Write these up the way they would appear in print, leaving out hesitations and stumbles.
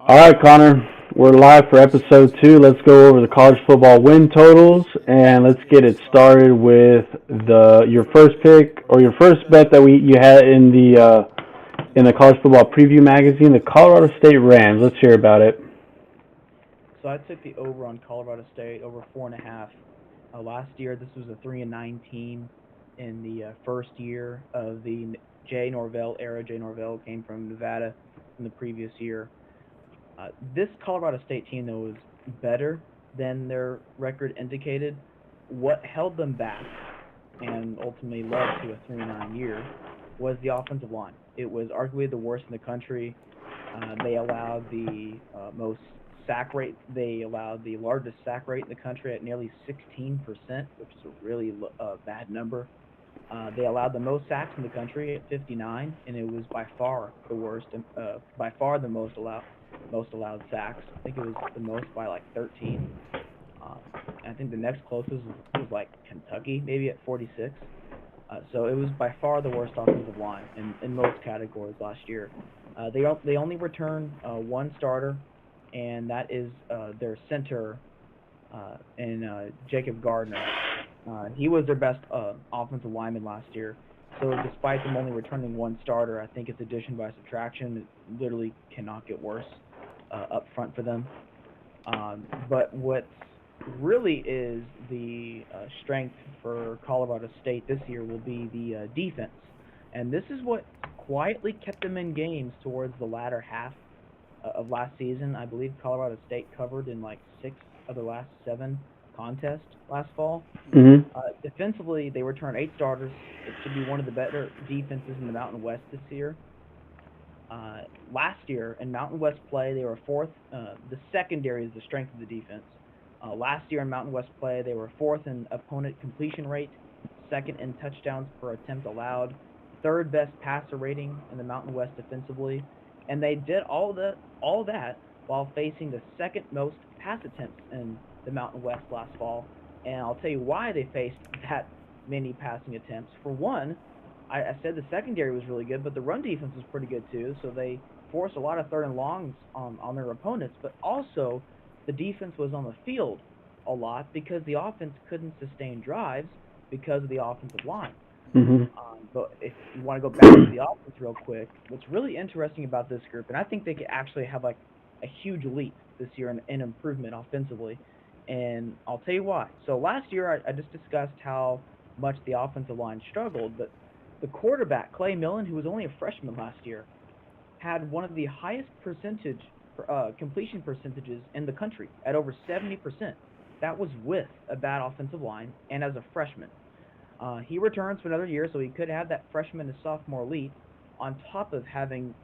All right, Connor, we're live for episode 2. Let's go over the college football win totals and let's get it started with the your first pick or your first bet that you had in the college football preview magazine, the Colorado State Rams. Let's hear about it. So I took the over on Colorado State over 4.5. Last year, this was a 3-9 team in the first year of the Jay Norvell era. Jay Norvell came from Nevada in the previous year. This Colorado State team, though, was better than their record indicated. What held them back and ultimately led to a 3-9 year was the offensive line. It was arguably the worst in the country. They allowed the most sack rate. They allowed the largest sack rate in the country at nearly 16%, which is a really bad number. They allowed the most sacks in the country at 59, and it was by far the worst, by far the most allowed sacks. I think it was the most by like 13. Um, I think the next closest was like Kentucky, maybe at 46. So it was by far the worst offensive line in most categories last year. They only return one starter, and that is their center in Jacob Gardner. He was their best offensive lineman last year. So despite them only returning one starter, I think it's addition by subtraction. It literally cannot get worse up front for them. But what really is the strength for Colorado State this year will be the defense. And this is what quietly kept them in games towards the latter half of last season. I believe Colorado State covered in like six of the last seven contests last fall. Mhm. Defensively, they returned eight starters. It should be one of the better defenses in the Mountain West this year. Last year in Mountain West play, they were fourth. The secondary is the strength of the defense. Last year in Mountain West play, they were fourth in opponent completion rate, second in touchdowns per attempt allowed, third best passer rating in the Mountain West defensively, and they did all that while facing the second most pass attempts in the Mountain West last fall. And I'll tell you why they faced that many passing attempts. For one, I said the secondary was really good, but the run defense was pretty good too. So they forced a lot of third and longs on their opponents, but also the defense was on the field a lot because the offense couldn't sustain drives because of the offensive line. Mhm. But if you want to go back to the offense real quick, what's really interesting about this group, and I think they could actually have like a huge leap this year in improvement offensively, and I'll tell you why. So last year I just discussed how much the offensive line struggled, but the quarterback Clay Millen, who was only a freshman last year, had one of the highest percentage completion percentages in the country at over 70%. That was with a bad offensive line and as a freshman. He returns for another year, so he could have that freshman to sophomore leap on top of having,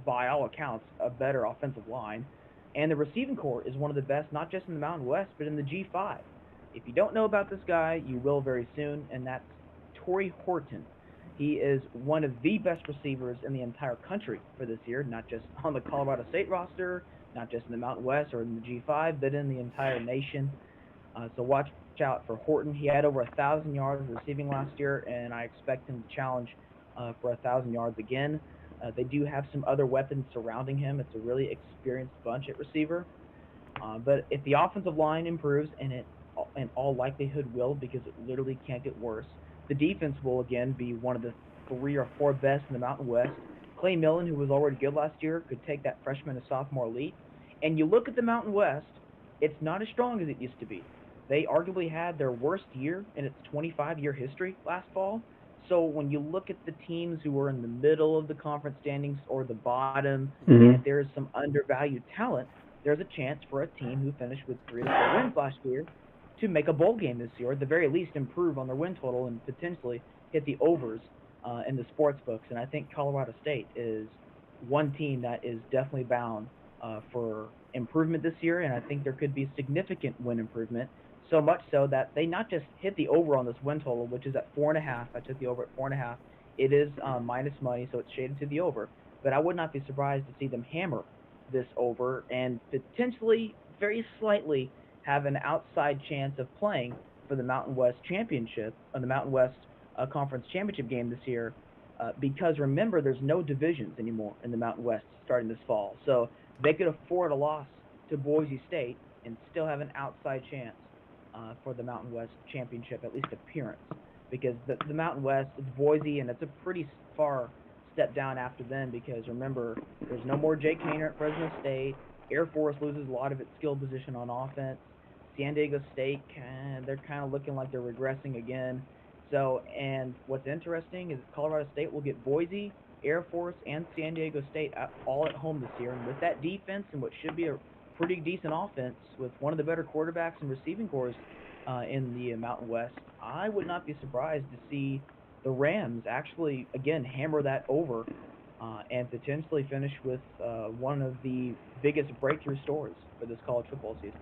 by all accounts, a better offensive line. And the receiving core is one of the best, not just in the Mountain West, but in the G5. If you don't know about this guy, you will very soon, and that's Torrey Horton. He is one of the best receivers in the entire country for this year, not just on the Colorado State roster, not just in the Mountain West or in the G5, but in the entire nation. So watch out for Horton. He had over 1,000 yards receiving last year, and I expect him to challenge for 1,000 yards again. They do have some other weapons surrounding him. It's a really experienced bunch at receiver. But if the offensive line improves, and it in all likelihood will, because it literally can't get worse, the defense will again be one of the three or four best in the Mountain West. Clay Millen, who was already good last year, could take that freshman to sophomore elite. And you look at the Mountain West, it's not as strong as it used to be. They arguably had their worst year in its 25-year history last fall. So when you look at the teams who were in the middle of the conference standings or the bottom, and if Mhm. there is some undervalued talent, there's a chance for a team who finished with 3 to 4 wins last year to make a bowl game this year, or at the very least improve on their win total and potentially hit the overs in the sports books. And I think Colorado State is one team that is definitely bound for improvement this year, and I think there could be significant win improvement. So much so that they not just hit the over on this win total, which is at 4.5. I took the over at 4.5. It is minus money, so it's shaded to the over. But I would not be surprised to see them hammer this over and potentially, very slightly, have an outside chance of playing for the Mountain West Championship, or the Mountain West Conference Championship game this year. because remember, there's no divisions anymore in the Mountain West starting this fall. So they could afford a loss to Boise State and still have an outside chance for the Mountain West championship, at least appearance. Because the Mountain West, it's Boise, and it's a pretty far step down after them because remember, there's no more Jake Haener at Fresno State. Air Force loses a lot of its skill position on offense. San Diego State, they're kind of looking like they're regressing again. So, and what's interesting is Colorado State will get Boise, Air Force, and San Diego State all at home this year. And with that defense and what should be a pretty decent offense with one of the better quarterbacks and receiving corps in the Mountain West, I would not be surprised to see the Rams actually, again, hammer that over and potentially finish with one of the biggest breakthrough stories for this college football season.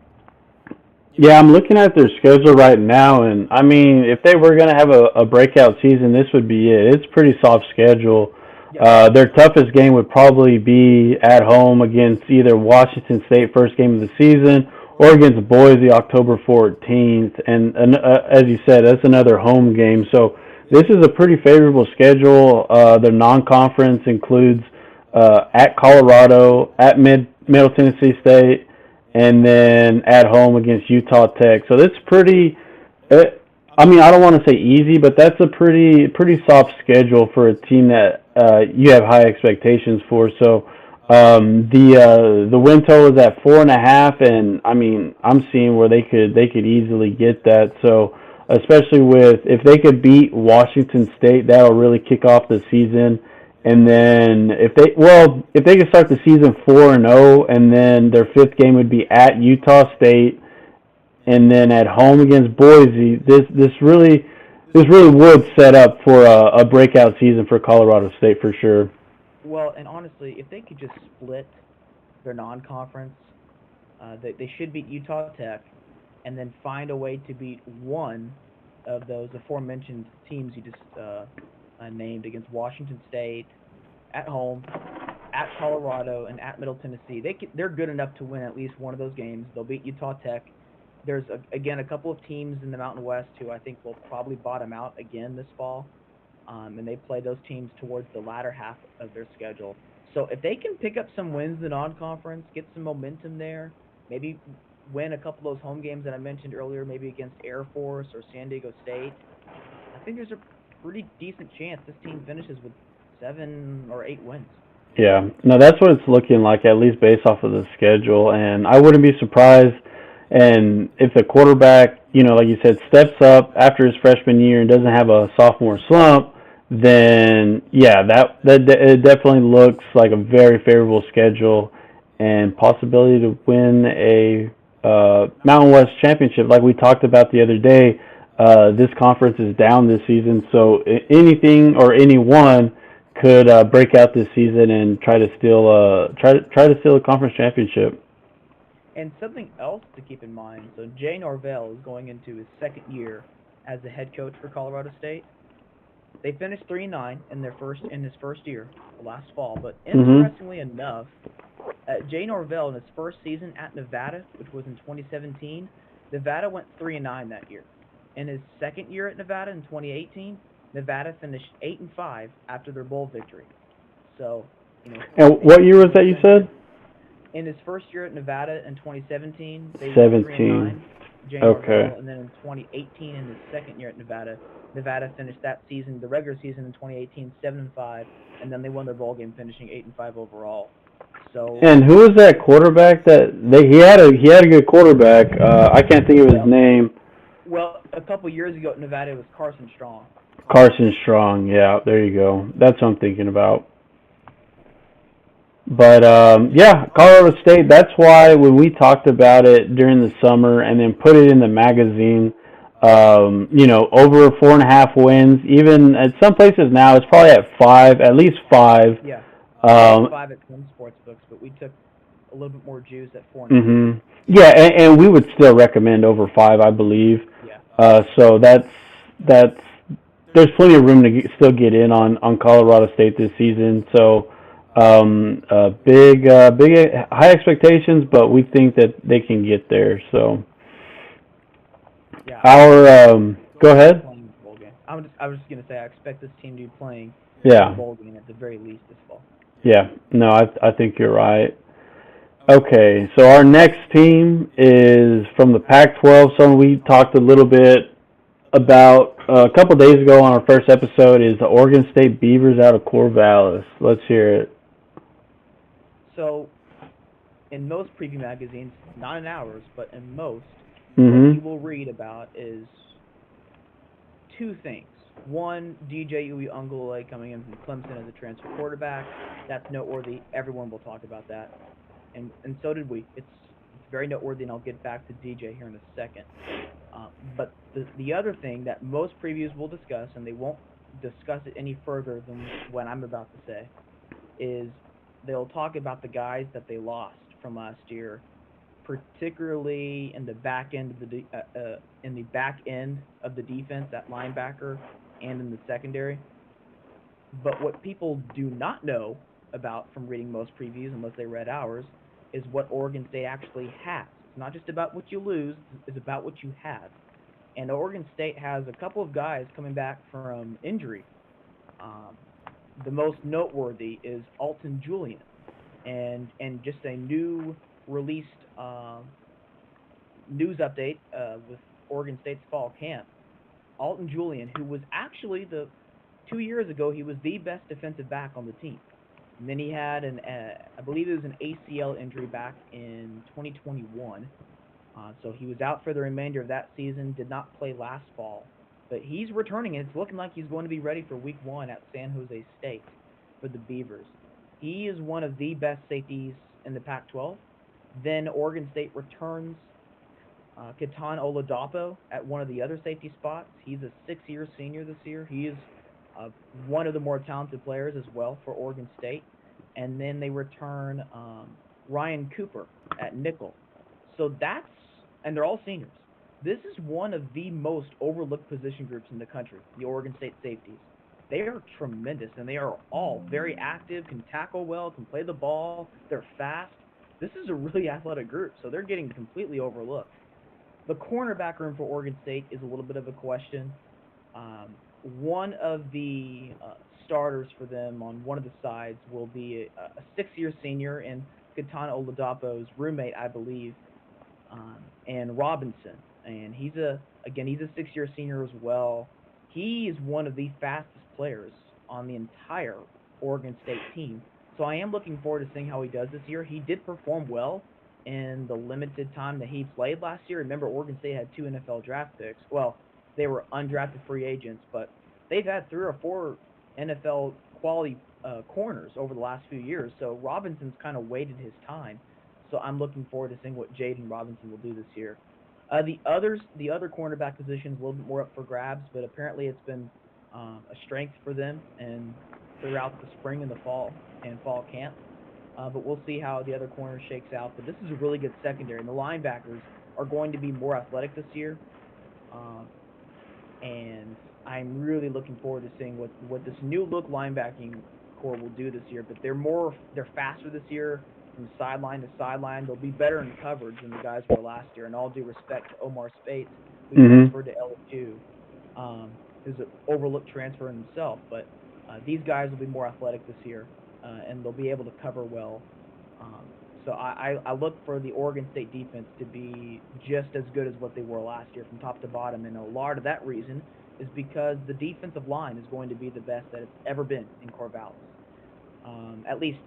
Yeah, I'm looking at their schedule right now, and I mean, if they were going to have a breakout season, this would be it. It's a pretty soft schedule. Their toughest game would probably be at home against either Washington State, first game of the season, or against Boise, October 14th. And as you said, that's another home game. So this is a pretty favorable schedule. Their non-conference includes at Colorado, at Middle Tennessee State, and then at home against Utah Tech. So that's pretty. I mean, I don't want to say easy, but that's a pretty soft schedule for a team that you have high expectations for. So the win total is at 4.5, and I mean, I'm seeing where they could easily get that. So especially with if they could beat Washington State, that'll really kick off the season. And then if they could start the season 4-0, and then their fifth game would be at Utah State, and then at home against Boise, this really would set up for a breakout season for Colorado State for sure. Well, and honestly, if they could just split their non-conference, they should beat Utah Tech, and then find a way to beat one of those aforementioned teams you just named against Washington State, at home, at Colorado, and at Middle Tennessee. They're good enough to win at least one of those games. They'll beat Utah Tech. There's, again, a couple of teams in the Mountain West who I think will probably bottom out again this fall, and they play those teams towards the latter half of their schedule. So if they can pick up some wins in the non-conference, get some momentum there, maybe win a couple of those home games that I mentioned earlier, maybe against Air Force or San Diego State, I think there's a pretty decent chance this team finishes with 7 or 8 wins. Yeah, no, that's what it's looking like, at least based off of the schedule. And I wouldn't be surprised. And if the quarterback, like you said, steps up after his freshman year and doesn't have a sophomore slump, then yeah, that it definitely looks like a very favorable schedule and possibility to win a Mountain West championship. Like we talked about the other day, this conference is down this season, so anything or anyone could break out this season and try to steal a conference championship. And something else to keep in mind, so Jay Norvell is going into his second year as the head coach for Colorado State. They finished 3-9 in his first year, last fall. But interestingly enough, Jay Norvell in his first season at Nevada, which was in 2017, Nevada went 3-9 that year. In his second year at Nevada in 2018, Nevada finished 8-5 after their bowl victory. So, And what year was that you said? In his first year at Nevada in 2017, they went 3-9. Jay Okay. Norvell, and then in 2018, in his second year at Nevada finished that season, the regular season in 2018, 7-5, and then they won their bowl game, finishing 8-5 overall. So. And who was that quarterback he had a good quarterback? I can't think of his name. Well, a couple years ago at Nevada, it was Carson Strong. Carson Strong, yeah, there you go. That's what I'm thinking about. But, yeah, Colorado State, that's why when we talked about it during the summer and then put it in the magazine, over 4.5 wins, even at some places now, it's probably at least 5. Yeah, 5 at some sports books, but we took a little bit more juice at 4.5. Yeah, and we would still recommend over 5, I believe. Yeah. So that's there's plenty of room to still get in on Colorado State this season. So big high expectations, but we think that they can get there. So yeah. Go ahead. I was just gonna say I expect this team to be playing in a Yeah. bowl game at the very least this fall. Yeah. No, I think you're right. Okay, so our next team is from the Pac-12. Someone we talked a little bit about a couple days ago on our first episode is the Oregon State Beavers out of Corvallis. Let's hear it. So in most preview magazines, not in ours, but in most, what Mhm. you will read about is two things. One, DJ Uiagalelei coming in from Clemson as a transfer quarterback. That's noteworthy. Everyone will talk about that, and so did we. It's very noteworthy, and I'll get back to DJ here in a second. But the other thing that most previews will discuss, and they won't discuss it any further than what I'm about to say, is they'll talk about the guys that they lost from last year, particularly in the back end of in the back end of the defense, that linebacker, and in the secondary. But what people do not know about from reading most previews, unless they read ours, is what Oregon State actually has. It's not just about what you lose; it's about what you have. And Oregon State has a couple of guys coming back from injury. Um, the most noteworthy is Alton Julian, and just a new released news update with Oregon State's fall camp. Alton Julian, who was actually the 2 years ago, he was the best defensive back on the team. And then he had I believe it was an ACL injury back in 2021. So he was out for the remainder of that season, did not play last fall. But he's returning, and it's looking like he's going to be ready for week 1 at San Jose State for the Beavers. He is one of the best safeties in the Pac-12. Then Oregon State returns Ketan Oladapo at one of the other safety spots. He's a 6-year senior this year. He is one of the more talented players as well for Oregon State. And then they return Ryan Cooper at nickel. So and they're all seniors. This is one of the most overlooked position groups in the country, the Oregon State safeties. They are tremendous, and they are all very active, can tackle well, can play the ball, they're fast. This is a really athletic group, so they're getting completely overlooked. The cornerback room for Oregon State is a little bit of a question. One of the starters for them on one of the sides will be a 6-year senior and Ketan Oladapo's roommate, I believe, and Robinson. And he's a 6-year senior as well. He is one of the fastest players on the entire Oregon State team. So I am looking forward to seeing how he does this year. He did perform well in the limited time that he played last year. Remember, Oregon State had 2 NFL draft picks. Well, they were undrafted free agents, but they've had 3 or 4 NFL quality corners over the last few years. So Robinson's kind of waited his time. So I'm looking forward to seeing what Jaden Robinson will do this year. The other cornerback position is a little bit more up for grabs, but apparently it's been a strength for them and throughout the spring and the fall camp. But we'll see how the other corner shakes out. But this is a really good secondary, and the linebackers are going to be more athletic this year. And I'm really looking forward to seeing what this new look linebacking core will do this year. But they're faster this year from sideline to sideline. They'll be better in coverage than the guys were last year. And all due respect to Omar Spates, who transferred to LSU, who's an overlooked transfer in himself. But these guys will be more athletic this year, and they'll be able to cover well. So I look for the Oregon State defense to be just as good as what they were last year from top to bottom. And a lot of that reason is because the defensive line is going to be the best that it's ever been in Corvallis, at least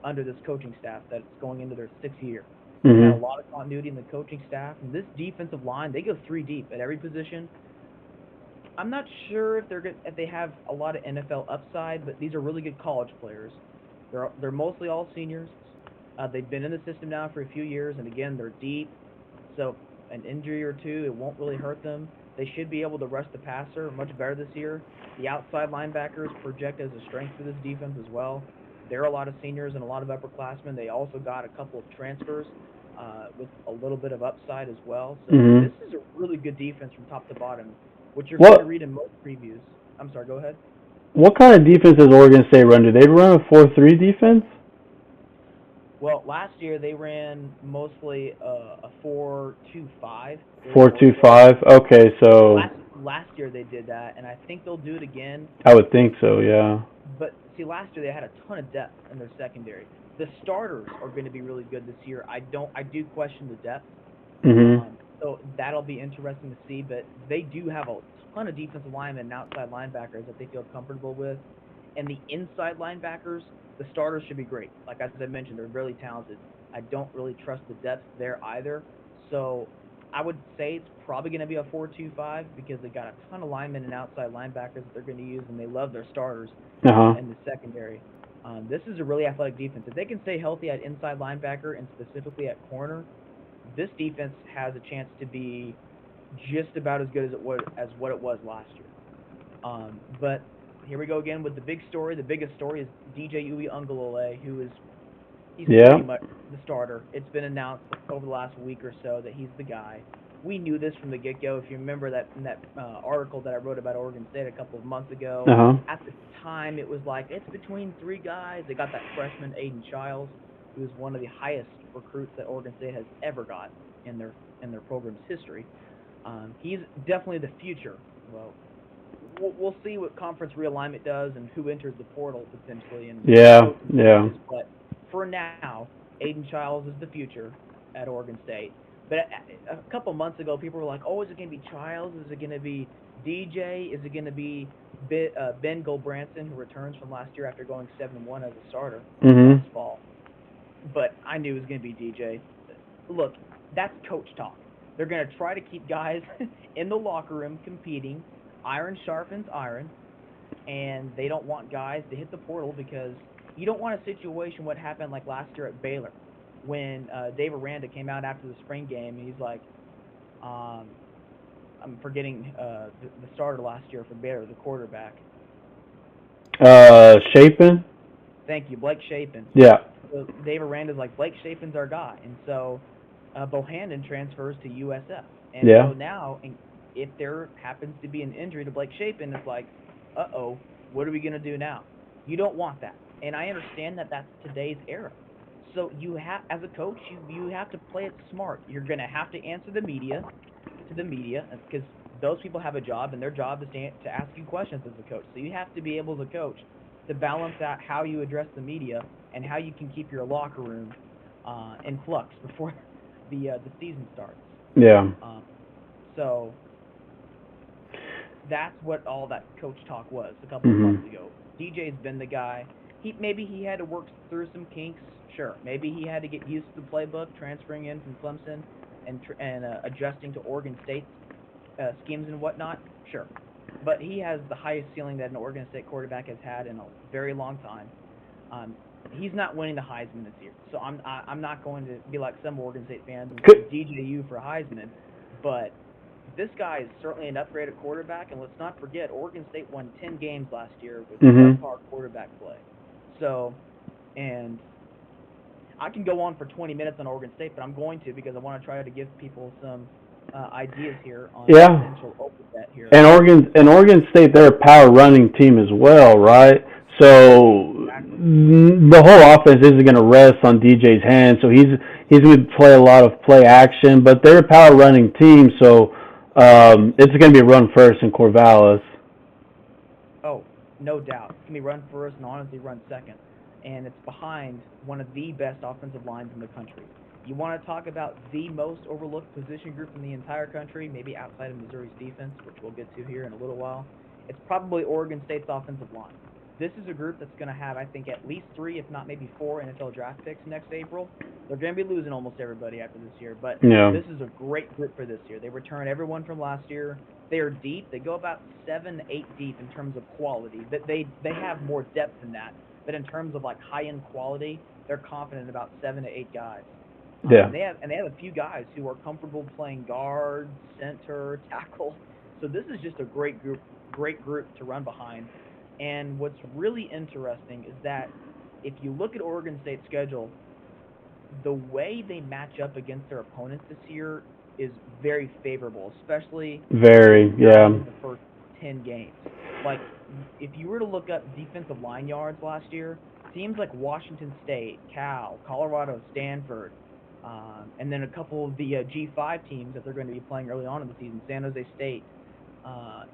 under this coaching staff that's going into their 6th year. They had a lot of continuity in the coaching staff. And this defensive line, they go 3 deep at every position. I'm not sure if they have a lot of NFL upside, but these are really good college players. They're mostly all seniors. They've been in the system now for a few years, and again, they're deep. So an injury or two, it won't really hurt them. They should be able to rush the passer much better this year. The outside linebackers project as a strength for this defense as well. There are a lot of seniors and a lot of upperclassmen. They also got a couple of transfers with a little bit of upside as well. So this is a really good defense from top to bottom, which you're going to read in most previews. I'm sorry, go ahead. What kind of defense does Oregon State run? Do they run a 4-3 defense? Well, last year they ran mostly a 4-2-5. 4-2-5. Okay, so last year they did that, and I think they'll do it again. I would think so, yeah. see, last year they had a ton of depth in their secondary. The starters are going to be really good this year. I do question the depth. Mhm. So that'll be interesting to see. But they do have a ton of defensive linemen and outside linebackers that they feel comfortable with. And the inside linebackers, the starters should be great. Like as I mentioned, they're really talented. I don't really trust the depth there either. So I would say it's probably going to be a 4-2-5 because they got a ton of linemen and outside linebackers that they're going to use, and they love their starters in the secondary. This is a really athletic defense. If they can stay healthy at inside linebacker and specifically at corner, this defense has a chance to be just about as good as what it was last year. But here we go again with the big story. The biggest story is DJ Uiagalelei, he's pretty much the starter. It's been announced over the last week or so that he's the guy. We knew this from the get-go. If you remember that article that I wrote about Oregon State a couple of months ago, at the time it was like it's between three guys. They got that freshman Aiden Childs, who is one of the highest recruits that Oregon State has ever got in their program's history. He's definitely the future. Well, we'll see what conference realignment does and who enters the portal potentially. And But for now, Aiden Childs is the future at Oregon State. But a couple months ago, people were like, "Oh, is it going to be Childs? Is it going to be DJ? Is it going to be Ben Gulbranson, who returns from last year after going 7-1 as a starter last fall?" But I knew it was going to be DJ. Look, that's coach talk. They're going to try to keep guys in the locker room competing. Iron sharpens iron, and they don't want guys to hit the portal because you don't want a situation what happened like last year at Baylor when Dave Aranda came out after the spring game, and he's like, I'm forgetting the starter last year for Baylor, the quarterback. Shapen? Thank you, Blake Shapen. Yeah. So Dave Aranda's like, Blake Shapen's our guy. And so Bohannon transfers to USF. And so now, if there happens to be an injury to Blake Shapen, it's like, uh-oh, what are we going to do now? You don't want that. And I understand that that's today's era. So you have, as a coach, you have to play it smart. You're going to have to answer the media, because those people have a job, and their job is to ask you questions as a coach. So you have to be able to coach to balance out how you address the media and how you can keep your locker room in flux before the season starts. Yeah. So that's what all that coach talk was a couple of months ago. DJ's been the guy. Maybe he had to work through some kinks. Sure. Maybe he had to get used to the playbook, transferring in from Clemson and adjusting to Oregon State schemes and whatnot. Sure. But he has the highest ceiling that an Oregon State quarterback has had in a very long time. He's not winning the Heisman this year, so I'm not going to be like some Oregon State fans and say DJU for Heisman. But this guy is certainly an upgrade at quarterback, and let's not forget, Oregon State won 10 games last year with subpar quarterback play. So, and I can go on for 20 minutes on Oregon State, but I'm going to because I want to try to give people some ideas here on potential open bet here. And Oregon State, they're a power running team as well, right? So the whole offense isn't going to rest on DJ's hands. So he's going to play a lot of play action, but they're a power running team, so it's going to be run first in Corvallis. Oh, no doubt. It's going to be run first and honestly run second. And it's behind one of the best offensive lines in the country. You want to talk about the most overlooked position group in the entire country, maybe outside of Missouri's defense, which we'll get to here in a little while. It's probably Oregon State's offensive line. This is a group that's going to have, I think, at least 3, if not maybe 4 NFL draft picks next April. They're going to be losing almost everybody after this year, but this is a great group for this year. They return everyone from last year. They are deep. They go about 7-8 deep in terms of quality. They have more depth than that, but in terms of like high-end quality, they're confident about 7 to 8 guys. They have a few guys who are comfortable playing guard, center, tackle. So this is just a great group to run behind. And what's really interesting is that if you look at Oregon State's schedule, the way they match up against their opponents this year is very favorable, especially in the first 10 games. Like, if you were to look up defensive line yards last year, teams like Washington State, Cal, Colorado, Stanford, and then a couple of the G5 teams that they're going to be playing early on in the season, San Jose State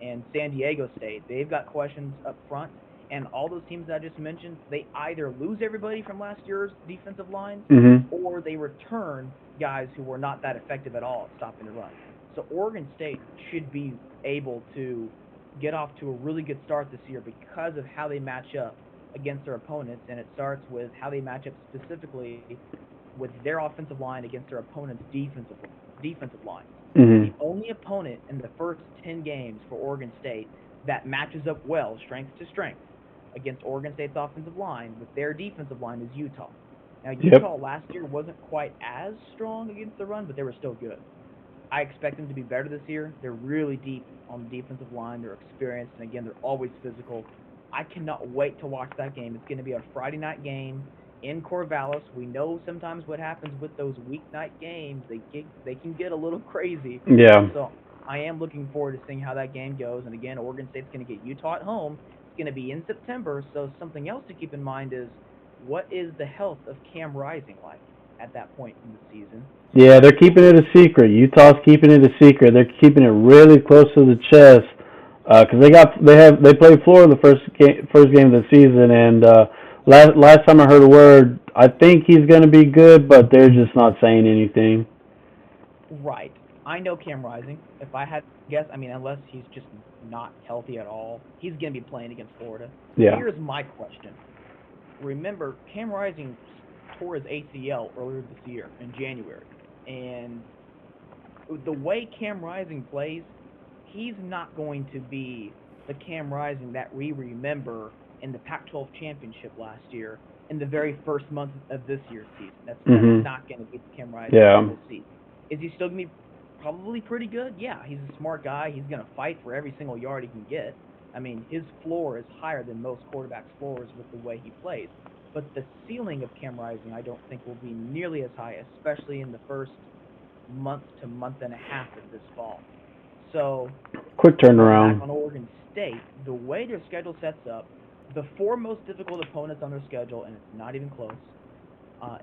and San Diego State, they've got questions up front. And all those teams that I just mentioned, they either lose everybody from last year's defensive lines, Mm-hmm. or they return guys who were not that effective at all at stopping the run. So Oregon State should be able to get off to a really good start this year because of how they match up against their opponents, and it starts with how they match up specifically with their offensive line against their opponent's defensive line. Mm-hmm. The only opponent in the first 10 games for Oregon State that matches up well, strength to strength, against Oregon State's offensive line with their defensive line is Utah. Now, Utah last year wasn't quite as strong against the run, but they were still good. I expect them to be better this year. They're really deep on the defensive line. They're experienced, and again, they're always physical. I cannot wait to watch that game. It's going to be a Friday night game in Corvallis. We know sometimes what happens with those weeknight games. They can get a little crazy. Yeah. So I am looking forward to seeing how that game goes. And again, Oregon State's going to get Utah at home. It's going to be in September. So something else to keep in mind is, what is the health of Cam Rising like at that point in the season? Yeah, they're keeping it a secret. Utah's keeping it a secret. They're keeping it really close to the chest because they played Florida the first game of the season, and last time I heard a word, I think he's going to be good, but they're just not saying anything. Right. I know Cam Rising. If I had to guess, I mean, unless he's just not healthy at all, he's going to be playing against Florida. Yeah. Here's my question. Remember, Cam Rising tore his ACL earlier this year in January, and the way Cam Rising plays, he's not going to be the Cam Rising that we remember in the Pac-12 championship last year in the very first month of this year's season. That's not going to be the Cam Rising we'll see. Is he still going to be probably pretty good? Yeah, he's a smart guy. He's going to fight for every single yard he can get. I mean, his floor is higher than most quarterbacks' floors with the way he plays. But the ceiling of Cam Rising, I don't think, will be nearly as high, especially in the first month to month and a half of this fall. So, quick turnaround. Back on Oregon State, the way their schedule sets up, the four most difficult opponents on their schedule, and it's not even close,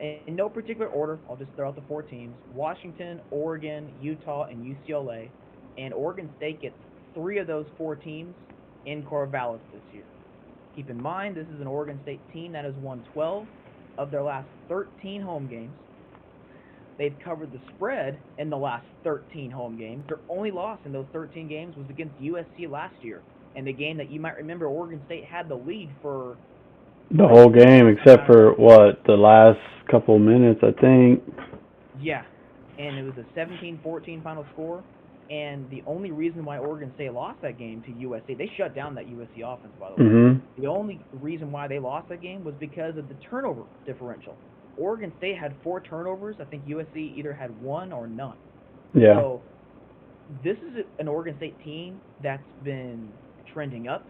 in no particular order, I'll just throw out the four teams: Washington, Oregon, Utah, and UCLA. And Oregon State gets three of those four teams in Corvallis this year. Keep in mind, this is an Oregon State team that has won 12 of their last 13 home games. They've covered the spread in the last 13 home games. Their only loss in those 13 games was against USC last year, and the game that you might remember Oregon State had the lead for the whole game, except for the last couple minutes, I think. Yeah, and it was a 17-14 final score. And the only reason why Oregon State lost that game to USC, they shut down that USC offense, by the way. Mm-hmm. The only reason why they lost that game was because of the turnover differential. Oregon State had 4 turnovers. I think USC either had 1 or none. Yeah. So this is an Oregon State team that's been trending up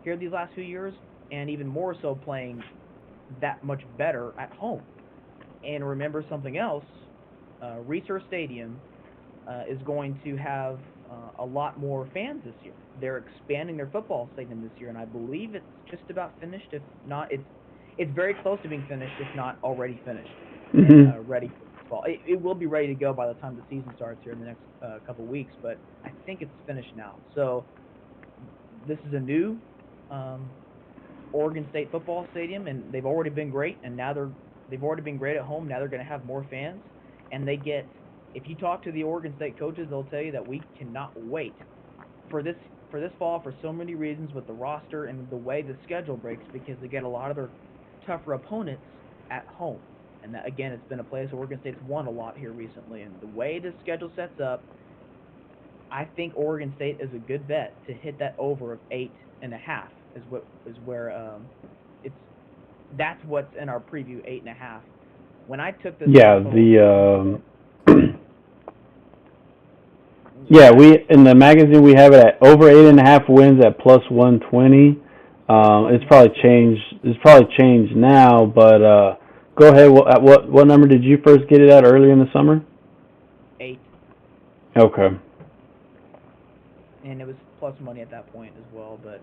here these last few years, and even more so playing that much better at home. And remember something else, Reser Stadium is going to have a lot more fans this year. They're expanding their football stadium this year, and I believe it's just about finished. If not, it's very close to being finished, if not already finished, and ready for football. It will be ready to go by the time the season starts here in the next couple weeks, but I think it's finished now. So this is a new Oregon State football stadium, and they've already been great, and now they've already been great at home. Now they're going to have more fans, and they get. If you talk to the Oregon State coaches, they'll tell you that we cannot wait for this fall for so many reasons with the roster and the way the schedule breaks, because they get a lot of their tougher opponents at home. And that, again, it's been a place Oregon State's won a lot here recently. And the way the schedule sets up, I think Oregon State is a good bet to hit that over of 8.5 that's what's in our preview, 8.5. When I took this, yeah, we in the magazine we have it at over 8.5 wins at plus 120. It's probably changed. It's probably changed now, but go ahead. What number did you first get it at early in the summer? 8. Okay. And it was plus money at that point as well, but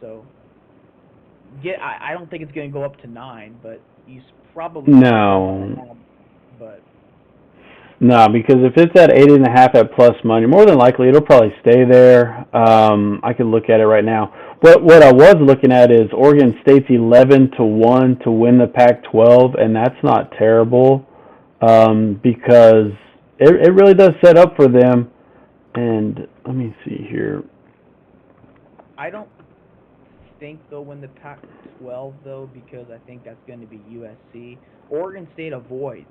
so I don't think it's going to go up to 9, but you probably no. But No, because if it's at 8.5 at plus money, more than likely it'll probably stay there. I can look at it right now. What I was looking at is Oregon State's 11-1 to win the Pac-12, and that's not terrible because it really does set up for them. And let me see here. I don't think they'll win the Pac-12 though, because I think that's going to be USC. Oregon State avoids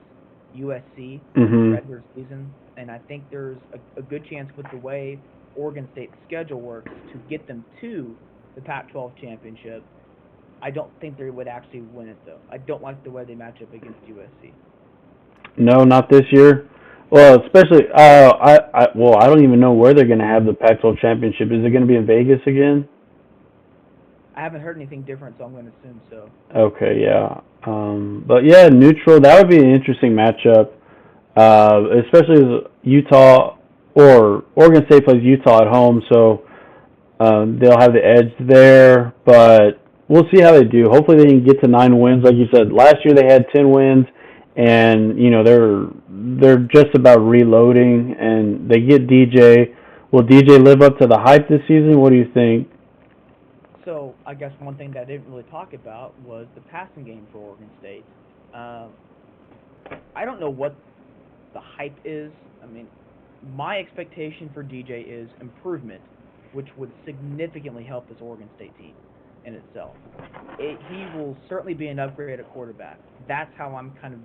USC Mm-hmm. regular season, and I think there's a good chance with the way Oregon State's schedule works to get them to the Pac-12 championship. I don't think they would actually win it though. I don't like the way they match up against USC. No, not this year. Well, especially I don't even know where they're going to have the Pac-12 championship. Is it going to be in Vegas again? I haven't heard anything different, so I'm going to assume so. Okay, yeah. But yeah, neutral. That would be an interesting matchup, especially as Utah or Oregon State plays Utah at home, so they'll have the edge there. But we'll see how they do. Hopefully, they can get to 9 wins, like you said. Last year they had 10 wins, and they're just about reloading, and they get DJ. Will DJ live up to the hype this season? What do you think? So I guess one thing that I didn't really talk about was the passing game for Oregon State. I don't know what the hype is. I mean, my expectation for DJ is improvement, which would significantly help this Oregon State team in itself. He will certainly be an upgrade at quarterback. That's how I'm kind of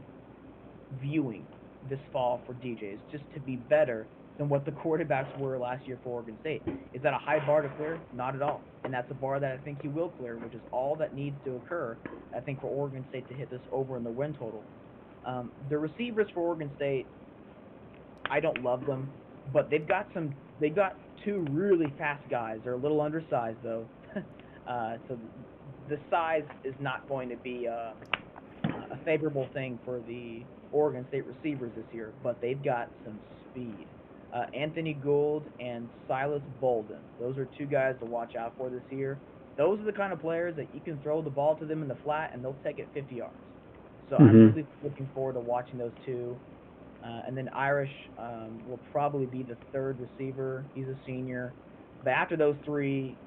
viewing this fall for DJ, is just to be better than what the quarterbacks were last year for Oregon State. Is that a high bar to clear? Not at all. And that's a bar that I think he will clear, which is all that needs to occur, I think, for Oregon State to hit this over in the win total. The receivers for Oregon State, I don't love them, but they've got two really fast guys. They're a little undersized though, so the size is not going to be a favorable thing for the Oregon State receivers this year. But they've got some speed. Anthony Gould and Silas Bolden. Those are two guys to watch out for this year. Those are the kind of players that you can throw the ball to them in the flat and they'll take it 50 yards. So I'm really looking forward to watching those two. And then Irish will probably be the third receiver. He's a senior. But after those three,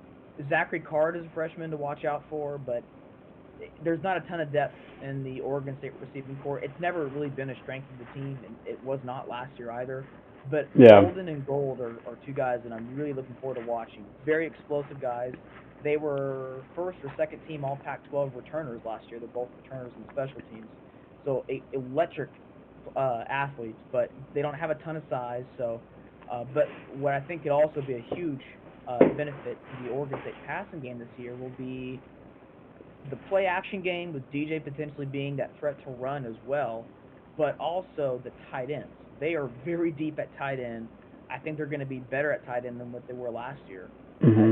Zachary Card is a freshman to watch out for, but there's not a ton of depth in the Oregon State receiving corps. It's never really been a strength of the team, and it was not last year either. But Bolden and Gould are two guys that I'm really looking forward to watching. Very explosive guys. They were first or second team all Pac-12 returners last year. They're both returners and special teams. So electric athletes, but they don't have a ton of size. So, but what I think could also be a huge benefit to the Oregon State passing game this year will be the play action game, with DJ potentially being that threat to run as well, but also the tight ends. They are very deep at tight end. I think they're going to be better at tight end than what they were last year.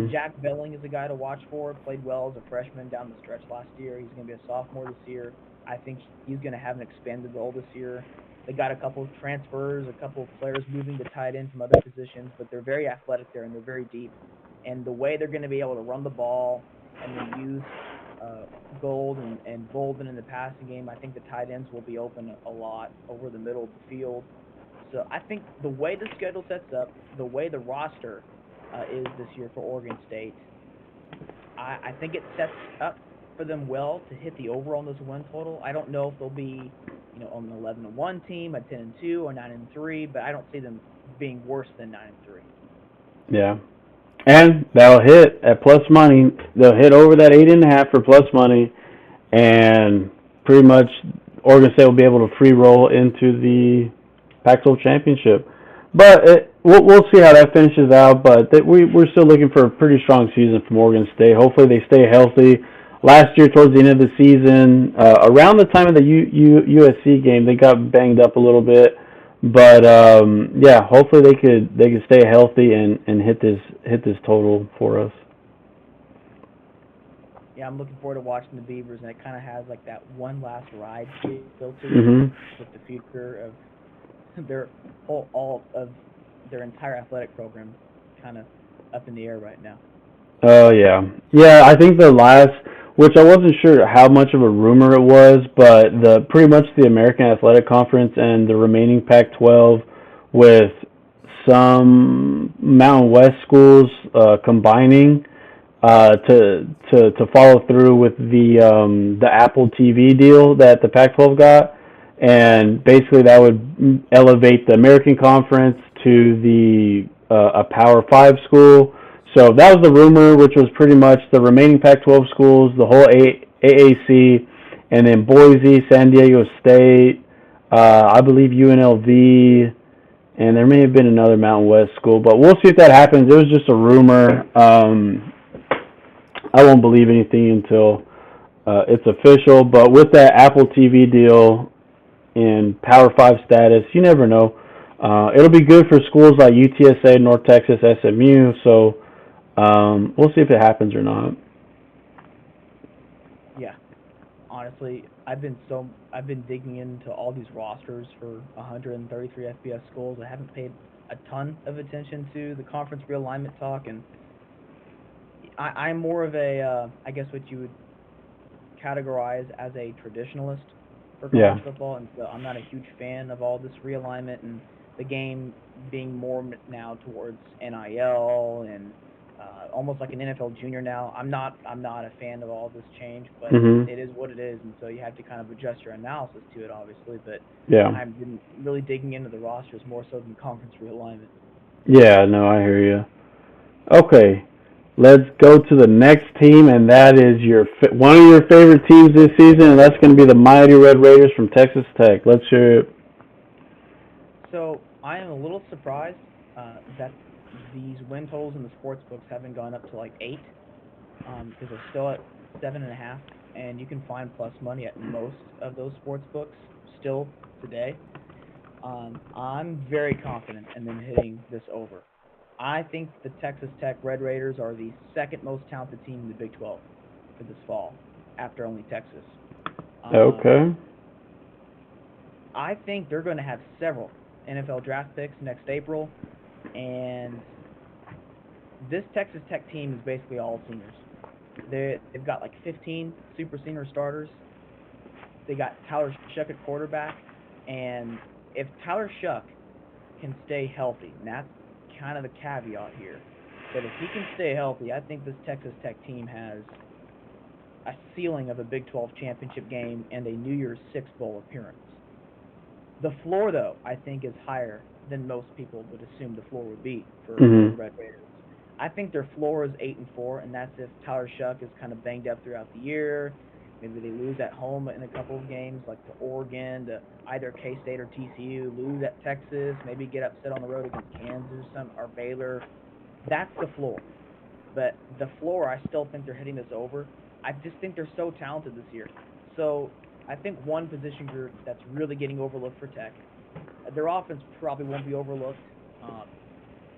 Jack Belling is a guy to watch for. Played well as a freshman down the stretch last year. He's going to be a sophomore this year. I think he's going to have an expanded role this year. They got a couple of transfers, a couple of players moving to tight end from other positions, but they're very athletic there and they're very deep. And the way they're going to be able to run the ball and then use Gould and Bolden in the passing game, I think the tight ends will be open a lot over the middle of the field. So I think the way the schedule sets up, the way the roster is this year for Oregon State, I think it sets up for them well to hit the over on this win total. I don't know if they'll be, on an 11-1 team, a 10-2, or 9-3, but I don't see them being worse than 9-3. Yeah. And that'll hit at plus money. They'll hit over that 8.5 for plus money, and pretty much Oregon State will be able to free roll into the Pac-12 championship. But we'll see how that finishes out. But we're still looking for a pretty strong season from Oregon State. Hopefully they stay healthy. Last year, towards the end of the season, around the time of the USC game, they got banged up a little bit. But yeah, hopefully they could stay healthy and hit this total for us. Yeah, I'm looking forward to watching the Beavers, and it kind of has like that one last ride built to it with the future of all of their entire athletic program kind of up in the air right now. Oh yeah. I think which I wasn't sure how much of a rumor it was, but the pretty much the American Athletic Conference and the remaining Pac-12 with some Mountain West schools combining to follow through with the Apple TV deal that the Pac-12 got, and basically that would elevate the American Conference to the a Power Five school. So that was the rumor, which was pretty much the remaining Pac-12 schools, the whole AAC, and then Boise, San Diego State, I believe UNLV, and there may have been another Mountain West school, but we'll see if that happens. It was just a rumor. I won't believe anything until it's official. But with that Apple TV deal and Power 5 status, you never know. It'll be good for schools like UTSA, North Texas, SMU. So we'll see if it happens or not. Yeah, honestly, I've been digging into all these rosters for 133 FBS schools. I haven't paid a ton of attention to the conference realignment talk, and I'm more of a, I guess what you would categorize as a traditionalist for college football, and so I'm not a huge fan of all this realignment and the game being more now towards NIL and almost like an NFL junior now. I'm not a fan of all this change, but it is what it is, and so you have to kind of adjust your analysis to it, obviously. But I've been really digging into the rosters more so than conference realignment. Yeah, no, I hear you. Okay, let's go to the next team, and that is one of your favorite teams this season, and that's going to be the Mighty Red Raiders from Texas Tech. Let's hear it. So I am a little surprised that these win totals in the sports books haven't gone up to like 8, because they're still at 7.5, and you can find plus money at most of those sports books still today. I'm very confident in them hitting this over. I think the Texas Tech Red Raiders are the second most talented team in the Big 12 for this fall, after only Texas. Okay. I think they're going to have several NFL draft picks next April, and this Texas Tech team is basically all seniors. They've got like 15 super senior starters. They got Tyler Shuck at quarterback, and if Tyler Shuck can stay healthy, and that's kind of the caveat here, but if he can stay healthy, I think this Texas Tech team has a ceiling of a Big 12 championship game and a New Year's Six Bowl appearance. The floor, though, I think is higher than most people would assume the floor would be for the Red Raiders. I think their floor is 8-4, and that's if Tyler Shuck is kind of banged up throughout the year. Maybe they lose at home in a couple of games, like to Oregon, to either K-State or TCU, lose at Texas, maybe get upset on the road against Kansas or Baylor. That's the floor. But the floor, I still think they're hitting this over. I just think they're so talented this year. So I think one position group that's really getting overlooked for Tech, their offense probably won't be overlooked.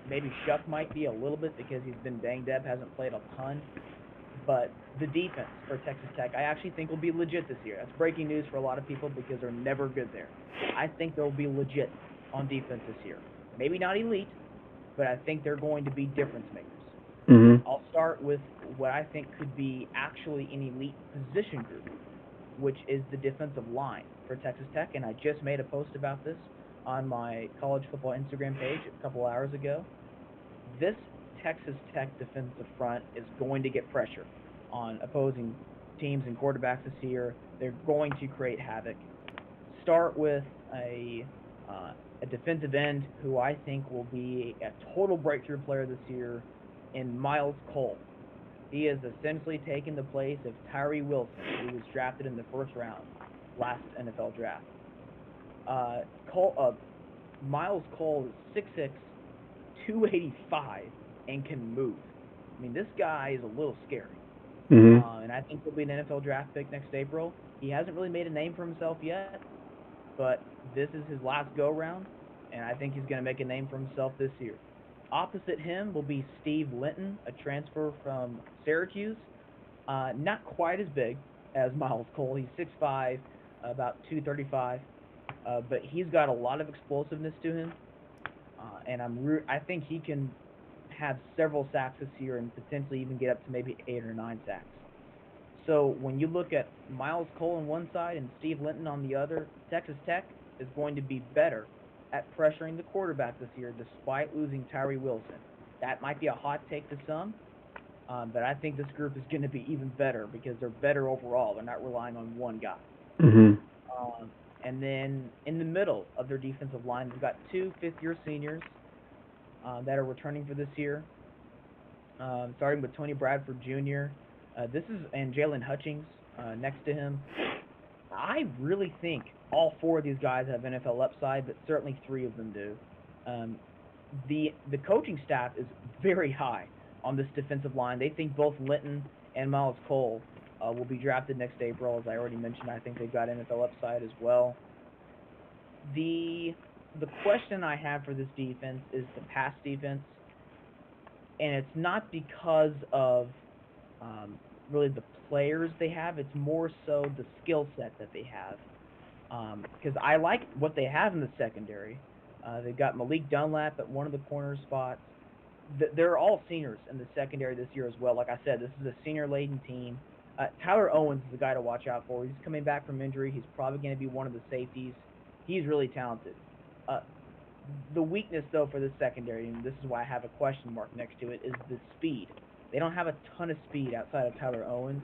Maybe Shuck might be a little bit because he's been banged up, hasn't played a ton. But the defense for Texas Tech, I actually think will be legit this year. That's breaking news for a lot of people because they're never good there. I think they'll be legit on defense this year. Maybe not elite, but I think they're going to be difference makers. I'll start with what I think could be actually an elite position group, which is the defensive line for Texas Tech, and I just made a post about this on my college football Instagram page a couple hours ago. This Texas Tech defensive front is going to get pressure on opposing teams and quarterbacks this year. They're going to create havoc. Start with a defensive end who I think will be a total breakthrough player this year in Miles Cole. He has essentially taken the place of Tyree Wilson, who was drafted in the first round last NFL draft. Miles Cole is 6'6", 285, and can move. I mean, this guy is a little scary. And I think he'll be an NFL draft pick next April. He hasn't really made a name for himself yet, but this is his last go-round, and I think he's going to make a name for himself this year. Opposite him will be Steve Linton, a transfer from Syracuse. Not quite as big as Miles Cole. He's 6'5", about 235, but he's got a lot of explosiveness to him, and I think he can have several sacks this year and potentially even get up to maybe 8 or 9 sacks. So when you look at Miles Cole on one side and Steve Linton on the other, Texas Tech is going to be better at pressuring the quarterback this year despite losing Tyree Wilson. That might be a hot take to some, but I think this group is going to be even better because they're better overall. They're not relying on one guy. Mhm. And then in the middle of their defensive line, they've got two fifth-year seniors that are returning for this year, starting with Tony Bradford Jr. And Jalen Hutchings next to him. I really think all four of these guys have NFL upside, but certainly three of them do. The coaching staff is very high on this defensive line. They think both Linton and Miles Cole will be drafted next April. As I already mentioned, I think they've got NFL upside as well. The question I have for this defense is the pass defense, and it's not because of really the players they have. It's more so the skill set that they have. Because I like what they have in the secondary. They've got Malik Dunlap at one of the corner spots. They're all seniors in the secondary this year as well. Like I said, this is a senior-laden team. Tyler Owens is the guy to watch out for. He's coming back from injury. He's probably going to be one of the safeties. He's really talented. The weakness, though, for this secondary, and this is why I have a question mark next to it, is the speed. They don't have a ton of speed outside of Tyler Owens,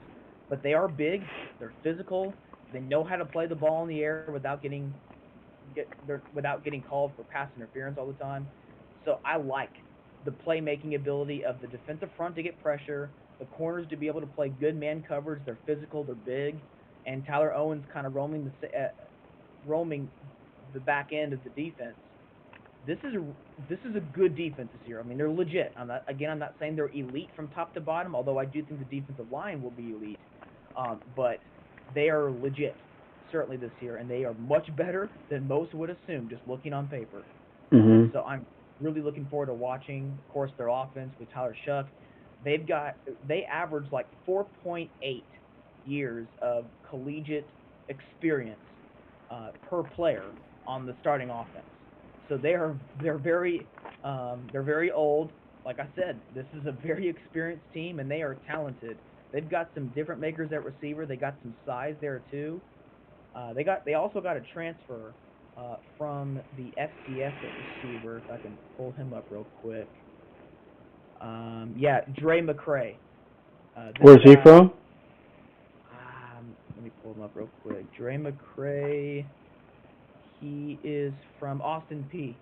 but they are big. They're physical. They know how to play the ball in the air without getting called for pass interference all the time. So I like the playmaking ability of the defensive front to get pressure, the corners to be able to play good man coverage. They're physical, they're big, and Tyler Owens kind of roaming the back end of the defense. This is a good defense this year. I mean, they're legit. I'm not saying they're elite from top to bottom, although I do think the defensive line will be elite. But they are legit, certainly this year, and they are much better than most would assume just looking on paper. Mhm. So I'm really looking forward to watching, of course, their offense with Tyler Shuck. They average like 4.8 years of collegiate experience per player on the starting offense. So they're very old. Like I said, this is a very experienced team, and they are talented. They've got some different makers at receiver. They got some size there too. They also got a transfer from the FCS at receiver. If I can pull him up real quick. Dre McCray. Where's he from? Let me pull him up real quick. Dre McCray. He is from Austin P.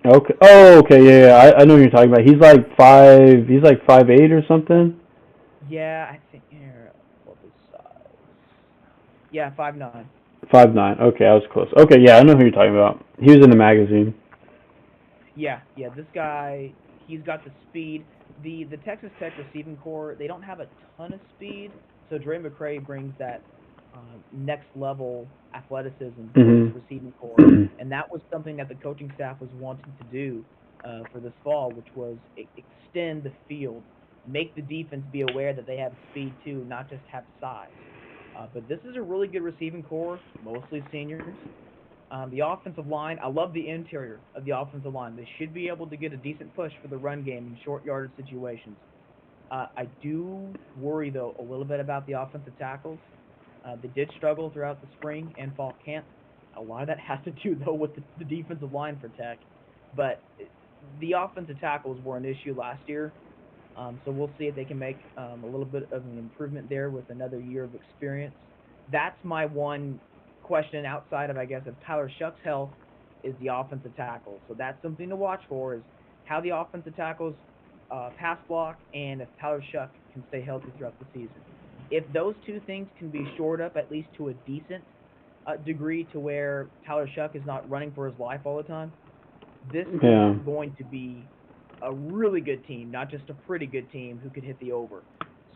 Okay. Oh, okay. Yeah. I know who you're talking about. He's like 5. He's like 5'8" or something. Yeah, I think here. What was size? Yeah, 5'9". 5'9". Okay, I was close. Okay, yeah, I know who you're talking about. He was in the magazine. Yeah. This guy, he's got the speed. The Texas Tech receiving core, they don't have a ton of speed, so Dre McCray brings that next level athleticism to Mhm. this receiving core, and that was something that the coaching staff was wanting to do for this fall, which was extend the field, make the defense be aware that they have speed too, not just have size. But this is a really good receiving core, mostly seniors. The offensive line, I love the interior of the offensive line. They should be able to get a decent push for the run game in short yardage situations. I do worry, though, a little bit about the offensive tackles. They did struggle throughout the spring and fall camp. A lot of that has to do, though, with the defensive line for Tech. But the offensive tackles were an issue last year. So we'll see if they can make a little bit of an improvement there with another year of experience. That's my one question outside of, I guess, of Tyler Shuck's health is the offensive tackles. So that's something to watch for, is how the offensive tackles pass block and if Tyler Shuck can stay healthy throughout the season. If those two things can be shored up at least to a decent degree to where Tyler Shuck is not running for his life all the time, this is going to be a really good team, not just a pretty good team who could hit the over.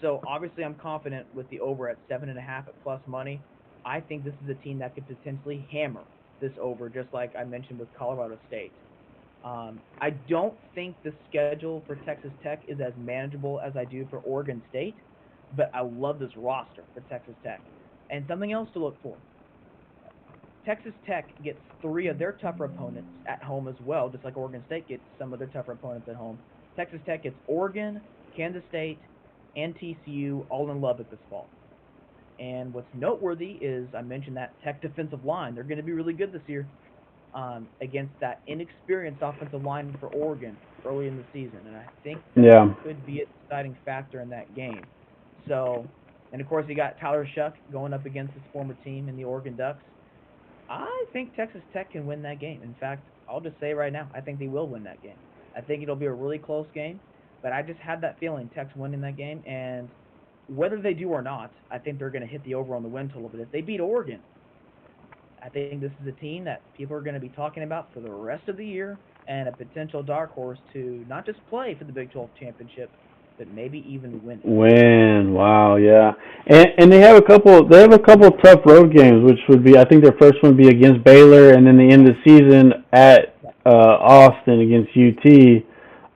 So obviously I'm confident with the over at 7.5 at plus money. I think this is a team that could potentially hammer this over, just like I mentioned with Colorado State. I don't think the schedule for Texas Tech is as manageable as I do for Oregon State, but I love this roster for Texas Tech. And something else to look for. Texas Tech gets 3 of their tougher opponents at home as well, just like Oregon State gets some of their tougher opponents at home. Texas Tech gets Oregon, Kansas State, and TCU all in Lubbock this fall. And what's noteworthy is I mentioned that Tech defensive line. They're going to be really good this year against that inexperienced offensive line for Oregon early in the season. And I think that could be a deciding factor in that game. So, and of course, you got Tyler Shuck going up against his former team in the Oregon Ducks. I think Texas Tech can win that game. In fact, I'll just say right now, I think they will win that game. I think it'll be a really close game, but I just have that feeling Tech's winning that game. And whether they do or not, I think they're going to hit the over on the win total. But if they beat Oregon, I think this is a team that people are going to be talking about for the rest of the year and a potential dark horse to not just play for the Big 12 championship, but maybe even win it. Wow, yeah. And they have a couple tough road games, which would be, I think their first one would be against Baylor, and then the end of the season at Austin against UT.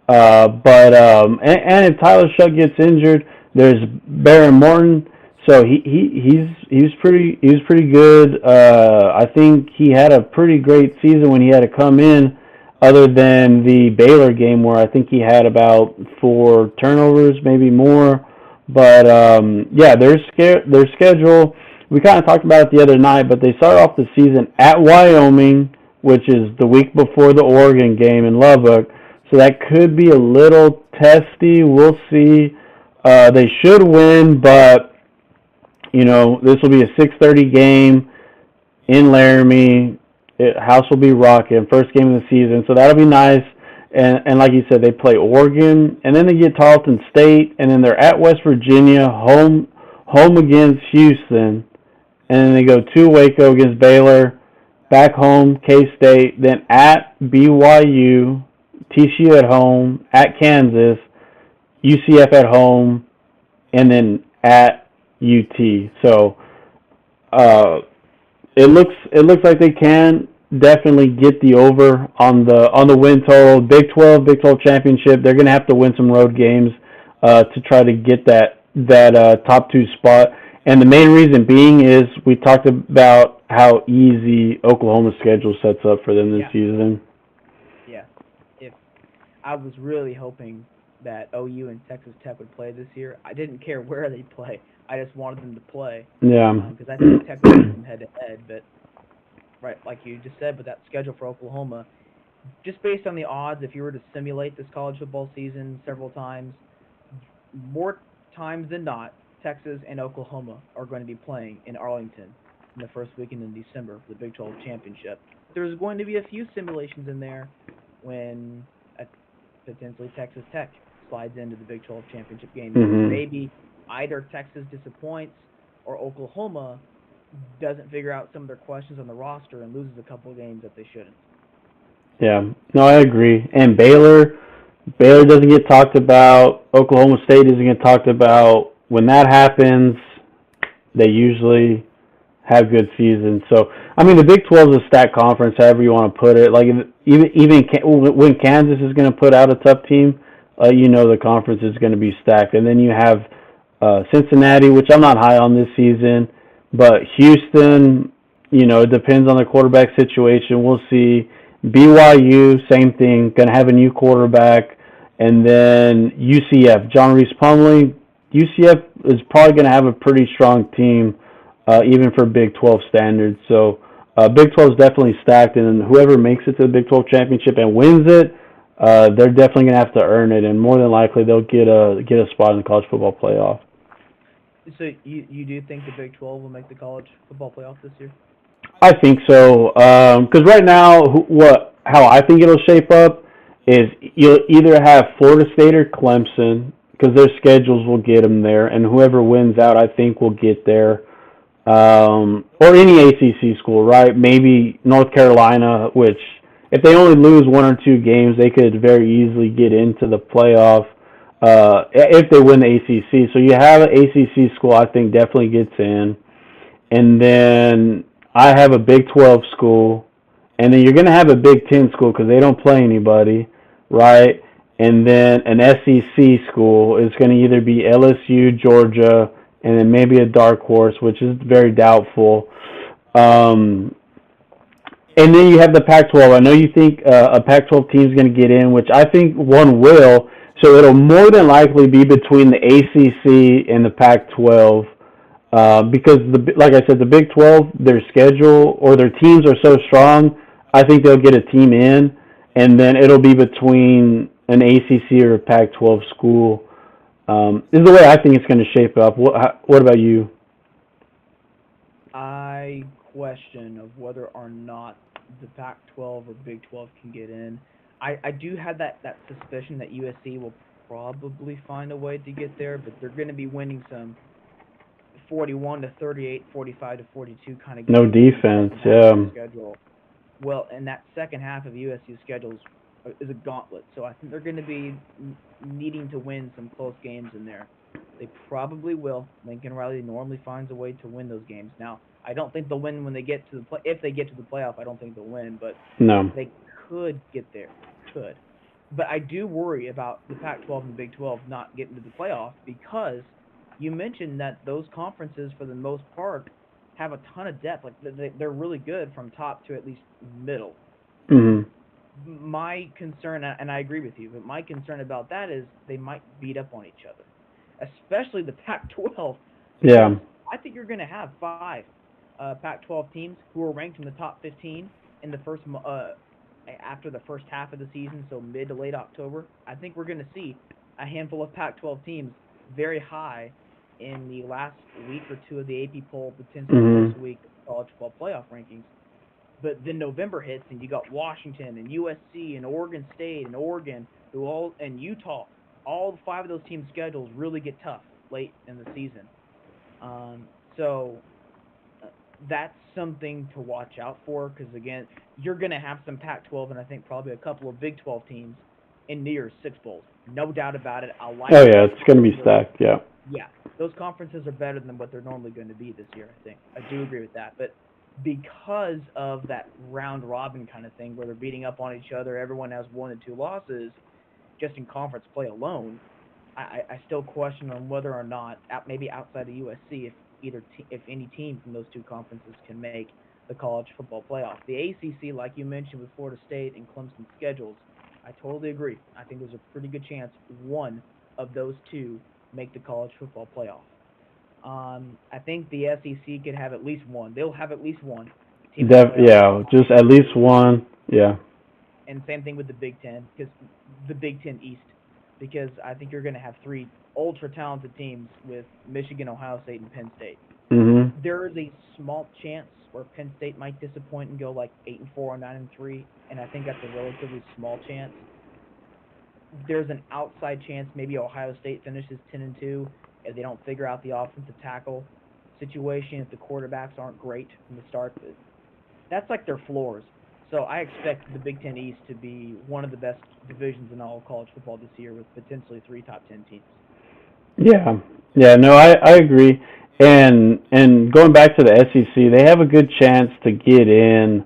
And if Tyler Shuck gets injured, there's Baron Morton. So he was pretty good. I think he had a pretty great season when he had to come in, other than the Baylor game where I think he had about 4 turnovers, maybe more. But yeah, their schedule, we kind of talked about it the other night, but they start off the season at Wyoming, which is the week before the Oregon game in Lubbock. So that could be a little testy. We'll see. They should win, but you know, this will be a 6:30 game in Laramie. House will be rocking. First game of the season, so that'll be nice. And like you said, they play Oregon, and then they get Tarleton State, and then they're at West Virginia, home against Houston, and then they go to Waco against Baylor, back home, K-State, then at BYU, TCU at home, at Kansas, UCF at home, and then at UT. So it looks like they can definitely get the over on the win total. Big 12 championship. They're going to have to win some road games to try to get that top 2 spot. And the main reason being is we talked about how easy Oklahoma's schedule sets up for them this season. Yeah. If I was really hoping that OU and Texas Tech would play this year, I didn't care where they play. I just wanted them to play. Yeah. Because I think Tech will beat them head-to-head. But, right, like you just said, with that schedule for Oklahoma, just based on the odds, if you were to simulate this college football season several times, more times than not, Texas and Oklahoma are going to be playing in Arlington in the first weekend in December for the Big 12 championship. There's going to be a few simulations in there when potentially Texas Tech slides into the Big 12 championship game. Mm-hmm. Maybe either Texas disappoints or Oklahoma doesn't figure out some of their questions on the roster and loses a couple of games that they shouldn't. Yeah, no, I agree. And Baylor doesn't get talked about. Oklahoma State doesn't get talked about. When that happens, they usually have good seasons. So, I mean, the Big 12 is a stacked conference, however you want to put it. Like, even when Kansas is going to put out a tough team, you know the conference is going to be stacked. And then you have Cincinnati, which I'm not high on this season, but Houston, you know, it depends on the quarterback situation. We'll see. BYU, same thing, going to have a new quarterback. And then UCF, John Reese Plumlee. UCF is probably going to have a pretty strong team, even for Big 12 standards. So Big 12 is definitely stacked, and whoever makes it to the Big 12 championship and wins it, they're definitely going to have to earn it, and more than likely they'll get a spot in the college football playoff. So you do think the Big 12 will make the college football playoff this year? I think so, because right now, how I think it'll shape up is you'll either have Florida State or Clemson, because their schedules will get them there, and whoever wins out, I think, will get there. Or any ACC school, right? Maybe North Carolina, which if they only lose 1 or 2 games, they could very easily get into the playoff if they win the ACC. So you have an ACC school, I think, definitely gets in. And then I have a Big 12 school, and then you're going to have a Big 10 school because they don't play anybody, right? And then an SEC school is going to either be LSU, Georgia, and then maybe a dark horse, which is very doubtful. And then you have the Pac-12. I know you think a Pac-12 team is going to get in, which I think one will. So it'll more than likely be between the ACC and the Pac-12. Because like I said, the Big 12, their schedule or their teams are so strong. I think they'll get a team in, and then it'll be between an ACC or a Pac-12 school. Is the way I think it's going to shape up. What about you? I question of whether or not the Pac-12 or Big 12 can get in. I do have that suspicion that USC will probably find a way to get there, but they're going to be winning some 41 to 38, 45 to 42 kind of No games in the defense. second half of Yeah. the schedule. Well, and that second half of USC's schedule is a gauntlet, so I think they're going to be needing to win some close games in there. They probably will. Lincoln Riley normally finds a way to win those games. Now, I don't think they'll win when they get to the play. If they get to the playoff, I don't think they'll win, but No. they could get there. Could. But I do worry about the Pac-12 and the Big 12 not getting to the playoff because you mentioned that those conferences, for the most part, have a ton of depth. Like they're really good from top to at least middle. Mhm. My concern, and I agree with you, but my concern about that is they might beat up on each other, especially the Pac-12. Yeah. Because I think you're going to have five Pac-12 teams who are ranked in the top 15 in the after the first half of the season, so mid to late October. I think we're going to see a handful of Pac-12 teams very high in the last week or two of the AP poll, potentially the Mhm. first week of college football playoff rankings. But then November hits, and you got Washington and USC and Oregon State and Oregon, and Utah. All five of those teams' schedules really get tough late in the season. So that's something to watch out for because, again, you're going to have some Pac-12 and I think probably a couple of Big 12 teams in New Year's Six Bowls. No doubt about it. I like Oh it. yeah, it's going to be stacked. Yeah. Yeah, those conferences are better than what they're normally going to be this year, I think. I do agree with that. But because of that round robin kind of thing where they're beating up on each other, everyone has 1 and 2 losses just in conference play alone, I still question on whether or not, maybe outside of USC, if any team from those two conferences can make the college football playoff. The ACC, like you mentioned with Florida State and Clemson schedules, I totally agree. I think there's a pretty good chance one of those two make the college football playoff. I think the SEC could have at least one. They'll have at least one team in the playoff. Yeah, just at least one. Yeah. And same thing with the Big Ten, because the Big Ten East, because I think you're going to have three ultra talented teams with Michigan, Ohio State, and Penn State. Mhm. There is a small chance where Penn State might disappoint and go like 8-4 or 9-3, and I think that's a relatively small chance. There's an outside chance maybe Ohio State finishes 10-2 if they don't figure out the offensive tackle situation, if the quarterbacks aren't great from the start. But that's like their floors. So I expect the Big Ten East to be one of the best divisions in all of college football this year with potentially 3 top 10 teams. Yeah. Yeah, no, I agree. And going back to the SEC, they have a good chance to get in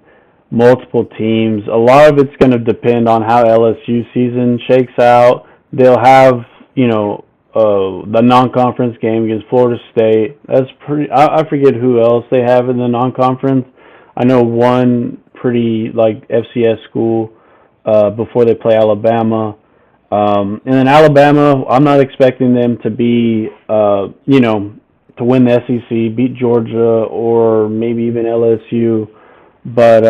multiple teams. A lot of it's going to depend on how LSU season shakes out. They'll have, the non-conference game against Florida State. That's pretty. I forget who else they have in the non-conference. I know one pretty like FCS school before they play Alabama. And then Alabama, I'm not expecting them to be, to win the SEC, beat Georgia, or maybe even LSU. But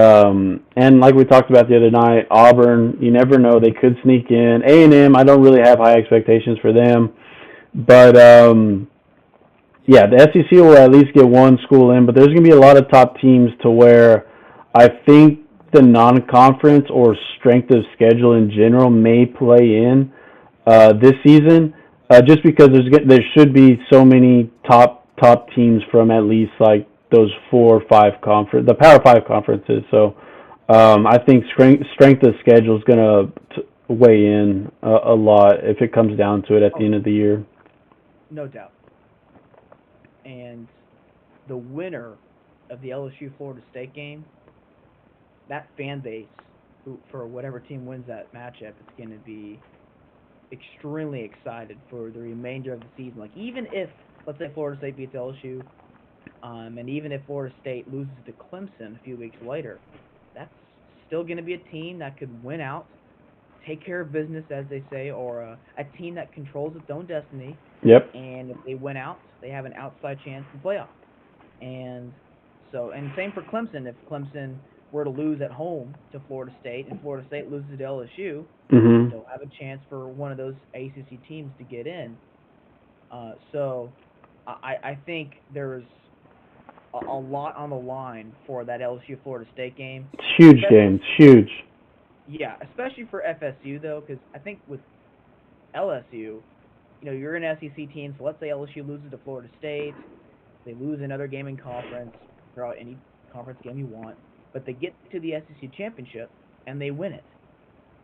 and like we talked about the other night, Auburn, you never know, they could sneak in. A&M, I don't really have high expectations for them, but yeah, the SEC will at least get one school in. But there's going to be a lot of top teams to where I think the non-conference or strength of schedule in general may play in this season, just because there should be so many top teams from at least like those 4 or 5 the Power Five conferences. So I think strength of schedule is going to weigh in a lot if it comes down to it at the end of the year. No doubt. And the winner of the LSU Florida State game, that fan base, for whatever team wins that matchup, it's going to be extremely excited for the remainder of the season. Like, even if, let's say, Florida State beats LSU, and even if Florida State loses to Clemson a few weeks later, that's still going to be a team that could win out, take care of business, as they say, or a team that controls its own destiny. Yep. And if they win out, they have an outside chance in the playoff. And and same for Clemson. If Clemson were to lose at home to Florida State and Florida State loses to LSU, Mhm. they'll have a chance for one of those ACC teams to get in. So I think there's a lot on the line for that LSU Florida State game. It's huge game. It's huge. Yeah, especially for FSU though, because I think with LSU, you're an SEC team, so let's say LSU loses to Florida State, they lose another game in conference, draw any conference game you want, but they get to the SEC championship and they win it.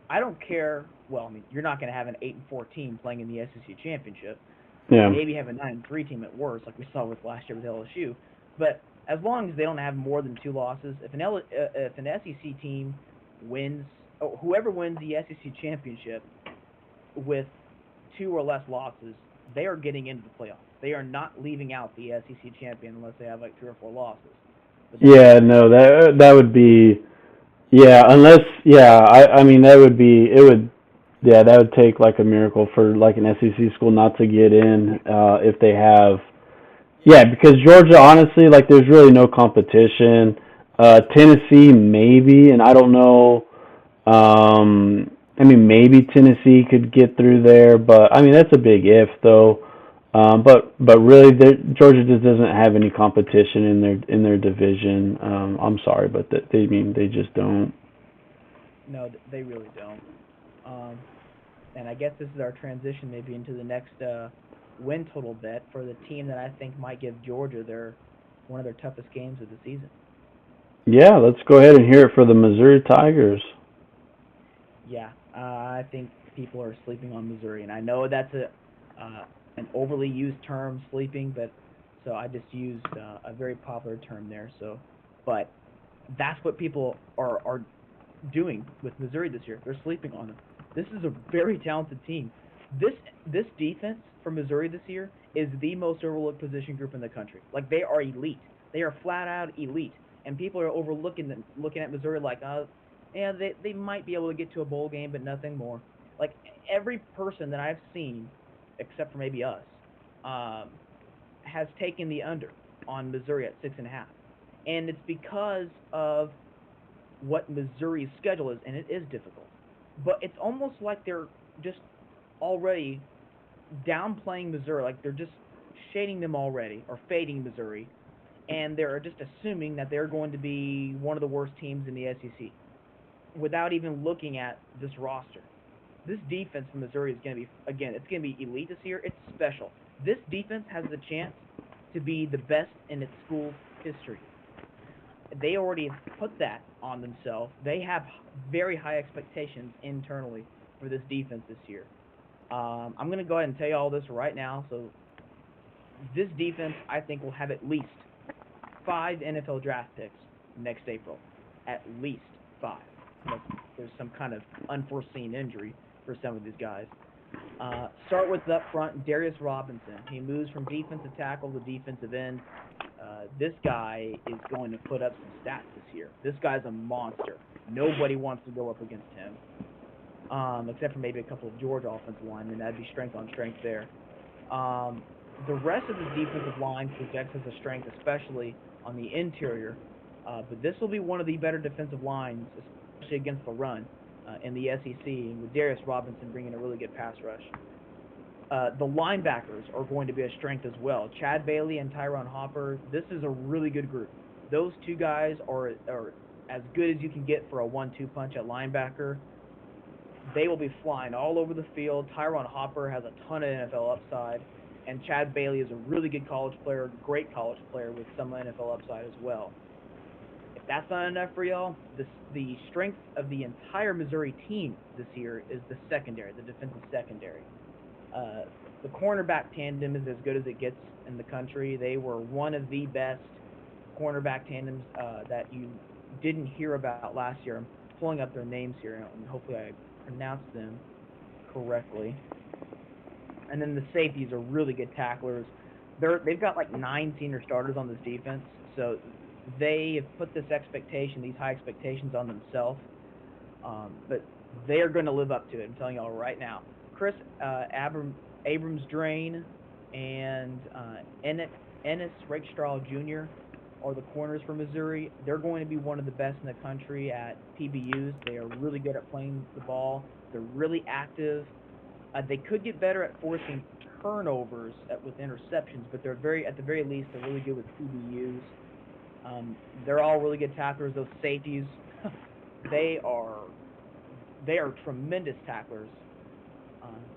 I don't care. Well, I mean, you're not going to have an 8-4 team playing in the SEC championship. Yeah. Maybe have a 9-3 team at worst, like we saw with last year with LSU. But as long as they don't have more than 2 losses, if an SEC team wins, or whoever wins the SEC championship with 2 or less losses, they are getting into the playoffs. They are not leaving out the SEC champion unless they have like 3 or 4 losses. Yeah, no, that would be, yeah, unless, yeah, I mean that would be, it would, yeah, that would take like a miracle for like an SEC school not to get in if they have, yeah, because Georgia, honestly, like there's really no competition. Tennessee maybe, and I don't know. I mean, maybe Tennessee could get through there, but I mean that's a big if though. But really, Georgia just doesn't have any competition in their division. I'm sorry, but they just don't. No, they really don't. Um, and I guess this is our transition maybe into the next win total bet for the team that I think might give Georgia one of their toughest games of the season. Yeah, let's go ahead and hear it for the Missouri Tigers. Yeah, I think people are sleeping on Missouri, and I know that's an overly used term, sleeping, but so I just used a very popular term there. So, but that's what people are doing with Missouri this year. They're sleeping on them. This is a very talented team. This defense for Missouri this year is the most overlooked position group in the country. Like they are elite. They are flat out elite, and people are overlooking them, looking at Missouri like, yeah, they might be able to get to a bowl game, but nothing more. Like every person that I've seen, except for maybe us, um, has taken the under on Missouri at 6.5, and it's because of what Missouri's schedule is, and it is difficult. But it's almost like they're just already downplaying Missouri, like they're just shading them already or fading Missouri, and they're just assuming that they're going to be one of the worst teams in the SEC without even looking at this roster. This defense from Missouri is going to be, again, it's going to be elite this year. It's special. This defense has the chance to be the best in its school's history. They already put that on themselves. They have very high expectations internally for this defense this year. I'm going to go ahead and tell you all this right now. So this defense, I think, will have at least 5 NFL draft picks next April. At least 5. Unless there's some kind of unforeseen injury for some of these guys. Start with up front, Darius Robinson. He moves from defensive tackle to defensive end. This guy is going to put up some stats this year. This guy's a monster. Nobody wants to go up against him, except for maybe a couple of Georgia offensive linemen. That'd be strength on strength there. The rest of the defensive line projects as a strength, especially on the interior. But this will be one of the better defensive lines, especially against the run in the SEC, and with Darius Robinson bringing a really good pass rush. The linebackers are going to be a strength as well. Chad Bailey and Tyron Hopper, this is a really good group. Those two guys are as good as you can get for a 1-2 punch at linebacker. They will be flying all over the field. Tyron Hopper has a ton of NFL upside, and Chad Bailey is a really good college player, great college player with some NFL upside as well. If that's not enough for y'all, the strength of the entire Missouri team this year is the secondary, the defensive secondary. The cornerback tandem is as good as it gets in the country. They were one of the best cornerback tandems that you didn't hear about last year. I'm pulling up their names here, and hopefully I pronounced them correctly. And then the safeties are really good tacklers. They've got like 9 senior starters on this defense, so they have put these high expectations on themselves. But they are going to live up to it. I'm telling y'all right now. Chris Abrams-Drain and Ennis Rakestraw Jr. are the corners for Missouri. They're going to be one of the best in the country at PBUs. They are really good at playing the ball. They're really active. They could get better at forcing turnovers with interceptions, but at the very least, they're really good with PBUs. They're all really good tacklers. Those safeties, they are tremendous tacklers.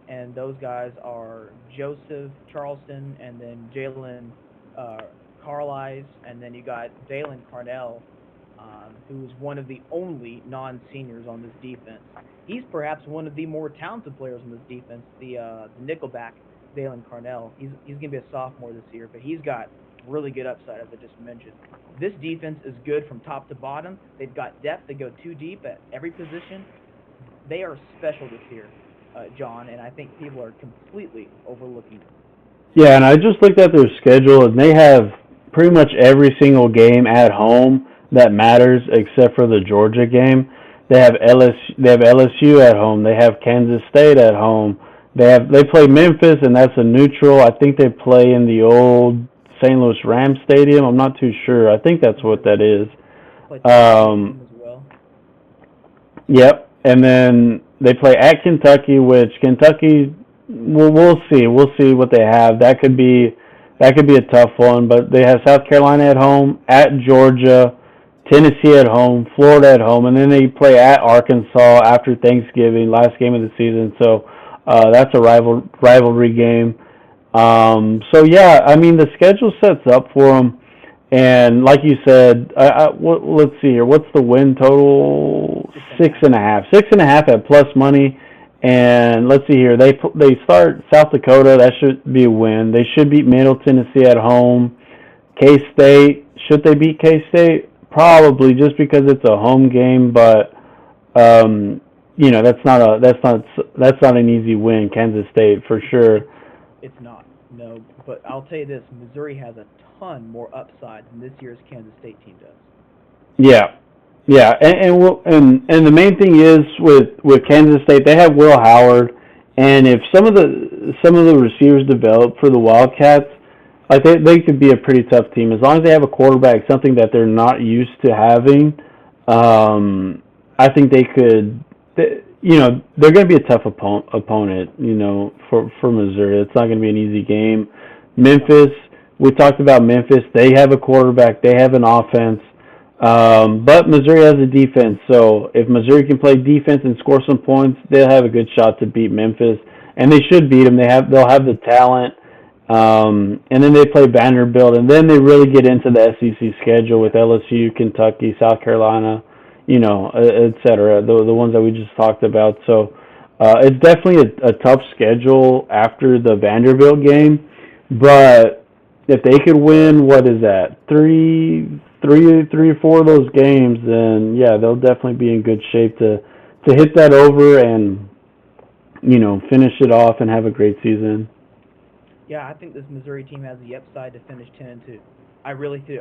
And those guys are Joseph Charleston, and then Jalen Carlisle, and then you got Dalen Carnell, who's one of the only non-seniors on this defense. He's perhaps one of the more talented players on this defense. The nickelback, Dalen Carnell. He's going to be a sophomore this year, but he's got really good upside, as I just mentioned. This defense is good from top to bottom. They've got depth. They go too deep at every position. They are special this year, John, and I think people are completely overlooking it. Yeah, and I just looked at their schedule, and they have pretty much every single game at home that matters, except for the Georgia game. They have LSU at home. They have Kansas State at home. They play Memphis, and that's a neutral. I think they play in the old St. Louis Rams Stadium. I'm not too sure. I think that's what that is. As well. Yep, and then they play at Kentucky, which Kentucky, we'll see. We'll see what they have. That could be a tough one. But they have South Carolina at home, at Georgia, Tennessee at home, Florida at home, and then they play at Arkansas after Thanksgiving, last game of the season. So that's a rivalry game. So yeah, I mean the schedule sets up for them, and like you said, let's see here. What's the win total? 6.5. 6.5 at plus money. And let's see here. They start South Dakota. That should be a win. They should beat Middle Tennessee at home. K-State. Should they beat K-State? Probably, just because it's a home game. But that's not an easy win. Kansas State for sure. It's not. No, but I'll tell you this: Missouri has a ton more upside than this year's Kansas State team does. Yeah. Yeah, and the main thing is with Kansas State, they have Will Howard, and if some of the receivers develop for the Wildcats, like they could be a pretty tough team as long as they have a quarterback, something that they're not used to having. I think they could. They're going to be a tough opponent. For Missouri, it's not going to be an easy game. Memphis, we talked about Memphis. They have a quarterback. They have an offense. But Missouri has a defense, so if Missouri can play defense and score some points, they'll have a good shot to beat Memphis, and they should beat them. They'll have the talent, and then they play Vanderbilt, and then they really get into the SEC schedule with LSU, Kentucky, South Carolina, etc. The ones that we just talked about. So it's definitely a tough schedule after the Vanderbilt game, but if they could win, what is that, three or four of those games, then yeah, they'll definitely be in good shape to hit that over and finish it off and have a great season. Yeah, I think this Missouri team has the upside to finish 10-2. I really do.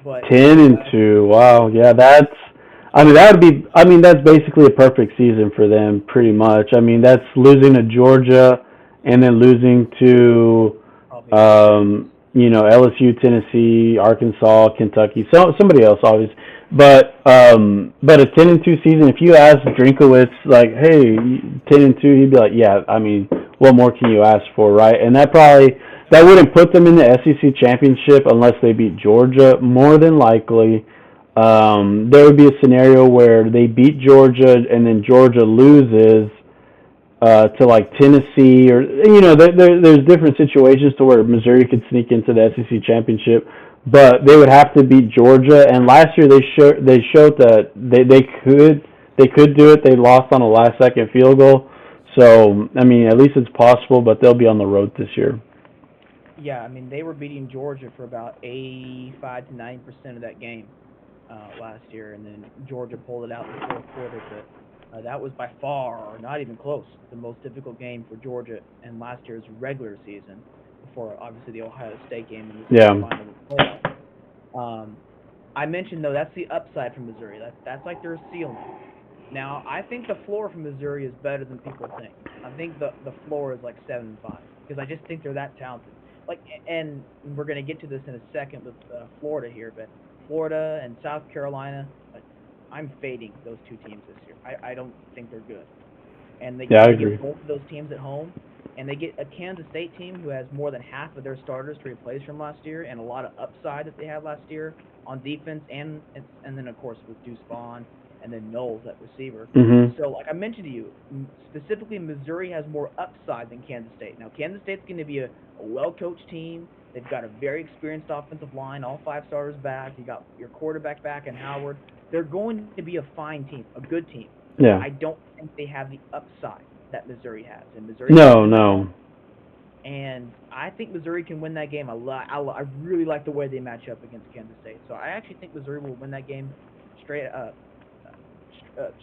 But 10-2, wow, yeah, that's basically a perfect season for them, pretty much. I mean, that's losing to Georgia and then losing to LSU, Tennessee, Arkansas, Kentucky, somebody else, obviously. But a 10-2 season, if you ask Drinkowitz, like, hey, 10-2, he'd be like, yeah, I mean, what more can you ask for, right? And that wouldn't put them in the SEC championship unless they beat Georgia, more than likely. There would be a scenario where they beat Georgia and then Georgia loses to like Tennessee, or there's different situations to where Missouri could sneak into the SEC championship, but they would have to beat Georgia. And last year they showed that they could do it. They lost on a last second field goal, so I mean at least it's possible. But they'll be on the road this year. Yeah, I mean they were beating Georgia for about 85 to 90% of that game last year, and then Georgia pulled it out in the fourth quarter. But that was by far, not even close, the most difficult game for Georgia in last year's regular season, before obviously the Ohio State game in the final playoff. I mentioned, though, that's the upside from Missouri. That's like their ceiling. Now, I think the floor from Missouri is better than people think. I think the floor is like 7-5 because I just think they're that talented. Like, and we're gonna get to this in a second with Florida here, but Florida and South Carolina, like, I'm fading those two teams this year. I don't think they're good, and Yeah, I they agree. get both of those teams at home, and they get a Kansas State team who has more than half of their starters to replace from last year, and a lot of upside that they had last year on defense, and then of course with Deuce Vaughn and then Knowles at receiver. Mhm. So, like I mentioned to you, specifically Missouri has more upside than Kansas State. Now, Kansas State's going to be a well-coached team. They've got a very experienced offensive line, all 5 starters back. You got your quarterback back in Howard. They're going to be a fine team, a good team. Yeah. I don't think they have the upside that Missouri has. And Missouri No, no. and I think Missouri can win that game. I really like the way they match up against Kansas State. So I actually think Missouri will win that game straight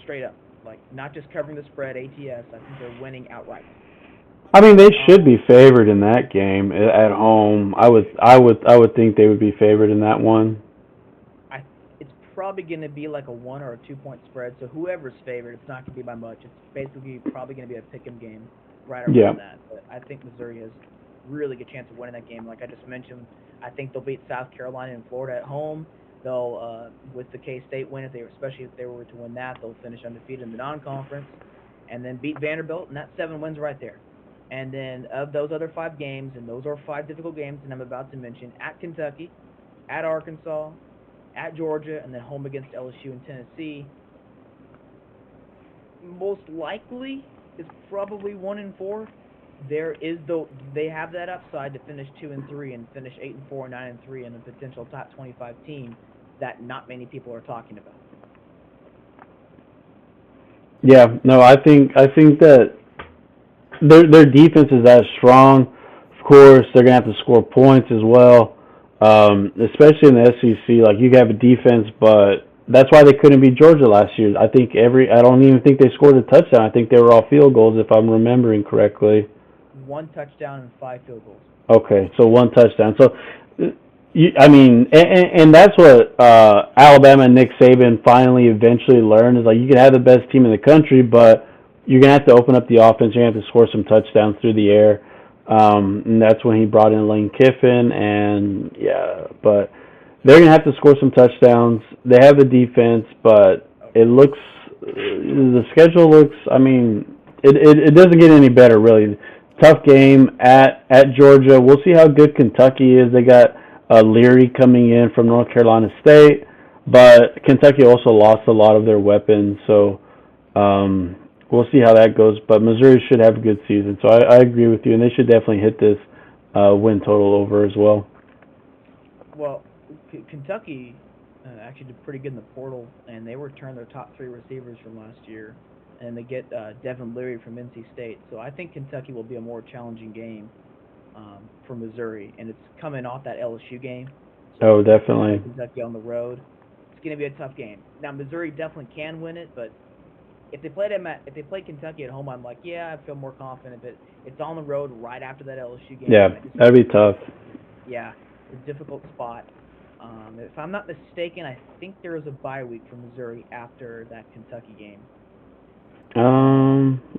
straight up. Like, not just covering the spread, ATS. I think they're winning outright. I mean, they Um, should be favored in that game at home. I would think they would be favored in that one. I it's probably going to be like a 1 or a 2 point spread. So whoever's favored, it's not going to be by much. It's basically probably going to be a pick 'em game right Yeah. around that. But I think Missouri has really good chance of winning that game. Like I just mentioned, I think they'll beat South Carolina and Florida at home. They'll with the K-State win, especially if they were to win that, they'll finish undefeated in the non-conference, and then beat Vanderbilt, and that's 7 wins right there. And then of those other 5 games, and those are 5 difficult games, and I'm about to mention, at Kentucky, at Arkansas, at Georgia, and then home against LSU and Tennessee. Most likely is probably 1-4. There is though they have that upside to finish 2-3 and finish 8-4, 9-3, and a potential top 25 team that not many people are talking about. Yeah. No, I think that their defense is that strong. Of course, they're gonna have to score points as well. Especially in the SEC, like you have a defense, but that's why they couldn't beat Georgia last year. I don't even think they scored a touchdown. I think they were all field goals, if I'm remembering correctly. 1 touchdown and 5 field goals. Okay, so one touchdown. So, I mean, and that's what Alabama and Nick Saban finally eventually learned is like you can have the best team in the country, but you're gonna have to open up the offense. You're gonna have to score some touchdowns through the air, and that's when he brought in Lane Kiffin. And yeah, but they're gonna have to score some touchdowns. They have the defense, but it looks the schedule looks. I mean, it doesn't get any better really. Tough game at Georgia. We'll see how good Kentucky is. They got Leary coming in from North Carolina State, but Kentucky also lost a lot of their weapons, so we'll see how that goes. But Missouri should have a good season, so I agree with you, and they should definitely hit this win total over as well. Well, Kentucky actually did pretty good in the portal, and they returned their top 3 receivers from last year, and they get Devin Leary from NC State. So I think Kentucky will be a more challenging game for Missouri, and it's coming off that LSU game. So Oh, play definitely. Kentucky on the road. It's going to be a tough game. Now Missouri definitely can win it, but if they played Kentucky at home, I'm like, yeah, I feel more confident. But it's on the road right after that LSU game. Yeah, that'd be tough. Yeah, it's a difficult spot. If I'm not mistaken, I think there is a bye week for Missouri after that Kentucky game.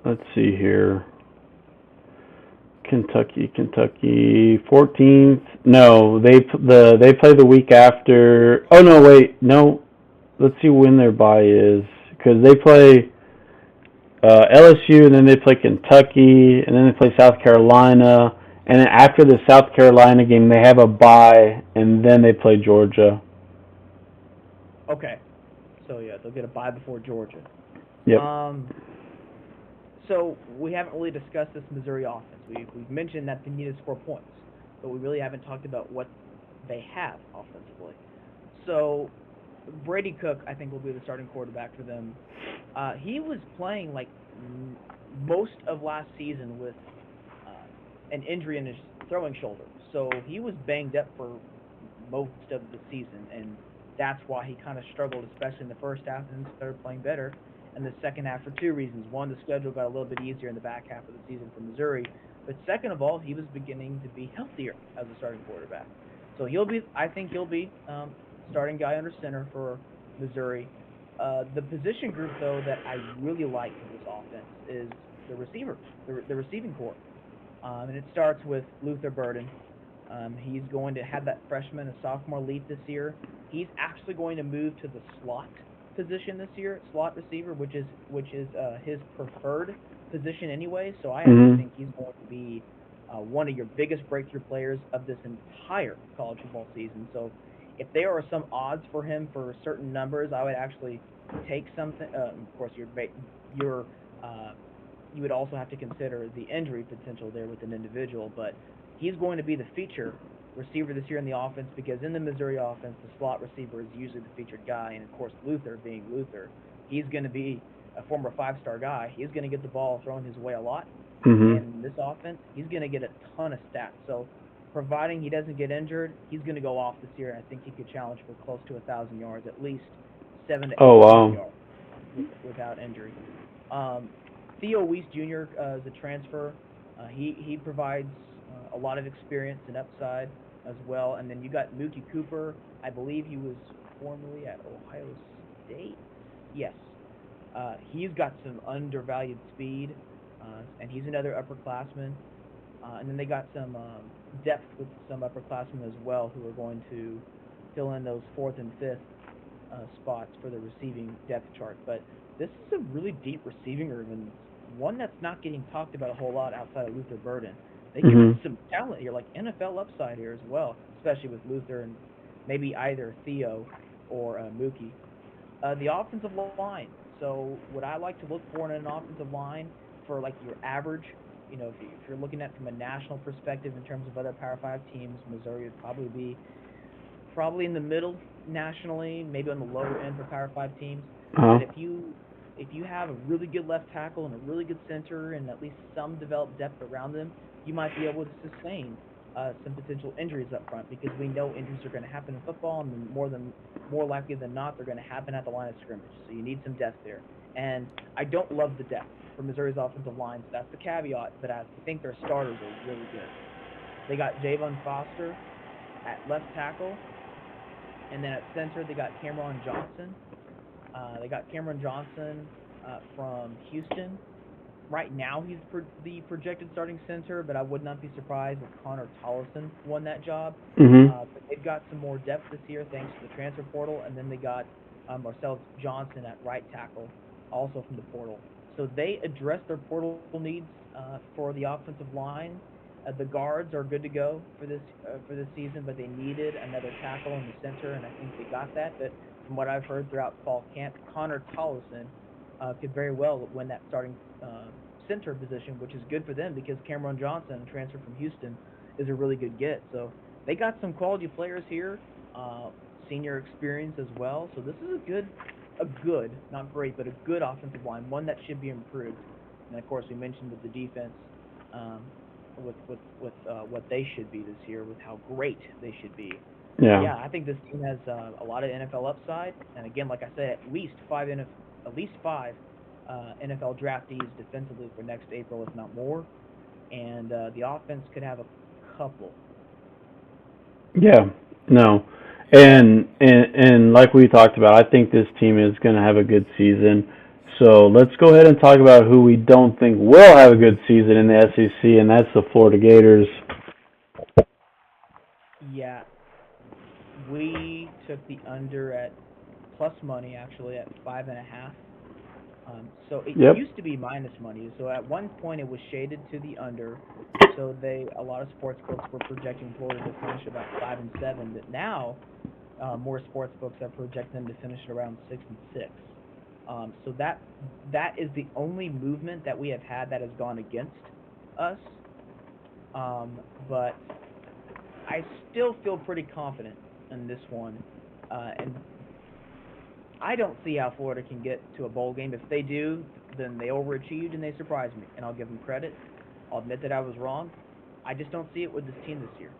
Let's see here. Kentucky, 14th. No, they play the week after. Oh no, wait, no. Let's see when their bye is because they play LSU and then they play Kentucky and then they play South Carolina and then after the South Carolina game they have a bye and then they play Georgia. Okay, so yeah, they'll get a bye before Georgia. Yep. Um, so we haven't really discussed this Missouri offense. We've mentioned that they need to score points, but we really haven't talked about what they have offensively. So Brady Cook, I think, will be the starting quarterback for them. He was playing like most of last season with an injury in his throwing shoulder, so he was banged up for most of the season, and that's why he kind of struggled, especially in the first half, and then started playing better in the second half for 2 reasons. One, the schedule got a little bit easier in the back half of the season for Missouri, but second of all, he was beginning to be healthier as a starting quarterback. So I think he'll be starting guy under center for Missouri. The position group, though, that I really like for this offense is the receiver, the receiving corps. And it starts with Luther Burden. He's going to have that freshman and sophomore lead this year. He's actually going to move to the slot position this year, slot receiver, which is his preferred position anyway. So I actually think he's going to be one of your biggest breakthrough players of this entire college football season. So if there are some odds for him for certain numbers, I would actually take something. Of course, you would also have to consider the injury potential there with an individual, but he's going to be the feature receiver this year in the offense, because in the Missouri offense, the slot receiver is usually the featured guy, and of course Luther being Luther, he's going to be a former 5-star guy. He's going to get the ball thrown his way a lot, and in this offense, he's going to get a ton of stats. So providing he doesn't get injured, he's going to go off this year, and I think he could challenge for close to 1,000 yards, at least 7 to 8 yards without injury. Theo Weiss Jr. Is a transfer. He provides a lot of experience and upside as well. And then you got Mookie Cooper. I believe he was formerly at Ohio State. Yes. He's got some undervalued speed, and he's another upperclassman. And then they got some depth with some upperclassmen as well, who are going to fill in those 4th and 5th spots for the receiving depth chart. But this is a really deep receiving room, and one that's not getting talked about a whole lot outside of Luther Burden. They give some talent here, like NFL upside here as well, especially with Luther and maybe either Theo or Mookie. The offensive line. So what I like to look for in an offensive line for like your average, if you're looking at from a national perspective in terms of other Power 5 teams, Missouri would probably be in the middle nationally, maybe on the lower end for Power 5 teams. But if you have a really good left tackle and a really good center and at least some developed depth around them, you might be able to sustain some potential injuries up front, because we know injuries are going to happen in football, and more likely than not, they're going to happen at the line of scrimmage. So you need some depth there. And I don't love the depth for Missouri's offensive line, so that's the caveat, but I think their starters are really good. They got Javon Foster at left tackle, and then at center they got Cameron Johnson. From Houston. Right now he's the projected starting center, but I would not be surprised if Connor Tollison won that job. But they've got some more depth this year thanks to the transfer portal, and then they got Marcel Johnson at right tackle, also from the portal. So they addressed their portal needs for the offensive line. The guards are good to go for this season, but they needed another tackle in the center, and I think they got that. But from what I've heard throughout fall camp, Connor Tollison could very well win that starting center position, which is good for them because Cameron Johnson, a transfer from Houston, is a really good get. So they got some quality players here, senior experience as well. So this is a good, not great, but a good offensive line, one that should be improved. And of course, we mentioned with the defense, with what they should be this year, with how great they should be. Yeah, I think this team has a lot of NFL upside, and again, like I said, at least five NFL draftees defensively for next April, if not more, and the offense could have a couple. Yeah, no, and like we talked about, I think this team is going to have a good season. So let's go ahead and talk about who we don't think will have a good season in the SEC, and that's the Florida Gators. Yeah, we took the under at plus money, actually, at 5.5. So it used to be minus money. So at one point it was shaded to the under. So a lot of sports books were projecting Florida to finish about 5-7. But now more sports books are projecting them to finish around 6-6. So that is the only movement that we have had that has gone against us. But I still feel pretty confident in this one, and I don't see how Florida can get to a bowl game. If they do, then they overachieved and they surprised me, and I'll give them credit. I'll admit that I was wrong. I just don't see it with this team this year.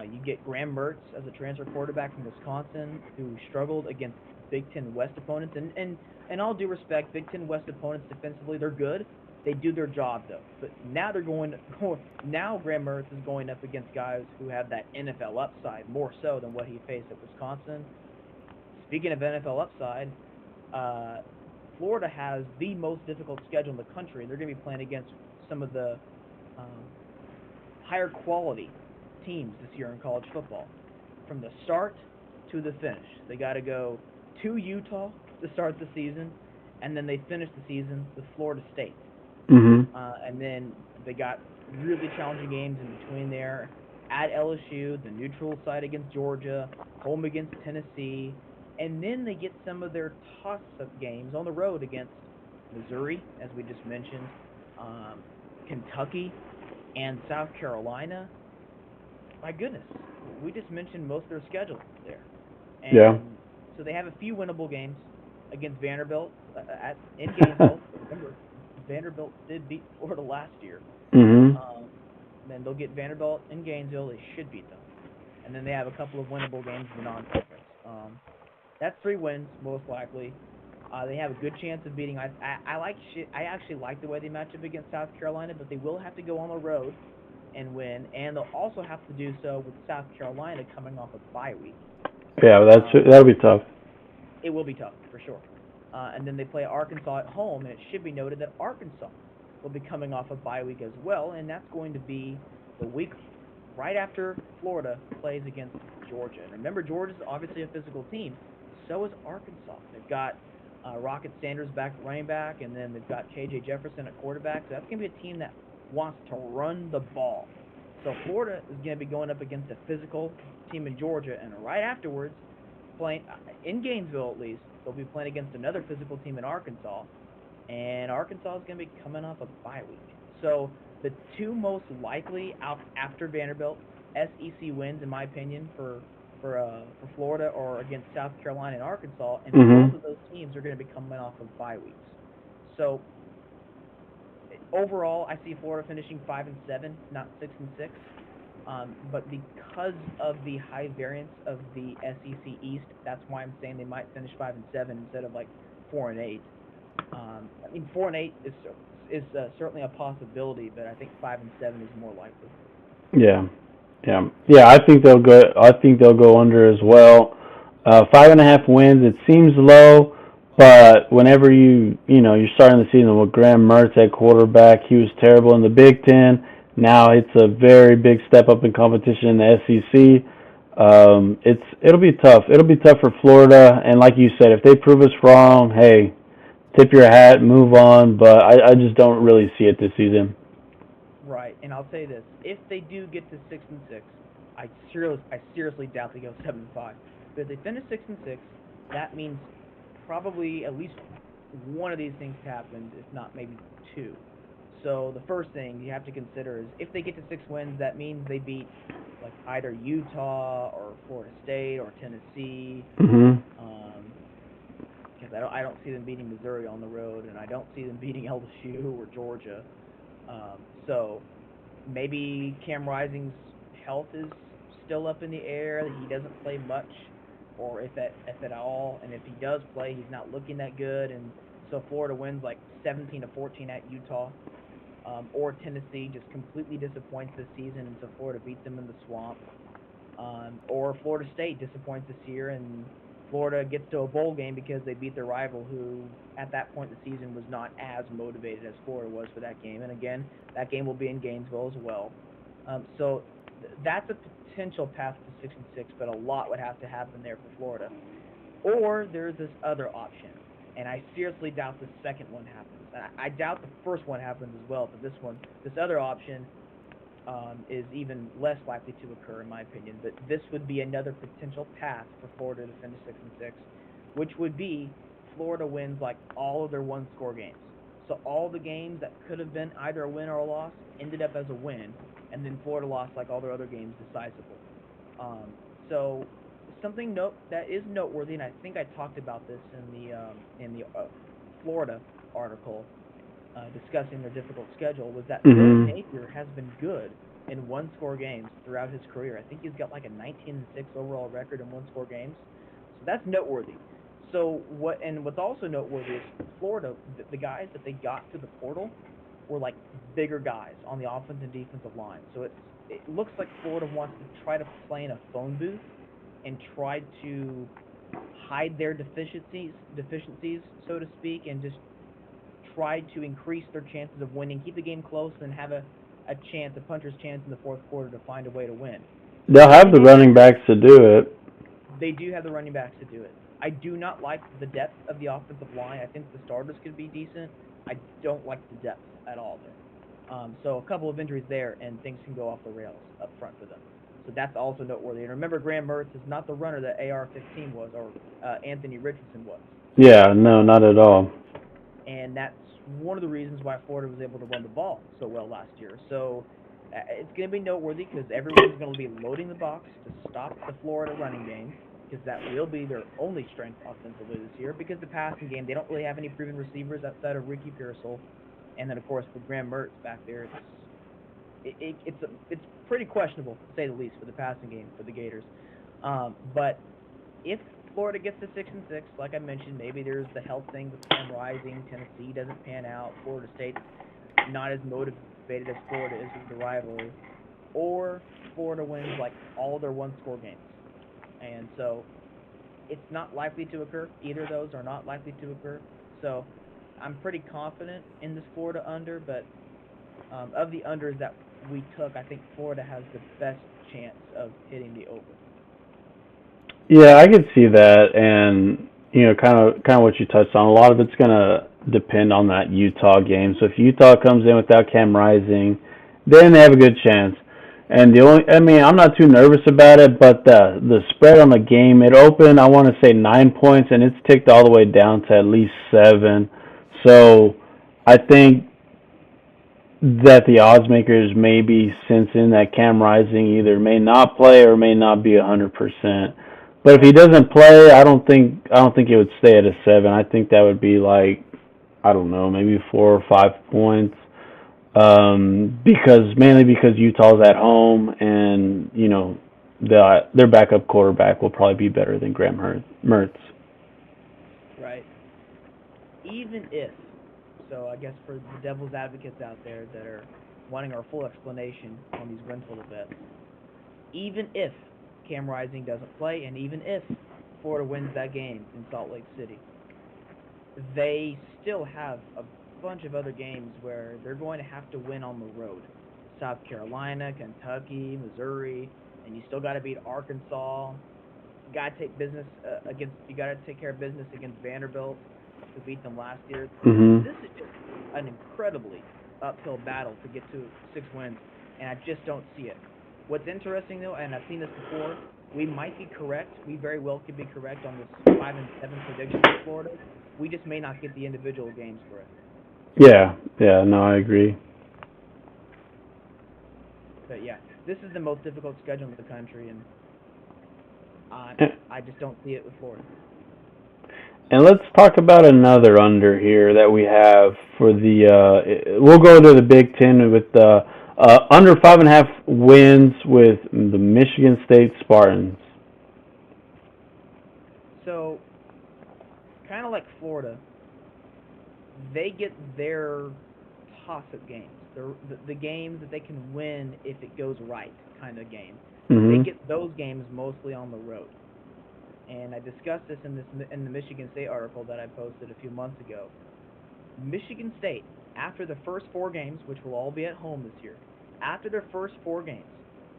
You get Graham Mertz as a transfer quarterback from Wisconsin who struggled against Big Ten West opponents, and all due respect, Big Ten West opponents defensively, they're good. They do their job, though. But now now Graham Mertz is going up against guys who have that NFL upside, more so than what he faced at Wisconsin. Speaking of NFL upside, Florida has the most difficult schedule in the country. They're going to be playing against some of the um, higher quality teams this year in college football. From the start to the finish, they got to go to Utah to start the season, and then they finish the season with Florida State. Mm-hmm. And then they got really challenging games in between there. At LSU, the neutral site against Georgia, home against Tennessee, and then they get some of their toss-up games on the road against Missouri, as we just mentioned, Kentucky, and South Carolina. My goodness, we just mentioned most of their schedule there. And Yeah. so they have a few winnable games against Vanderbilt in Gainesville. Remember, Vanderbilt did beat Florida last year. Mm-hmm. Then they'll get Vanderbilt in Gainesville. They should beat them. And then they have a couple of winnable games in the non-conference. That's 3 wins, most likely. They have a good chance of beating. I actually like the way they match up against South Carolina, but they will have to go on the road and win, and they'll also have to do so with South Carolina coming off a bye week. Yeah, that'll be tough. It will be tough, for sure. And then they play Arkansas at home, and it should be noted that Arkansas will be coming off a bye week as well, and that's going to be the week right after Florida plays against Georgia. And remember, Georgia's obviously a physical team. So is Arkansas. They've got Rocket Sanders back at running back, and then they've got KJ Jefferson at quarterback. So that's going to be a team that wants to run the ball. So Florida is going to be going up against a physical team in Georgia, and right afterwards, playing in Gainesville at least, they'll be playing against another physical team in Arkansas, and Arkansas is going to be coming off a bye week. So the 2 most likely out after Vanderbilt SEC wins, in my opinion, for Florida or against South Carolina and Arkansas, and both of those teams are going to be coming off of bye weeks. So overall, I see Florida finishing 5-7, not 6-6. But because of the high variance of the SEC East, that's why I'm saying they might finish 5-7 instead of like 4-8. I mean, 4-8 is certainly a possibility, but I think 5-7 is more likely. Yeah. I think they'll go. I think they'll go under as well. 5.5 wins. It seems low, but whenever you're starting the season with Graham Mertz at quarterback, he was terrible in the Big Ten. Now it's a very big step up in competition in the SEC. It'll be tough. It'll be tough for Florida, and like you said, if they prove us wrong, hey, tip your hat, move on. But I just don't really see it this season. Right, and I'll say this: if they do get to 6-6, I seriously doubt they go 7-5. But if they finish 6-6, that means probably at least one of these things happened, if not maybe 2. So the first thing you have to consider is if they get to 6 wins, that means they beat like either Utah or Florida State or Tennessee. Because I don't see them beating Missouri on the road, and I don't see them beating LSU or Georgia. So maybe Cam Rising's health is still up in the air. He doesn't play much, or if at all. And if he does play, he's not looking that good. And so Florida wins like 17-14 at Utah. Or Tennessee just completely disappoints this season, and so Florida beats them in the swamp. Or Florida State disappoints this year, and Florida gets to a bowl game because they beat their rival, who at that point in the season was not as motivated as Florida was for that game. And again, that game will be in Gainesville as well. So that's a potential path to 6-6, but a lot would have to happen there for Florida. Or there's this other option, and I seriously doubt the second one happens. I doubt the first one happens as well, but this other option is even less likely to occur, in my opinion. But this would be another potential path for Florida to finish 6-6, which would be Florida wins like all of their one-score games. So all the games that could have been either a win or a loss ended up as a win, and then Florida lost like all their other games decisively. So something that is noteworthy, and I think I talked about this in the Florida article discussing their difficult schedule, was that Billy Napier has been good in one-score games throughout his career. I think he's got like a 19-6 overall record in one-score games. So that's noteworthy. So what's also noteworthy is Florida, the guys that they got to the portal were like bigger guys on the offensive and defensive line. So it looks like Florida wants to try to play in a phone booth and try to hide their deficiencies, so to speak, and just try to increase their chances of winning, keep the game close, and have a puncher's chance in the fourth quarter to find a way to win. They'll have the running backs to do it. They do have the running backs to do it. I do not like the depth of the offensive line. I think the starters could be decent. I don't like the depth at all there. So a couple of injuries there, and things can go off the rails up front for them. So that's also noteworthy. And remember, Graham Mertz is not the runner that AR-15 was, or Anthony Richardson was. Yeah, no, not at all. And that's one of the reasons why Florida was able to run the ball so well last year. So it's going to be noteworthy because everyone's going to be loading the box to stop the Florida running game, because that will be their only strength offensively this year. Because the passing game, they don't really have any proven receivers outside of Ricky Pearsall, and then of course with Graham Mertz back there, it's pretty questionable to say the least for the passing game for the Gators. But if Florida gets to 6-6, like I mentioned, maybe there's the health thing with Cam Rising, Tennessee doesn't pan out, Florida State's not as motivated as Florida is with the rivalry, or Florida wins like all their one-score games. And so it's not likely to occur. Either of those are not likely to occur. So I'm pretty confident in this Florida under, but of the unders that we took, I think Florida has the best chance of hitting the over. Yeah, I could see that, and kind of what you touched on. A lot of it's gonna depend on that Utah game. So if Utah comes in without Cam Rising, then they have a good chance. And I'm not too nervous about it, but the spread on the game, it opened, I want to say 9 points, and it's ticked all the way down to at least 7. So I think that the odds makers may be sensing that Cam Rising either may not play or may not be 100%. But if he doesn't play, I don't think it would stay at a 7. I think that would be like, I don't know, maybe 4 or 5 points. Mainly because Utah's at home, and their backup quarterback will probably be better than Graham Mertz. Right. Even if, so I guess for the devil's advocates out there that are wanting our full explanation on these win total bets, even if Cam Rising doesn't play, and even if Florida wins that game in Salt Lake City, they still have a bunch of other games where they're going to have to win on the road. South Carolina, Kentucky, Missouri, and you still got to beat Arkansas. You got to take care of business against Vanderbilt to beat them last year. Mm-hmm. This is just an incredibly uphill battle to get to 6 wins, and I just don't see it. What's interesting though, and I've seen this before, we might be correct. We very well could be correct on this 5-7 prediction for Florida. We just may not get the individual games for it. Yeah, no, I agree. But yeah, this is the most difficult schedule in the country, and I just don't see it with Florida. And let's talk about another under here that we have for the. We'll go to the Big Ten with the under 5.5 wins with the Michigan State Spartans. So, kind of like Florida, they get their toss-up games, the games that they can win if it goes right kind of game. Mm-hmm. They get those games mostly on the road. And I discussed this in the Michigan State article that I posted a few months ago. Michigan State, after the first 4 games, which will all be at home this year, after their first 4 games,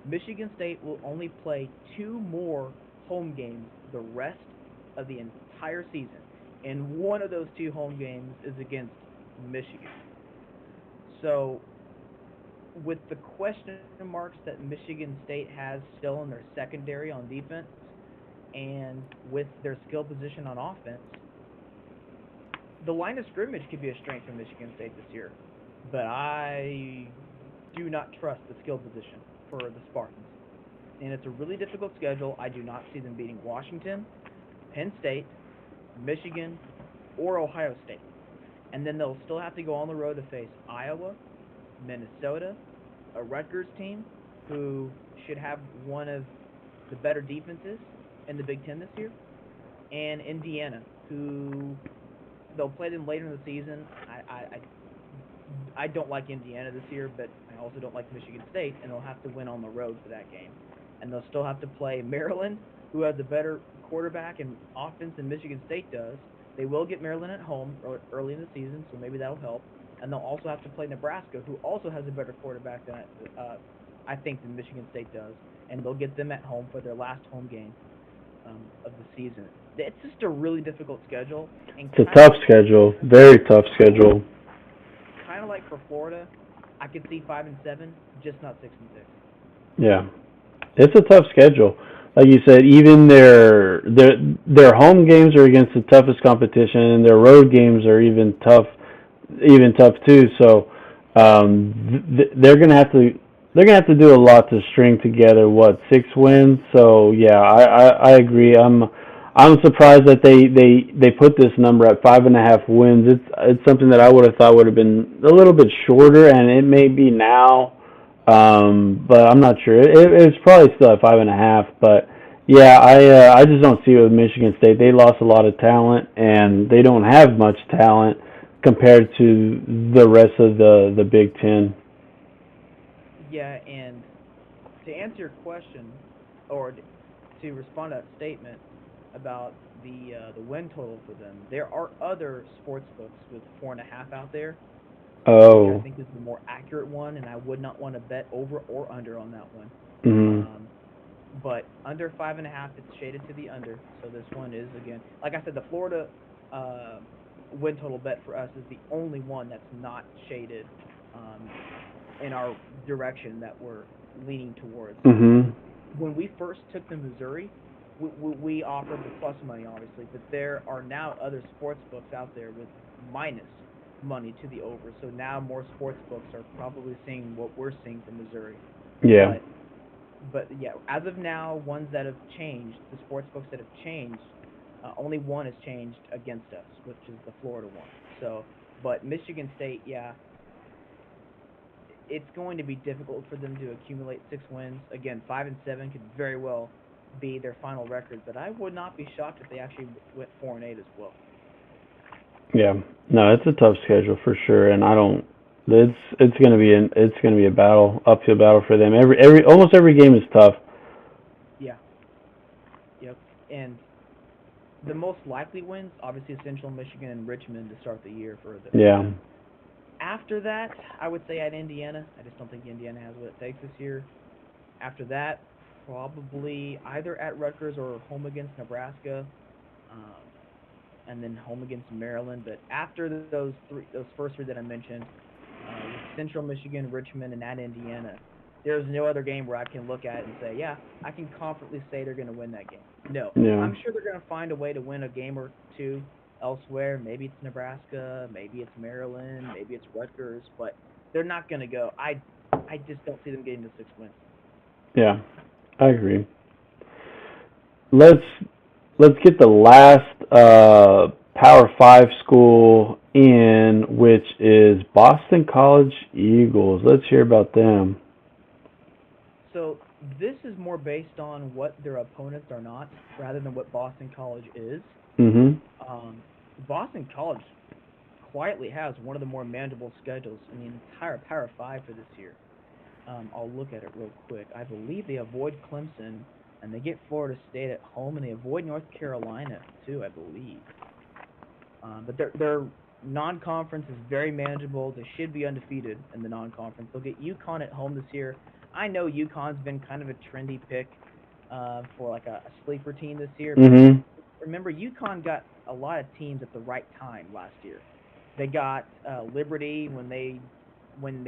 Michigan State will only play 2 more home games the rest of the entire season. And one of those 2 home games is against Michigan. So, with the question marks that Michigan State has still in their secondary on defense, and with their skill position on offense, the line of scrimmage could be a strength for Michigan State this year. But I do not trust the skill position for the Spartans. And it's a really difficult schedule. I do not see them beating Washington, Penn State, Michigan, or Ohio State. And then they'll still have to go on the road to face Iowa, Minnesota, a Rutgers team who should have one of the better defenses in the Big Ten this year, and Indiana, who they'll play them later in the season. I don't like Indiana this year, but I also don't like Michigan State, and they'll have to win on the road for that game. And they'll still have to play Maryland, who has a better quarterback and offense than Michigan State does. They will get Maryland at home early in the season, so maybe that'll help. And they'll also have to play Nebraska, who also has a better quarterback than I think than Michigan State does. And they'll get them at home for their last home game of the season. It's just a really difficult schedule. And It's a tough schedule, very tough schedule. Kind of like for Florida, I could see 5-7, just not 6-6. Yeah, it's a tough schedule. Like you said, even their home games are against the toughest competition, and their road games are even tough too. So they're gonna have to do a lot to string together 6 wins. So yeah, I agree. I'm surprised that they put this number at 5.5 wins. It's something that I would have thought would have been a little bit shorter, and it may be now. But I'm not sure. It's probably still at 5.5. But yeah, I just don't see it with Michigan State. They lost a lot of talent, and they don't have much talent compared to the rest of the Big Ten. Yeah, and to answer your question, or to respond to that statement about the win total for them, there are other sports books with 4.5 out there, which I Oh. think is the more accurate one, and I would not want to bet over or under on that one. Mhm. But under 5.5, it's shaded to the under. So this one is, again, like I said, the Florida uh, win total bet for us is the only one that's not shaded um, in our direction that we're leaning towards. Mhm. When we first took the Missouri, we offered the plus money, obviously, but there are now other sports books out there with minus money to the over. So now more sports books are probably seeing what we're seeing from Missouri. Yeah. But yeah, as of now, ones that have changed, the sports books that have changed, only one has changed against us, which is the Florida one. So, but Michigan State, yeah, it's going to be difficult for them to accumulate 6 wins. Again, 5-7 could very well be their final record, but I would not be shocked if they actually went 4-8 as well. Yeah. No, it's a tough schedule for sure, and I don't. It's gonna be a battle, uphill battle for them. Every almost every game is tough. Yeah, yep. And the most likely wins, obviously, Central Michigan and Richmond to start the year for Yeah. them. After that, I would say at Indiana. I just don't think Indiana has what it takes this year. After that, probably either at Rutgers or home against Nebraska, um, and then home against Maryland. But after those first three that I mentioned, with Central Michigan, Richmond, and at Indiana, there's no other game where I can look at it and say, yeah, I can confidently say they're going to win that game. No, Yeah. I'm sure they're going to find a way to win a game or two elsewhere. Maybe it's Nebraska, maybe it's Maryland, maybe it's Rutgers, but they're not going to go. I just don't see them getting to 6 wins. Yeah. I agree. Let's let's get the last Power 5 school in, which is Boston College Eagles. Let's hear about them. So this is more based on what their opponents are not, rather than what Boston College is. Mhm. Um, Boston College quietly has one of the more manageable schedules in the entire Power Five for this year. I'll look at it real quick. I believe they avoid Clemson, and they get Florida State at home, and they avoid North Carolina too, I believe. But their non-conference is very manageable. They should be undefeated in the non-conference. They'll get UConn at home this year. I know UConn's been kind of a trendy pick for like a sleeper team this year, but Mhm. remember UConn got a lot of teams at the right time last year. They got Liberty when they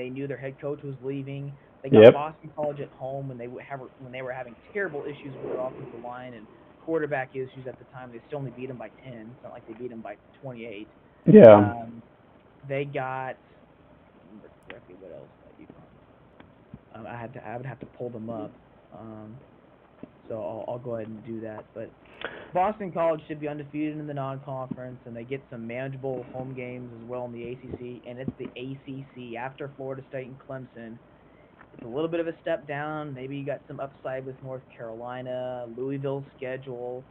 knew their head coach was leaving. They got Yep. Boston College at home when they were having terrible issues with their offensive line and quarterback issues at the time. They still only beat them by 10. It's not like they beat them by 28. Yeah. Um, they got, I can't remember correctly what else about UConn. I would have to pull them up. Um, so I'll go ahead and do that. But Boston College should be undefeated in the non-conference, and they get some manageable home games as well in the ACC. And it's the ACC after Florida State and Clemson. It's a little bit of a step down. Maybe you got some upside with North Carolina, Louisville's schedule.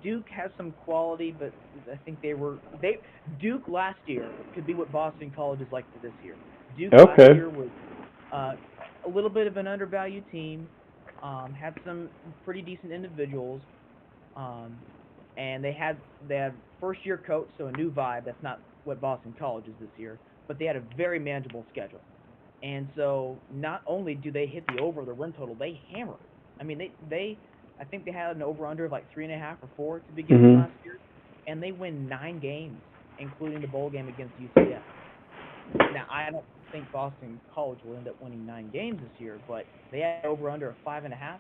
Duke has some quality, but I think Duke last year could be what Boston College is like for this year. Duke last Okay. year was uh, a little bit of an undervalued team, had some pretty decent individuals, And they had first year coach, so a new vibe. That's not what Boston College is this year, but they had a very manageable schedule. And so not only do they hit the over the win total, they hammer it. I mean, they I think they had an over under of like 3.5 or 4 to begin with Mhm. last year, and they win 9 games, including the bowl game against UCF. Now I don't think Boston College will end up winning 9 games this year, but they had over under of 5.5.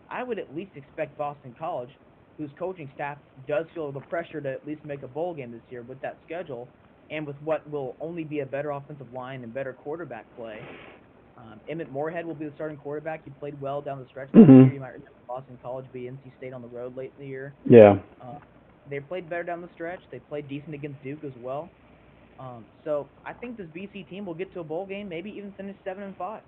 I would at least expect Boston College, whose coaching staff does feel the pressure to at least make a bowl game this year with that schedule, and with what will only be a better offensive line and better quarterback play. Emmett Moorhead will be the starting quarterback. He played well down the stretch last year. Mhm. You might remember Boston College beat NC State on the road late in the year. Yeah. Uh, they played better down the stretch. They played decent against Duke as well. So I think this BC team will get to a bowl game, maybe even finish 7-5.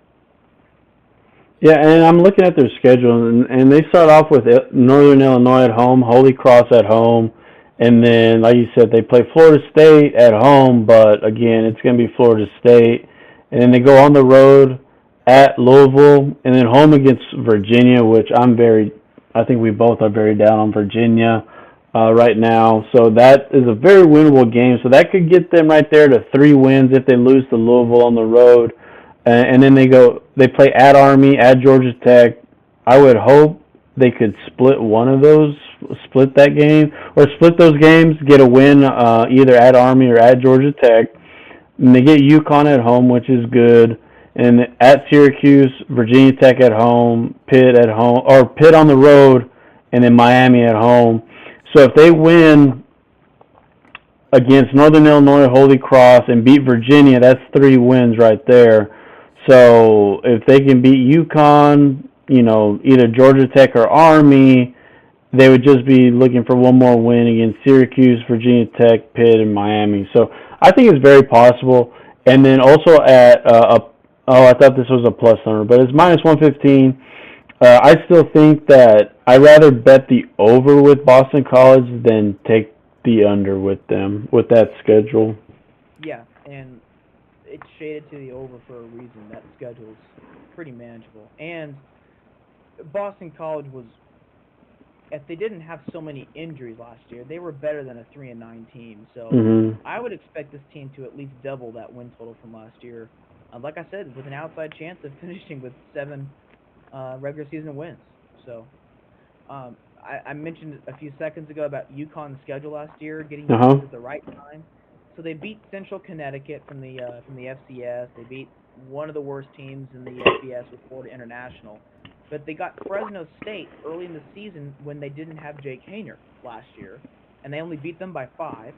Yeah, and I'm looking at their schedule, and they start off with Northern Illinois at home, Holy Cross at home, and then, like you said, they play Florida State at home, but again, it's going to be Florida State, and then they go on the road at Louisville, and then home against Virginia, which I think we both are very down on Virginia right now. So that is a very winnable game. So that could get them right there to 3 wins if they lose to Louisville on the road. And then they play at Army, at Georgia Tech. I would hope they could split that game, or split those games, get a win either at Army or at Georgia Tech. And they get UConn at home, which is good. And at Syracuse, Virginia Tech at home, Pitt at home, or Pitt on the road, and then Miami at home. So if they win against Northern Illinois, Holy Cross, and beat Virginia, that's 3 wins right there. So if they can beat UConn, either Georgia Tech or Army, they would just be looking for one more win against Syracuse, Virginia Tech, Pitt, and Miami. So I think it's very possible. And then also I thought this was a plus number, but it's minus 115. I still think that I'd rather bet the over with Boston College than take the under with them with that schedule. Yeah, and it's shaded to the over for a reason. That schedule's pretty manageable. And Boston College was, if they didn't have so many injuries last year, they were better than a 3-9 team. So Mhm. I would expect this team to at least double that win total from last year. Like I said, with an outside chance of finishing with 7 regular season wins. So I mentioned a few seconds ago about UConn's schedule last year, getting Uh huh. wins at the right time. So they beat Central Connecticut from the FCS. They beat one of the worst teams in the FBS with Florida International. But they got Fresno State early in the season when they didn't have Jake Hayner last year, and they only beat them by 5.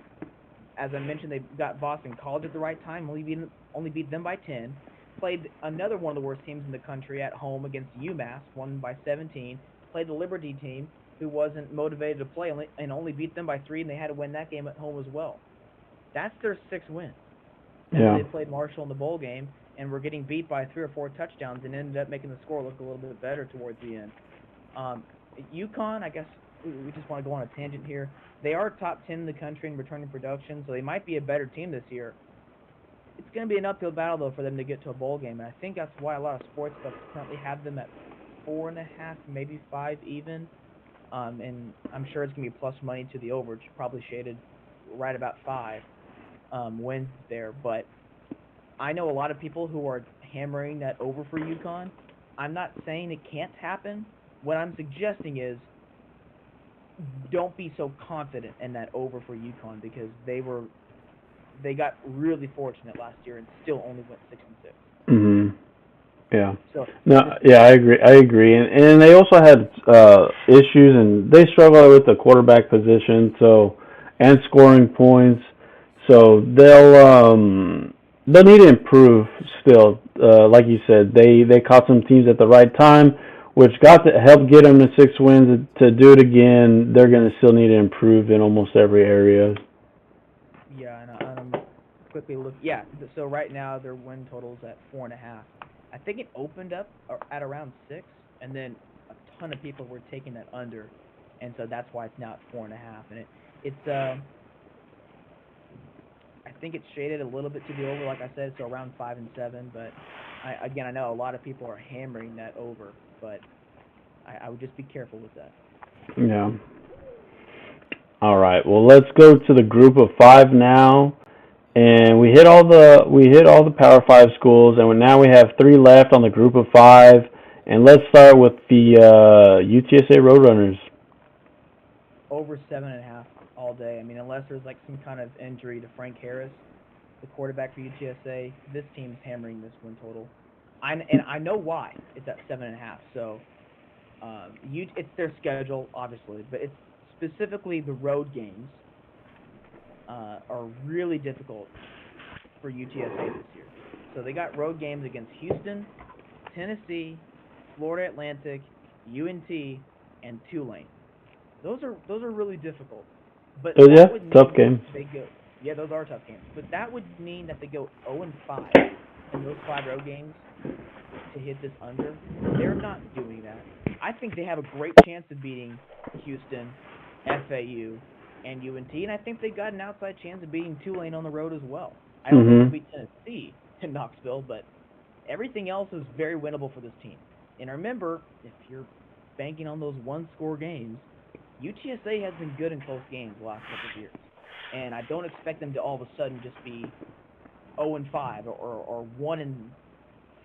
As I mentioned, they got Boston College at the right time, only beat them by 10. Played another one of the worst teams in the country at home against UMass, won by 17. Played the Liberty team, who wasn't motivated to play, and only beat them by 3, and they had to win that game at home as well. That's their 6 wins. And then Yeah. they played Marshall in the bowl game, and were getting beat by 3 or 4 touchdowns, and ended up making the score look a little bit better towards the end. Um, UConn, I guess we just want to go on a tangent here. They are top 10 in the country in returning production, so they might be a better team this year. It's going to be an uphill battle, though, for them to get to a bowl game, and I think that's why a lot of sports books currently have them at 4.5, maybe 5 even. And I'm sure it's going to be plus money to the over, which is probably shaded right about 5 wins there. But I know a lot of people who are hammering that over for UConn. I'm not saying it can't happen. What I'm suggesting is don't be so confident in that over for UConn, because they got really fortunate last year and still only went 6-6. Mhm. Yeah. So No, this yeah, I agree. I agree, and they also had issues, and they struggle with the quarterback position, so and scoring points. So they'll need to improve still. Like you said, they caught some teams at the right time, which got to help get them to 6 wins. To do it again, they're going to still need to improve in almost every area. Yeah, and I'm quickly look. Yeah, so right now their win total's at 4.5. I think it opened up at around 6, and then a ton of people were taking that under, and so that's why it's now at 4.5. And it's I think it's shaded a little bit to the over, like I said, so around 5-7. But I know a lot of people are hammering that over, but I would just be careful with that. Yeah. All right. Well, let's go to the group of five now, and we hit all the Power Five schools, and now we have three left on the group of five. And let's start with the UTSA Roadrunners. Over 7.5 all day. I mean, unless there's like some kind of injury to Frank Harris, the quarterback for UTSA, this team's hammering this win total. And I know why it's at 7.5. So it's their schedule, obviously, but it's specifically the road games are really difficult for UTSA this year. So they got road games against Houston, Tennessee, Florida Atlantic, UNT, and Tulane. Those are really difficult. But So yeah, that would tough mean game. they go. Yeah, those are tough games. But that would mean that they go 0-5 in those 5 road games to hit this under. They're not doing that. I think they have a great chance of beating Houston, FAU, and UNT, and I think they got an outside chance of beating Tulane on the road as well. I don't think they'll beat Tennessee in Knoxville, but everything else is very winnable for this team. And remember, if you're banking on those one-score games, UTSA has been good in close games the last couple of years, and I don't expect them to all of a sudden just be 0-5 or 1-5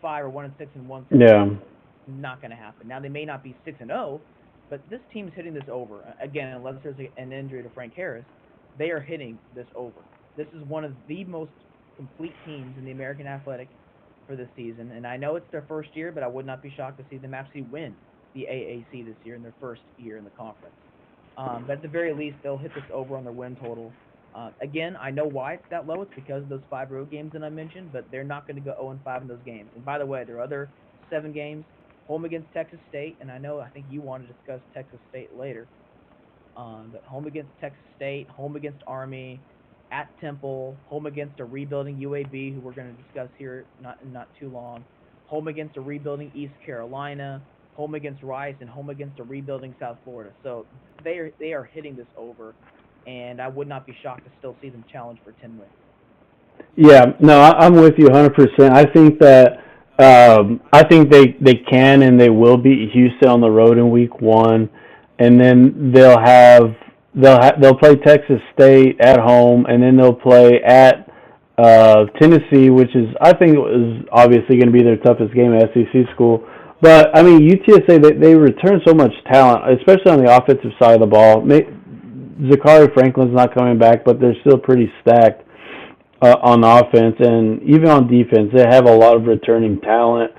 or 1-6 and 1. Yeah. Not going to happen. Now they may not be 6-0, but this team's hitting this over again. Unless there's an injury to Frank Harris, they are hitting this over. This is one of the most complete teams in the American Athletic for this season, and I know it's their first year, but I would not be shocked to see them actually win the AAC this year in their first year in the conference. But at the very least, they'll hit this over on their win total. Again, I know why it's that low. It's because of those 5 road games that I mentioned, but they're not going to go 0-5 in those games. And by the way, there are other 7 games. Home against Texas State, and I think you want to discuss Texas State later. But home against Texas State, home against Army, at Temple, home against a rebuilding UAB, who we're going to discuss here not too long, home against a rebuilding East Carolina, home against Rice, and home against a rebuilding South Florida. So they are hitting this over, and I would not be shocked to still see them challenge for 10 wins. Yeah, no, I'm with you 100%. I think they can and they will beat Houston on the road in week 1, and then they'll play Texas State at home, and then they'll play at Tennessee, which is I think is obviously going to be their toughest game at SEC school. But I mean UTSA they return so much talent, especially on the offensive side of the ball. Zachary Franklin's not coming back, but they're still pretty stacked on offense, and even on defense, they have a lot of returning talent.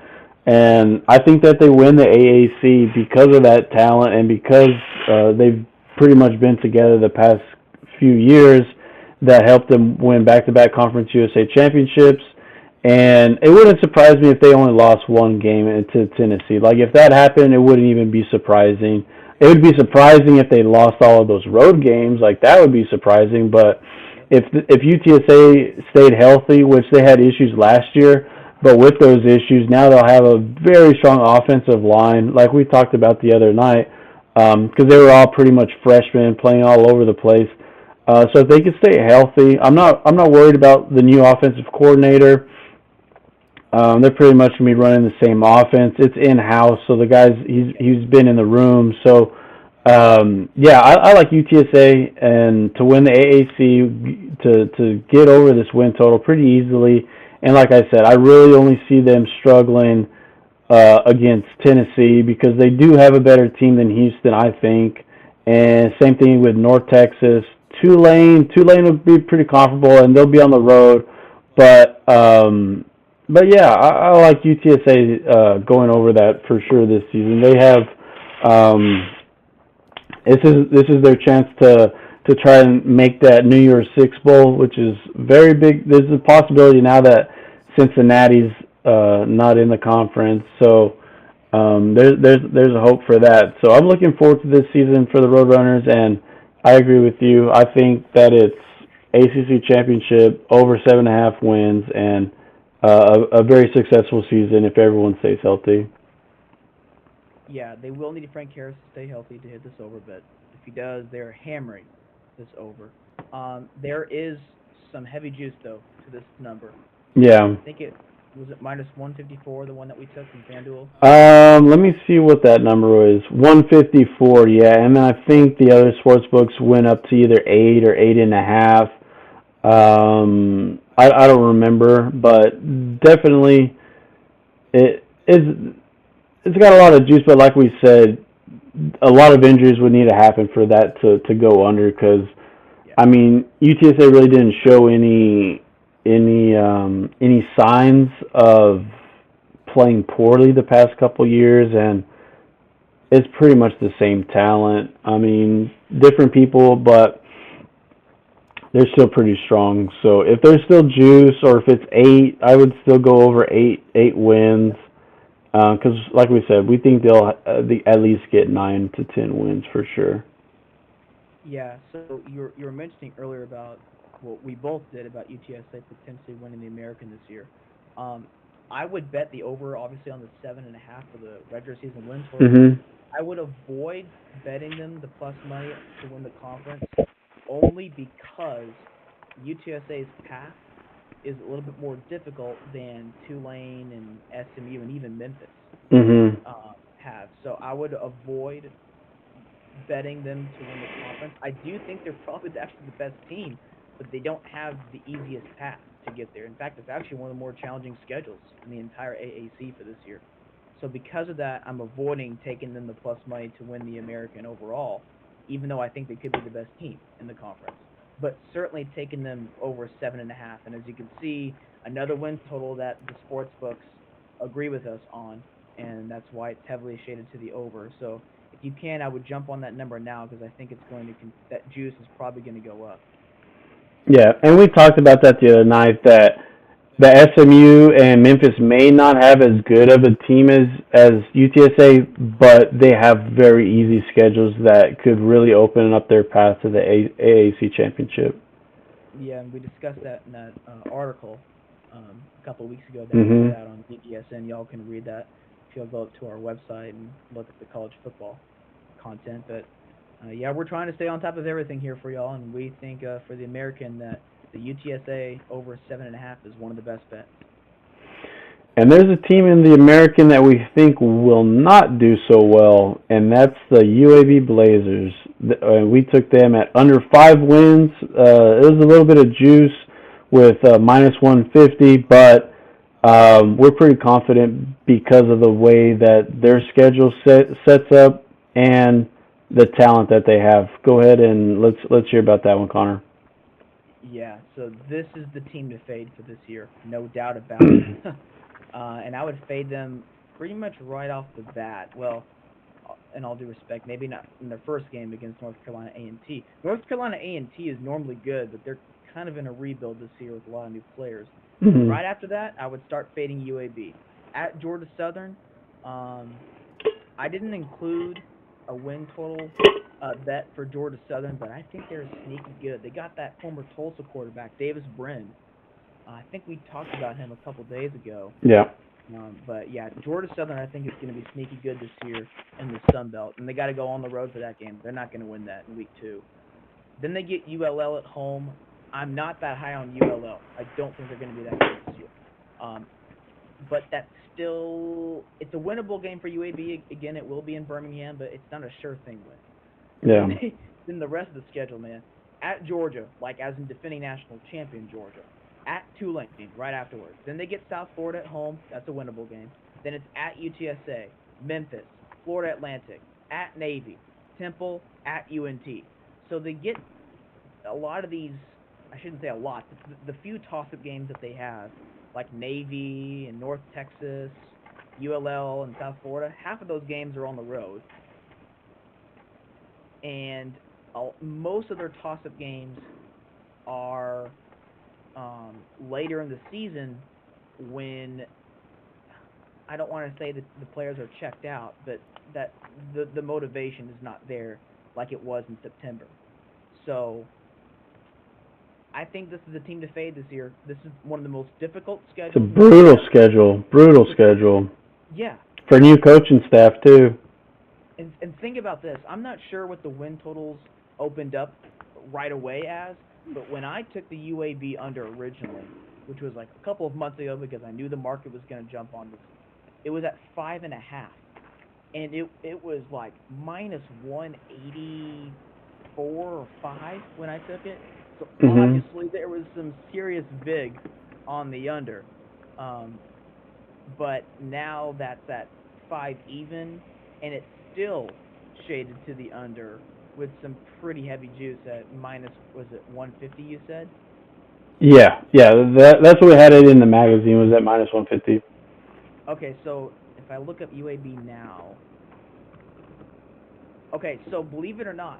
And I think that they win the AAC because of that talent and because they've pretty much been together the past few years that helped them win back-to-back Conference USA championships. And it wouldn't surprise me if they only lost 1 game to Tennessee. Like, if that happened, it wouldn't even be surprising. It would be surprising if they lost all of those road games. Like, that would be surprising, but if UTSA stayed healthy, which they had issues last year, but with those issues, now they'll have a very strong offensive line, like we talked about the other night, because they were all pretty much freshmen playing all over the place. So if they can stay healthy, I'm not worried about the new offensive coordinator. They're pretty much going to be running the same offense. It's in-house, so the guy's he's been in the room, so. I like UTSA and to win the AAC to get over this win total pretty easily. And like I said, I really only see them struggling against Tennessee because they do have a better team than Houston, I think. And same thing with North Texas. Tulane will be pretty comparable, and they'll be on the road. But yeah, I like UTSA going over that for sure this season. They have. This is their chance to try and make that New Year's Six Bowl, which is very big. There's a possibility now that Cincinnati's not in the conference, so there's a hope for that. So I'm looking forward to this season for the Roadrunners, and I agree with you. I think that it's ACC championship, over 7.5 wins, and a very successful season if everyone stays healthy. Yeah, they will need Frank Harris to stay healthy to hit this over, but if he does, they're hammering this over. There is some heavy juice, though, to this number. Yeah. Was it minus 154, the one that we took from FanDuel? Let me see what that number was. 154, yeah, and then I think the other sports books went up to either 8 or 8.5. I don't remember, but definitely it's got a lot of juice. But like we said, a lot of injuries would need to happen for that to go under. Because Yeah. I mean, UTSA really didn't show any signs of playing poorly the past couple years, and it's pretty much the same talent. I mean, different people, but they're still pretty strong. So if there's still juice, or if it's 8, I would still go over 8 wins. Because, like we said, we think they'll at least get 9 to 10 wins for sure. Yeah. So you were mentioning earlier about what we both did about UTSA potentially winning the American this year. Um, I would bet the over, obviously, on the 7.5 for the regular season win total. Mhm. I would avoid betting them the plus money to win the conference only because UTSA's path is a little bit more difficult than Tulane and SMU and even Memphis Mhm. have. So I would avoid betting them to win the conference. I do think they're probably actually the best team, but they don't have the easiest path to get there. In fact, it's actually one of the more challenging schedules in the entire AAC for this year. So because of that, I'm avoiding taking them the plus money to win the American overall, even though I think they could be the best team in the conference. But certainly taking them over 7.5. And as you can see, another win total that the sports books agree with us on, and that's why it's heavily shaded to the over. So if you can, I would jump on that number now because I think it's going to that juice is probably going to go up. Yeah, and we talked about that the other night that the SMU and Memphis may not have as good of a team as UTSA, but they have very easy schedules that could really open up their path to the AAC championship. Yeah, and we discussed that in that article a couple of weeks ago that we put Mhm. out on BDSN. Y'all can read that if you'll go to our website and look at the college football content. But yeah, we're trying to stay on top of everything here for y'all, and we think for the American that the UTSA over 7.5 is one of the best bets. And there's a team in the American that we think will not do so well, and that's the UAB Blazers. We took them at under 5 wins. It was a little bit of juice with minus 150, but we're pretty confident because of the way that their schedule sets up and the talent that they have. Go ahead and let's hear about that one, Connor. Yeah, so this is the team to fade for this year, no doubt about it. And I would fade them pretty much right off the bat. Well, in all due respect, maybe not in their first game against North Carolina A&T. North Carolina A&T is normally good, but they're kind of in a rebuild this year with a lot of new players. Mhm. Right after that, I would start fading UAB. At Georgia Southern, um, I didn't include a win total bet for Georgia Southern, but I think they're sneaky good. They got that former Tulsa quarterback, Davis Brin. I think we talked about him a couple days ago. Yeah. But yeah, Georgia Southern I think is going to be sneaky good this year in the Sun Belt, and they got to go on the road for that game. They're not going to win that in week 2. Then they get ULL at home. I'm not that high on ULL. I don't think they're going to be that good this year. Um, but that's still it's a winnable game for UAB. Again, it will be in Birmingham, but it's not a sure thing win. Then Yeah. then the rest of the schedule, man. At Georgia, like as in defending national champion Georgia. At Tulane, right afterwards. Then they get South Florida at home. That's a winnable game. Then it's at UTSA, Memphis, Florida Atlantic, at Navy, Temple, at UNT. So they get a lot of these. I shouldn't say a lot. The few toss-up games that they have, like Navy and North Texas, ULL and South Florida, half of those games are on the road, and most of their toss-up games are later in the season when I don't want to say that the players are checked out, but that the motivation is not there like it was in September. So I think this is a team to fade this year. This is one of the most difficult It's a schedules in the brutal CF. schedule. Brutal schedule Yeah, for new coaching staff too. and think about this. I'm not sure what the win totals opened up right away as, but when I took the UAB under originally, which was like a couple of months ago because I knew the market was going to jump on this. It was at 5.5, and it was like minus 184 or 5 when I took it. So Mhm. obviously there was some serious vig on the under. But now that's at 5 even, and it's still shaded to the under with some pretty heavy juice at minus, was it 150 you said? Yeah, yeah. That's what we had it in the magazine was at minus 150. Okay, so if I look up UAB now, okay, so believe it or not,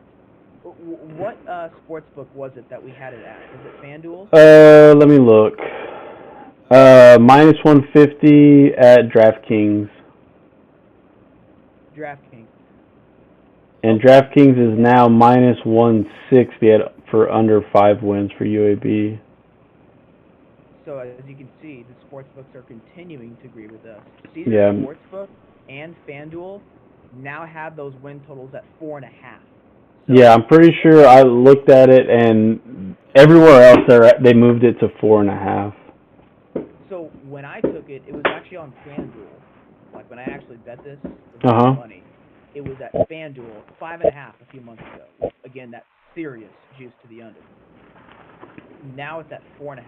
what sports book was it that we had it at? Was it FanDuel? Let me look. Minus 150 at DraftKings, DraftKings. and Okay, DraftKings is now minus 160 at for under 5 wins for UAB. so as you can see, the sports books are continuing to agree with us. Caesar Yeah, Sportsbook and FanDuel now have those win totals at 4.5. yeah. So I'm pretty sure I looked at it, and everywhere else they moved it to 4.5. so when I took it, it was actually on FanDuel. Like when I actually bet this with Uh my own huh. money, it was at FanDuel 5.5 a few months ago. With again that serious juice to the under. Now it's at 4.5,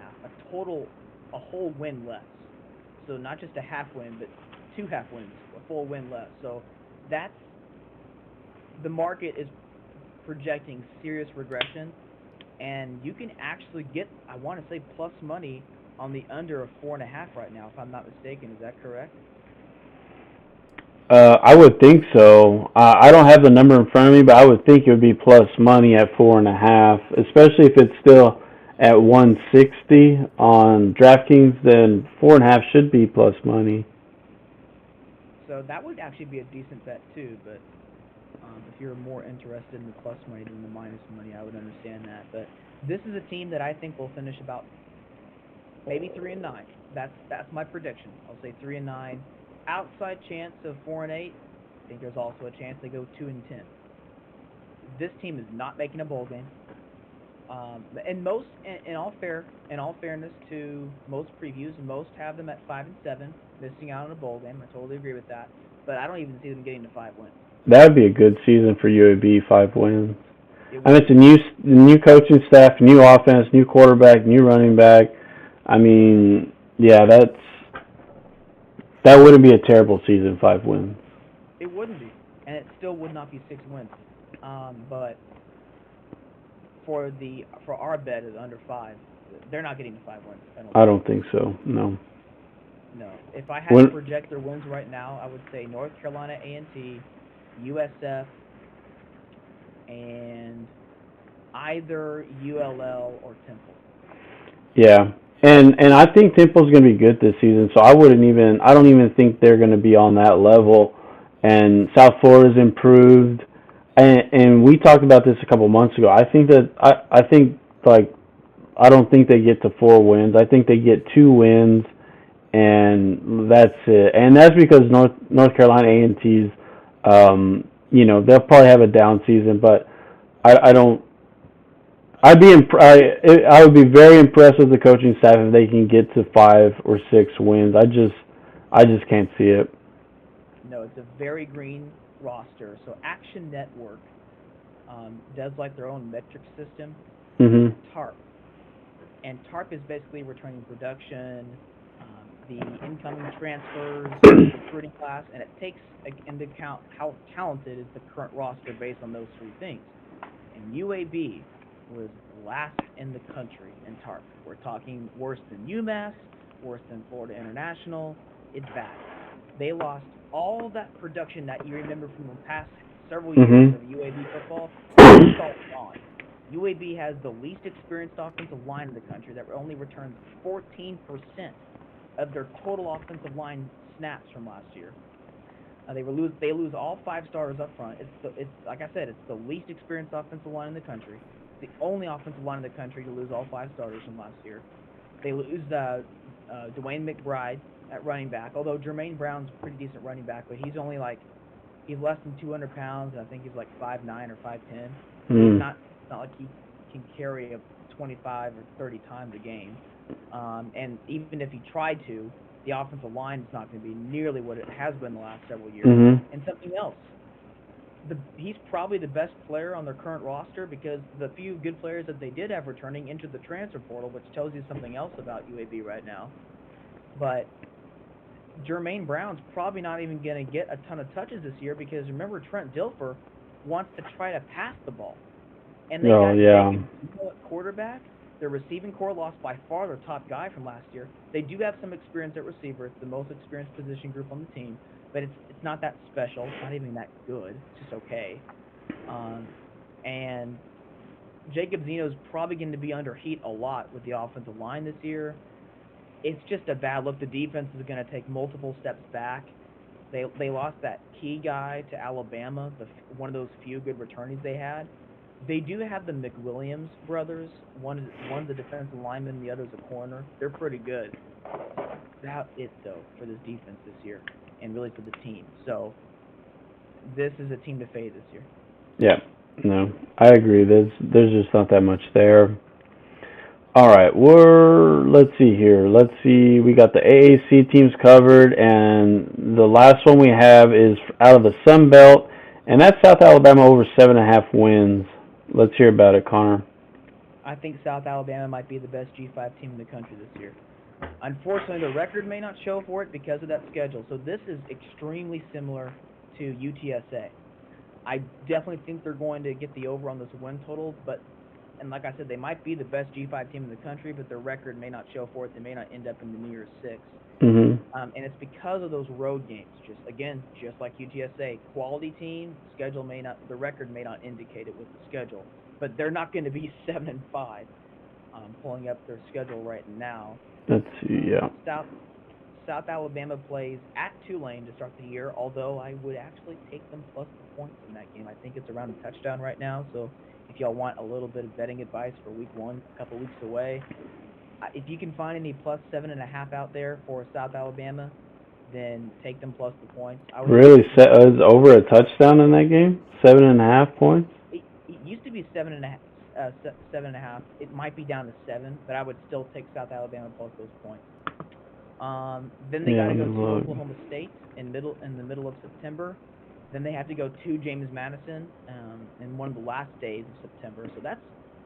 a whole win less. So not just a half win, but two half wins, a full win less. So that's the market is projecting serious regression, and you can actually get, I want to say, plus money on the under of 4.5 right now, if I'm not mistaken. Is that correct? I would think so. I don't have the number in front of me, but I would think it would be plus money at 4.5, especially if it's still at 160 on DraftKings. Then 4.5 should be plus money. So that would actually be a decent bet too. But if you're more interested in the plus money than the minus money, I would understand that. But this is a team that I think will finish about maybe 3-9. That's my prediction. I'll say 3-9. Outside chance of 4-8. I think there's also a chance they go 2-10. This team is not making a bowl game. And most, in all fairness to most previews, most have them at 5-7, missing out on a bowl game. I totally agree with that. But I don't even see them getting to 5 wins. That would be a good season for UAB. 5 wins. It I mean, would it's a be. new coaching staff, new offense, new quarterback, new running back. I mean, yeah, that wouldn't be a terrible season. 5 wins. It wouldn't be, and it still would not be 6 wins. But for our bet is under 5. They're not getting to 5 wins. I don't I think. don't think so. No. No. If I had to When project their wins right now, I would say North Carolina A&T, USF, and either ULL or Temple. Yeah. And I think Temple's going to be good this season, so I don't even think they're going to be on that level. And South Florida's improved, and we talked about this a couple months ago. I think like I don't think they get to 4 wins. I think they get 2 wins, and that's it. And that's because North Carolina A&T's, they'll probably have a down season, but I don't. I would be very impressed with the coaching staff if they can get to 5 or 6 wins. I just can't see it. No, it's a very green roster. So Action Network does like their own metric system, Mhm. TARP. And TARP is basically returning production, the incoming transfers, recruiting class, and it takes into account how talented is the current roster based on those three things. And UAB was last in the country in TARP. We're talking worse than UMass, worse than Florida International. It's bad. They lost all that production that you remember from the past several years Mhm. of UAB football. It's all gone. UAB has the least experienced offensive line in the country that only returns 14% of their total offensive line snaps from last year. They lose all 5 starters up front. It's like I said, it's the least experienced offensive line in the country. It's the only offensive line in the country to lose all 5 starters from last year. They lose Dwayne McBride at running back, although Jermaine Brown's a pretty decent running back, but he's less than 200 pounds, and I think he's like 5'9" or 5'10". So he's Mm. not it's not like he can carry a 25 or 30 times a game. And even if he tried to, the offensive line is not going to be nearly what it has been the last several years. Mhm. And something else, he's probably the best player on their current roster because the few good players that they did have returning entered the transfer portal, which tells you something else about UAB right now. But Jermaine Brown's probably not even going to get a ton of touches this year because remember Trent Dilfer wants to try to pass the ball. And they got Jacob Zeno at quarterback. Their receiving core lost by far their top guy from last year. They do have some experience at receiver. It's the most experienced position group on the team, but it's not that special. It's not even that good. It's just okay. And Jacob Zeno's probably going to be under heat a lot with the offensive line this year. It's just a bad look. The defense is going to take multiple steps back. They lost that key guy to Alabama, one of those few good returnees they had. They do have the McWilliams brothers. One's a defensive lineman, the other's a corner. They're pretty good. That's it, though, for this defense this year, and really for the team. So this is a team to fade this year. Yeah, no, I agree. There's just not that much there. All right, let's see here. Let's see. We got the AAC teams covered, and the last one we have is out of the Sun Belt, and that's South Alabama over 7.5 wins. Let's hear about it, Connor. I think South Alabama might be the best G5 team in the country this year. Unfortunately, the record may not show for it because of that schedule. So this is extremely similar to UTSA. I definitely think they're going to get the over on this win total, and like I said, they might be the best G5 team in the country, but their record may not show for it. They may not end up in the New Year's Six. Mm-hmm. And it's because of those road games. Just like UTSA, quality team, the record may not indicate it with the schedule, but they're not going to be 7-5. Pulling up their schedule right now. Let's see, yeah. South Alabama plays at Tulane to start the year, although I would actually take them plus the points in that game. I think it's around a touchdown right now, so if y'all want a little bit of betting advice for week one, a couple weeks away, if you can find any plus 7.5 out there for South Alabama, then take them plus the points. Really? Is over a touchdown in that game? 7.5 points? It used to be 7.5. 7.5. It might be down to 7, but I would still take South Alabama plus those points. Then they got to go to Oklahoma State in the middle of September. Then they have to go to James Madison in one of the last days of September. So that's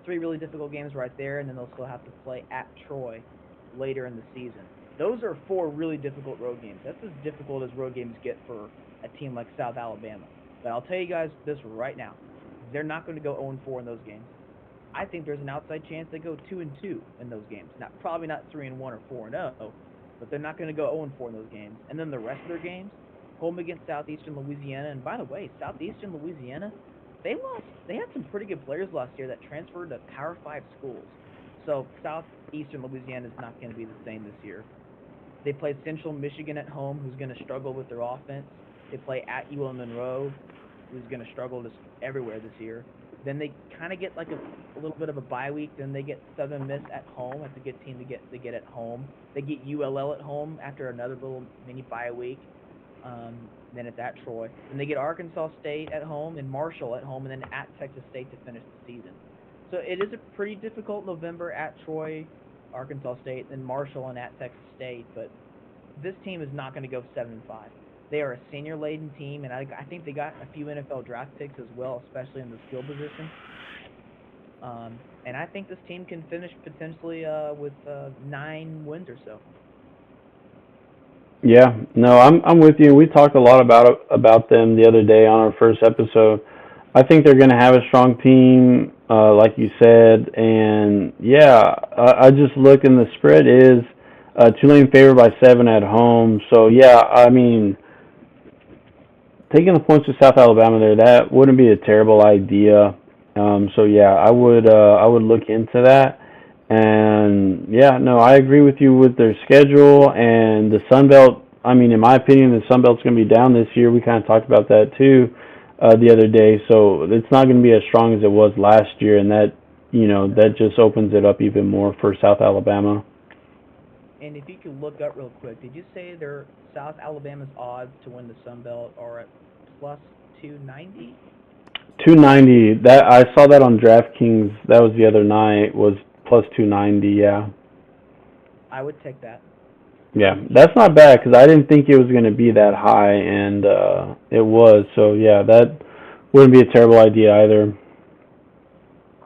3 really difficult games right there, and then they'll still have to play at Troy later in the season. Those are 4 really difficult road games. That's as difficult as road games get for a team like South Alabama. But I'll tell you guys this right now. They're not going to go 0-4 in those games. I think there's an outside chance they go 2-2 in those games. Probably not 3-1 or 4-0, but they're not going to go 0-4 in those games. And then the rest of their games, home against Southeastern Louisiana. And by the way, Southeastern Louisiana, they had some pretty good players last year that transferred to Power 5 schools. So Southeastern Louisiana is not going to be the same this year. They play Central Michigan at home, who's going to struggle with their offense. They play at UL Monroe, who's going to struggle just everywhere this year. Then they kind of get like a little bit of a bye week. Then they get Southern Miss at home. That's a good team to get at home. They get ULL at home after another little mini bye week. Then it's at Troy. Then they get Arkansas State at home and Marshall at home, and then at Texas State to finish the season. So it is a pretty difficult November at Troy, Arkansas State, then Marshall and at Texas State. But this team is not going to go 7-5. They are a senior-laden team, and I think they got a few NFL draft picks as well, especially in the skill position. And I think this team can finish potentially with 9 wins or so. Yeah, no, I'm with you. We talked a lot about them the other day on our first episode. I think they're going to have a strong team, like you said, and yeah, I just look and the spread is Tulane favored by 7 at home. So yeah, I mean, taking the points to South Alabama there, that wouldn't be a terrible idea. So yeah, I would look into that. And yeah, no, I agree with you with their schedule and the Sun Belt. I mean, in my opinion, the Sun Belt's going to be down this year. We kind of talked about that too the other day. So it's not going to be as strong as it was last year, and that just opens it up even more for South Alabama. And if you could look up real quick, did you say South Alabama's odds to win the Sun Belt are at plus 290? 290. That I saw that on DraftKings. That was the other night. Was plus 290. Yeah. I would take that. Yeah, that's not bad because I didn't think it was going to be that high, and it was. So yeah, that wouldn't be a terrible idea either.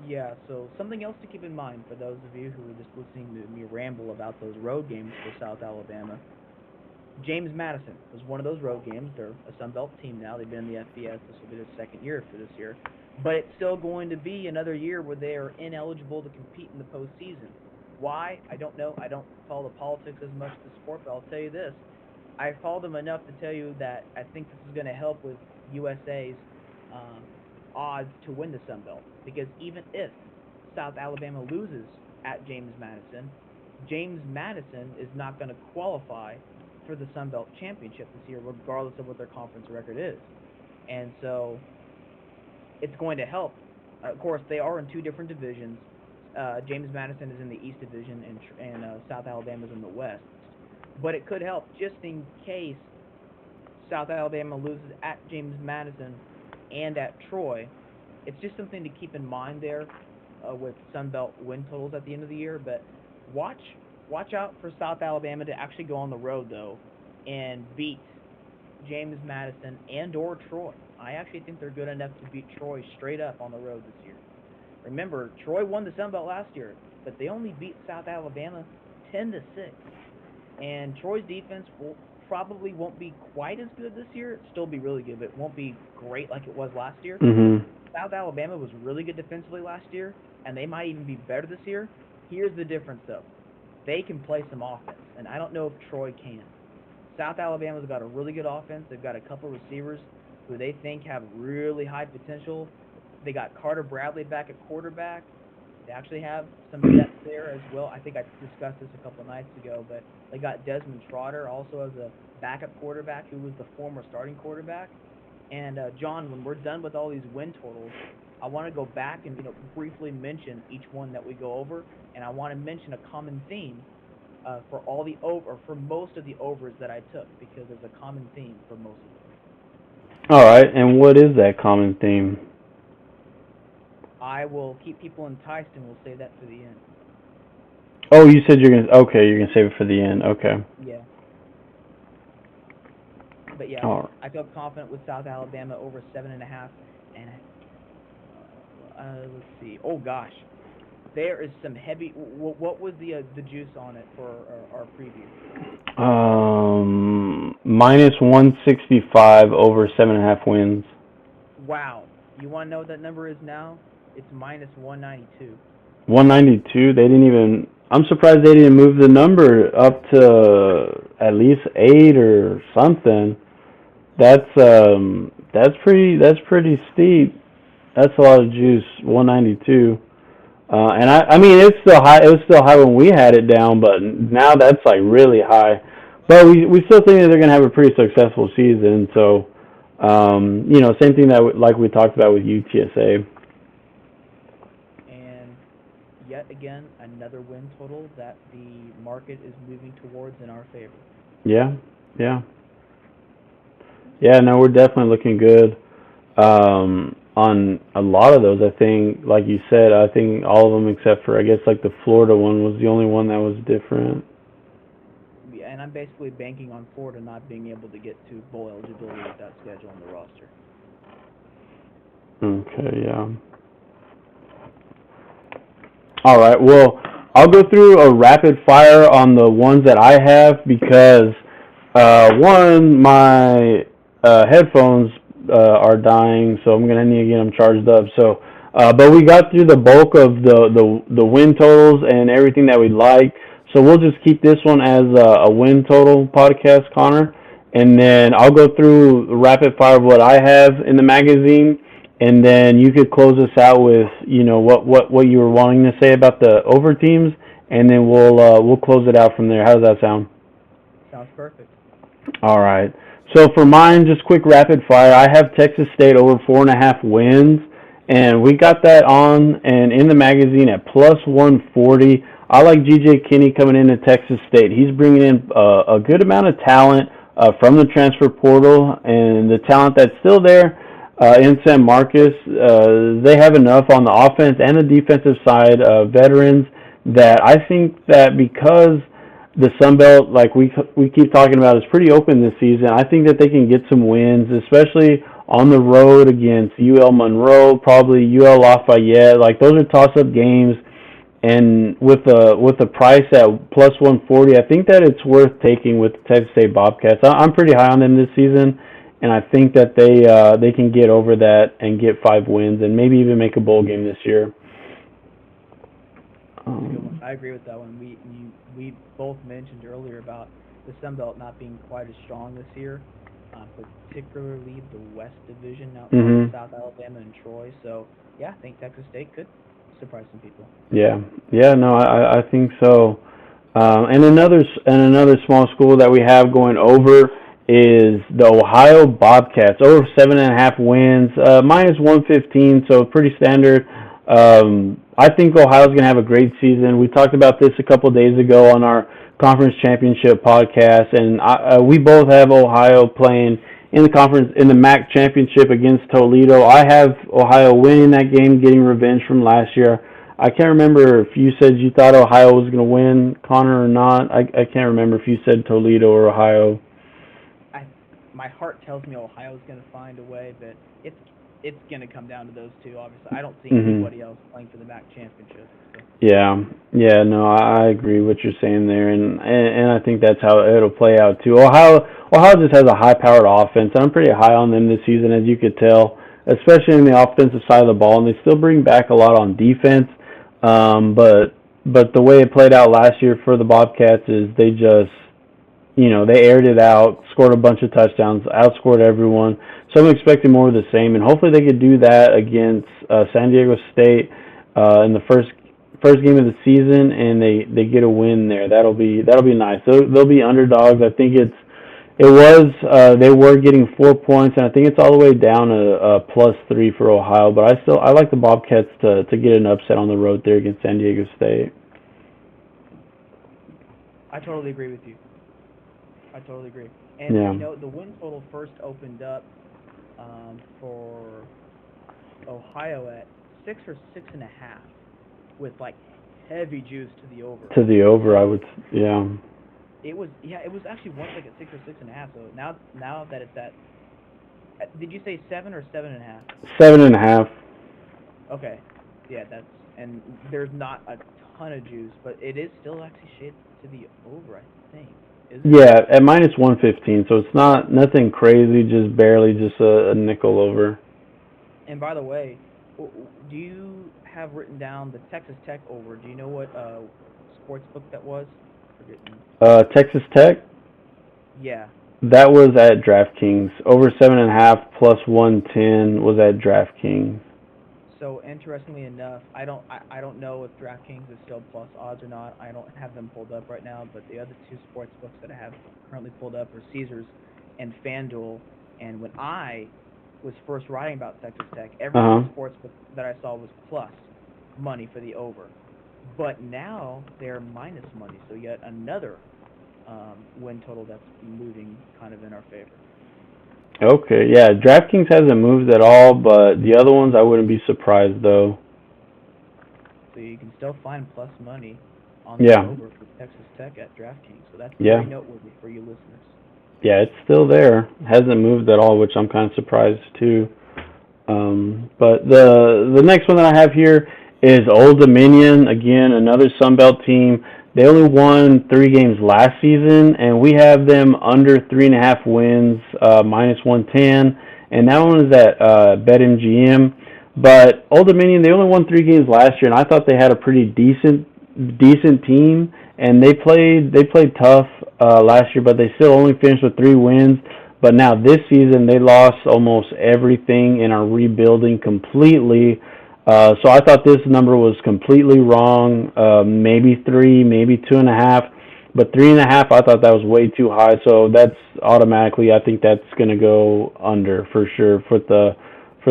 Yeah, so something else to keep in mind for those of you who are just listening to me ramble about those road games for South Alabama. James Madison was one of those road games. They're a Sun Belt team now. They've been in the FBS. This will be their second year for this year. But it's still going to be another year where they are ineligible to compete in the postseason. Why? I don't know. I don't follow the politics as much as the sport, but I'll tell you this. I follow them enough to tell you that I think this is going to help with USA's um, odds to win the Sun Belt. Because even if South Alabama loses at James Madison is not going to qualify for the Sun Belt Championship this year, regardless of what their conference record is. And so it's going to help. Of course, they are in two different divisions. James Madison is in the East Division, and South Alabama is in the West. But it could help just in case South Alabama loses at James Madison and at Troy. It's just something to keep in mind there with Sun Belt win totals at the end of the year. But watch out for South Alabama to actually go on the road though and beat James Madison and or Troy. I actually think they're good enough to beat Troy straight up on the road this year. Remember, Troy won the Sun Belt last year, but they only beat South Alabama 10-6. And Troy's defense probably won't be quite as good this year. It'll still be really good, but it won't be great like it was last year. Mm-hmm. South Alabama was really good defensively last year, and they might even be better this year. Here's the difference, though. They can play some offense, and I don't know if Troy can. South Alabama's got a really good offense. They've got a couple receivers who they think have really high potential. They got Carter Bradley back at quarterback. They actually have some depth there as well. I think I discussed this a couple of nights ago, but they got Desmond Trotter also as a backup quarterback who was the former starting quarterback. And John, when we're done with all these win totals, I want to go back and briefly mention each one that we go over, and I want to mention a common theme for most of the overs that I took, because there's a common theme for most of them. All right, and what is that common theme? I will keep people enticed, and we'll save that for the end. Oh, you said you're gonna save it for the end. Okay. Yeah. But yeah, All right. I feel confident with South Alabama over 7.5, and let's see. Oh gosh, there is some heavy. What was the juice on it for our preview? Minus 165 over 7.5 wins. Wow. You want to know what that number is now? It's minus 192. 192. They didn't even. I'm surprised they didn't move the number up to at least 8 or something. That's pretty steep. That's a lot of juice. 192. And I mean it's still high. It was still high when we had it down, but now that's like really high. But we still think that they're gonna have a pretty successful season. So same thing that like we talked about with UTSA. And yet again, another win total that the market is moving towards in our favor. Yeah. No, we're definitely looking good on a lot of those. I think, like you said, I think all of them except for I guess like the Florida one was the only one that was different. Yeah, and I'm basically banking on Florida not being able to get to bowl eligibility with that schedule on the roster. Okay, yeah. All right, well, I'll go through a rapid fire on the ones that I have because, one, my headphones are dying, so I'm going to need to get them charged up. So, but we got through the bulk of the win totals and everything that we like. So we'll just keep this one as a win total podcast, Connor. And then I'll go through the rapid fire of what I have in the magazine. And then you could close us out with, what you were wanting to say about the over teams. And then we'll close it out from there. How does that sound? Sounds perfect. All right. So for mine, just quick rapid fire, I have Texas State over 4.5 wins. And we got that on and in the magazine at plus 140. I like G.J. Kinney coming into Texas State. He's bringing in a good amount of talent from the transfer portal, and the talent that's still there in San Marcos, they have enough on the offense and the defensive side, veterans, that I think that because the Sun Belt, like we keep talking about, is pretty open this season. I think that they can get some wins, especially on the road against UL Monroe, probably UL Lafayette. Like those are toss-up games, and with the price at plus 140, I think that it's worth taking with the Texas State Bobcats. I'm pretty high on them this season, and I think that they can get over that and get 5 wins and maybe even make a bowl game this year. I agree with that one. We both mentioned earlier about the Sun Belt not being quite as strong this year, particularly the West Division outside of South Alabama and Troy. So yeah, I think Texas State could surprise some people. Yeah, no, I think so. And another small school that we have going over is the Ohio Bobcats, over 7.5 wins, minus 115, so pretty standard. I think Ohio's going to have a great season. We talked about this a couple of days ago on our conference championship podcast, and we both have Ohio playing in the MAC championship against Toledo. I have Ohio winning that game, getting revenge from last year. I can't remember if you said you thought Ohio was going to win, Connor, or not. I can't remember if you said Toledo or Ohio. My heart tells me Ohio's going to find a way, but it's going to come down to those two, obviously. I don't see anybody else playing for the MAC championship. So. Yeah, no, I agree with what you're saying there, and I think that's how it'll play out too. Ohio just has a high-powered offense. I'm pretty high on them this season, as you could tell, especially in the offensive side of the ball, and they still bring back a lot on defense. But the way it played out last year for the Bobcats is they just, they aired it out, scored a bunch of touchdowns, outscored everyone. So I'm expecting more of the same, and hopefully they could do that against San Diego State in the first game of the season, and they get a win there. That'll be nice. They'll be underdogs. I think they were getting 4 points, and I think it's all the way down to +3 for Ohio. But I like the Bobcats to get an upset on the road there against San Diego State. I totally agree with you. And the win total first opened up for Ohio at 6 or 6.5, with like heavy juice to the over. To the over, I would, yeah. It was actually once like at 6 or 6.5. So now that it's at, did you say 7 or 7.5? 7.5. Okay, yeah, and there's not a ton of juice, but it is still actually shaped to the over, I think. Yeah, at minus 115, so it's nothing crazy, just barely, just a nickel over. And by the way, do you have written down the Texas Tech over? Do you know what sports book that was? Texas Tech? Yeah. That was at DraftKings. Over 7.5 plus 110 was at DraftKings. So interestingly enough, I don't know if DraftKings is still plus odds or not. I don't have them pulled up right now, but the other two sports books that I have currently pulled up are Caesars and FanDuel. And when I was first writing about Texas Tech, every sports book that I saw was plus money for the over. But now they're minus money, so yet another win total that's moving kind of in our favor. Okay, yeah, DraftKings hasn't moved at all, but the other ones I wouldn't be surprised though. So you can still find plus money on the over for Texas Tech at DraftKings, so that's very noteworthy for you listeners. Yeah, it's still there. Hasn't moved at all, which I'm kind of surprised too. But the next one that I have here is Old Dominion, again, another Sun Belt team. They only won 3 games last season, and we have them under 3.5 wins, minus 110, and that one is at BetMGM. But Old Dominion, they only won 3 games last year, and I thought they had a pretty decent team, and they played tough last year, but they still only finished with 3 wins. But now this season, they lost almost everything and are rebuilding completely. So I thought this number was completely wrong. Maybe 3, maybe 2.5, but 3.5, I thought that was way too high. So that's automatically, I think that's going to go under for sure for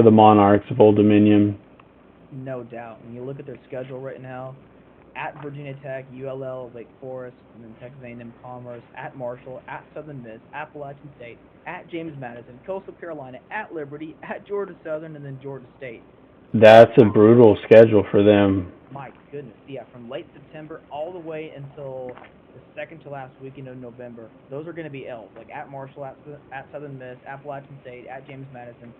the Monarchs of Old Dominion. No doubt. When you look at their schedule right now, at Virginia Tech, ULL, Wake Forest, and then Texas A&M Commerce, at Marshall, at Southern Miss, Appalachian State, at James Madison, Coastal Carolina, at Liberty, at Georgia Southern, and then Georgia State. That's a brutal schedule for them. My goodness, yeah, from late September all the way until the second to last weekend of November, those are going to be L's. Like at Marshall, at Southern Miss, Appalachian State, at James Madison,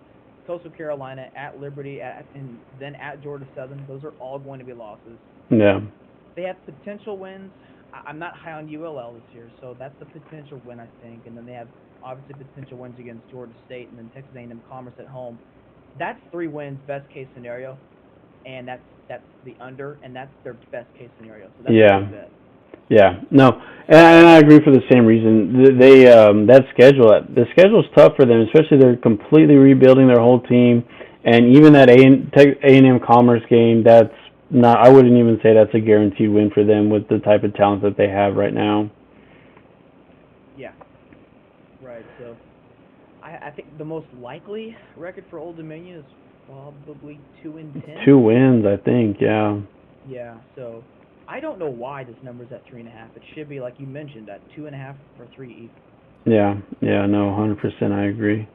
Coastal Carolina, at Liberty, and then at Georgia Southern. Those are all going to be losses. Yeah. They have potential wins. I'm not high on ULL this year, so that's a potential win, I think. And then they have obviously potential wins against Georgia State and then Texas A&M Commerce at home. That's 3 wins, best case scenario, and that's the under, and that's their best case scenario. So that's Yeah. a good bet. Yeah, no, and I agree for the same reason. They the schedule's tough for them, especially they're completely rebuilding their whole team, and even that A&M Commerce game, that's not. I wouldn't even say that's a guaranteed win for them with the type of talent that they have right now. Yeah, right. So I think the most likely record for Old Dominion is probably 2-10. 2 wins, I think. Yeah. Yeah. So I don't know why this number's at 3.5. It should be like you mentioned at 2.5 or 3 even. Yeah. Yeah. No, 100%. I agree.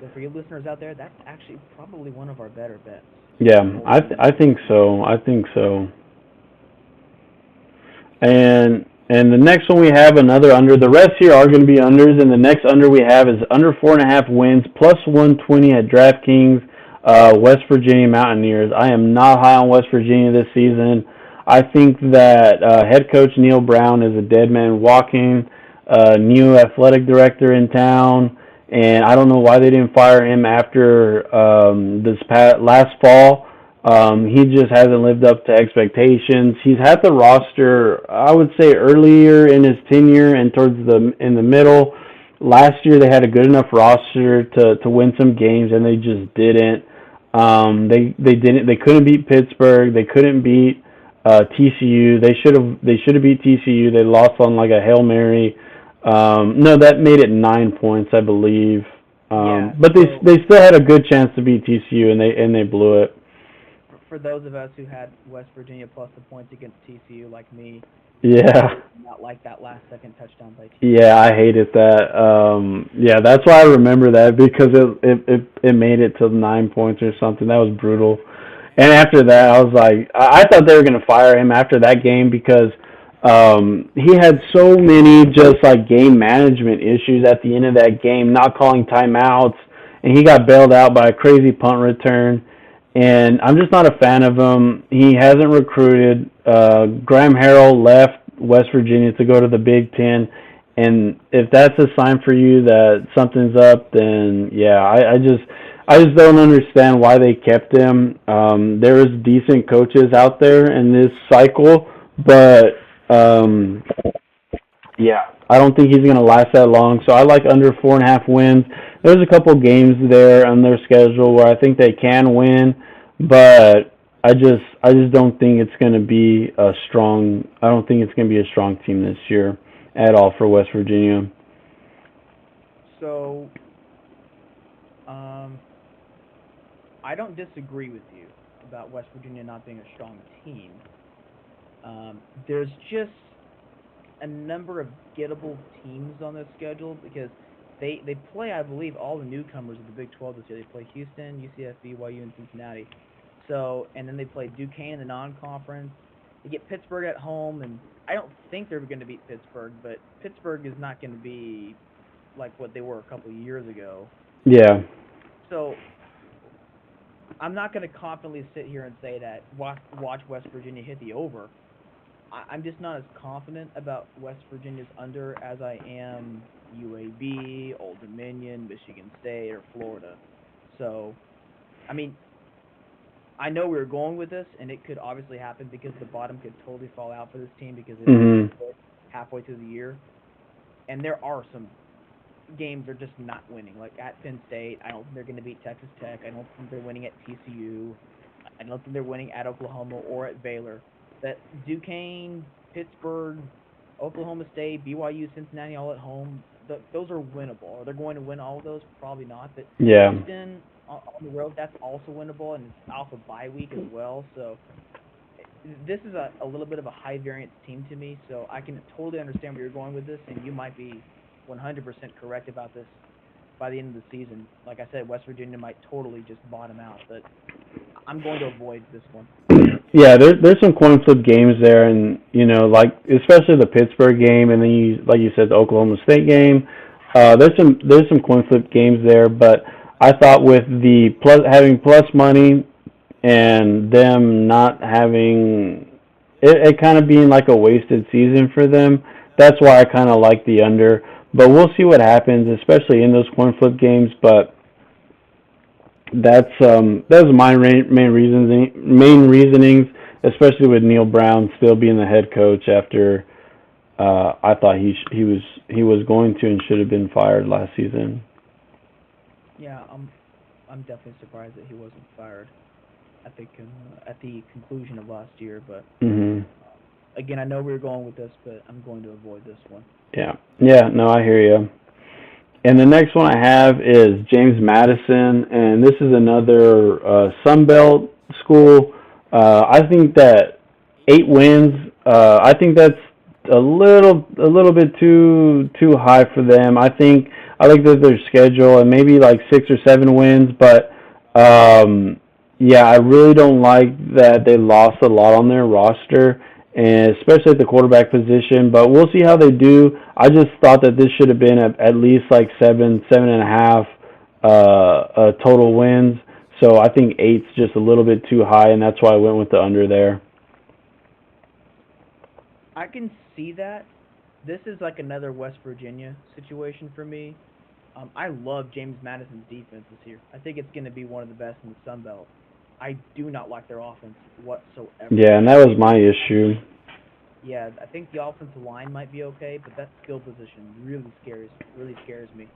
So for you listeners out there, that's actually probably one of our better bets. Yeah, I think so. I think so. And the next one we have another under. The rest here are going to be unders, and the next under we have is under 4.5 wins plus 120 at DraftKings. West Virginia Mountaineers. I am not high on West Virginia this season. I think that head coach Neil Brown is a dead man walking. New athletic director in town, and I don't know why they didn't fire him after last fall. He just hasn't lived up to expectations. He's had the roster, I would say, earlier in his tenure and in the middle. Last year they had a good enough roster to win some games, and they just didn't. They couldn't beat Pittsburgh. They couldn't beat TCU. They should have beat TCU. They lost on like a Hail Mary. No, that made it 9 points, I believe. Yeah, But they still had a good chance to beat TCU, and they blew it. for those of us who had West Virginia plus the points against TCU, like me, Yeah. not like that last second touchdown by TCU. Yeah, I hated that. Yeah, that's why I remember that, because it made it to 9 points or something. That was brutal. And after that, I was like, I thought they were gonna fire him after that game because he had so many just like game management issues at the end of that game, not calling timeouts, and he got bailed out by a crazy punt return. And I'm just not a fan of him. He hasn't recruited. Graham Harrell left West Virginia to go to the Big Ten, and if that's a sign for you that something's up, then yeah, I just don't understand why they kept him. There is decent coaches out there in this cycle, but yeah, I don't think he's going to last that long. So I like under 4.5 wins. There's a couple games there on their schedule where I think they can win, but I just don't think it's going to be a strong. I don't think it's going to be a strong team this year at all for West Virginia. So, I don't disagree with you about West Virginia not being a strong team. There's just a number of gettable teams on their schedule because they play, I believe, all the newcomers of the Big 12 this year. They play Houston, UCF, BYU, and Cincinnati. So, and then they play Duquesne in the non-conference. They get Pittsburgh at home, and I don't think they're going to beat Pittsburgh, but Pittsburgh is not going to be like what they were a couple of years ago. Yeah. So, I'm not going to confidently sit here and say that watch West Virginia hit the over. I'm just not as confident about West Virginia's under as I am UAB, Old Dominion, Michigan State, or Florida. So, I mean, I know we were going with this, and it could obviously happen because the bottom could totally fall out for this team because it's halfway through the year. And there are some games they're just not winning. Like at Penn State, I don't think they're going to beat Texas Tech. I don't think they're winning at TCU. I don't think they're winning at Oklahoma or at Baylor. That Duquesne, Pittsburgh, Oklahoma State, BYU, Cincinnati, all at home, those are winnable. Are they going to win all of those? Probably not. But Yeah. Houston on the road, that's also winnable, and it's off a bye week as well. So this is a little bit of a high variance team to me. So I can totally understand where you're going with this, and you might be 100% correct about this by the end of the season. Like I said, West Virginia might totally just bottom out, but I'm going to avoid this one. Yeah, there's some coin flip games there, and like especially the Pittsburgh game, and then like you said, the Oklahoma State game. There's some coin flip games there, but I thought with the plus having plus money and them not having it kind of being like a wasted season for them. That's why I kind of like the under. But we'll see what happens, especially in those coin flip games. But those are my main reasonings, especially with Neil Brown still being the head coach after I thought he was going to and should have been fired last season. Yeah, I'm definitely surprised that he wasn't fired at the conclusion of last year. But Mhm. again, I know we were going with this, but I'm going to avoid this one. Yeah. Yeah. No, I hear you. And the next one I have is James Madison, and this is another Sun Belt school. I think that 8 wins. I think that's a little bit too high for them. I like that their schedule and maybe like 6 or 7 wins, but yeah, I really don't like that they lost a lot on their roster, and especially at the quarterback position. But we'll see how they do. I just thought that this should have been at least like 7, 7.5 total wins. So I think eight's just a little bit too high, and that's why I went with the under there. I can see that. This is like another West Virginia situation for me. I love James Madison's defense this year. I think it's going to be one of the best in the Sun Belt. I do not like their offense whatsoever. Yeah, and that was my issue. Yeah, I think the offensive line might be okay, but that skill position really scares me.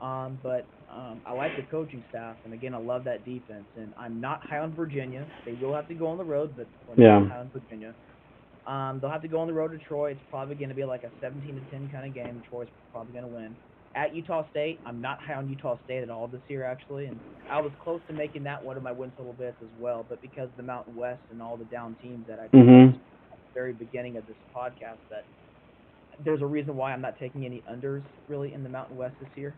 But I like the coaching staff, and again, I love that defense. And I'm not high on Virginia. They will have to go on the road, but we're not Yeah. high on Virginia. They'll have to go on the road to Troy. It's probably going to be like a 17-10 kind of game. Troy's probably going to win. At Utah State, I'm not high on Utah State at all this year, actually, and I was close to making that one of my win total bets as well. But because of the Mountain West and all the down teams that I Mhm. discussed at the very beginning of this podcast, that there's a reason why I'm not taking any unders really in the Mountain West this year.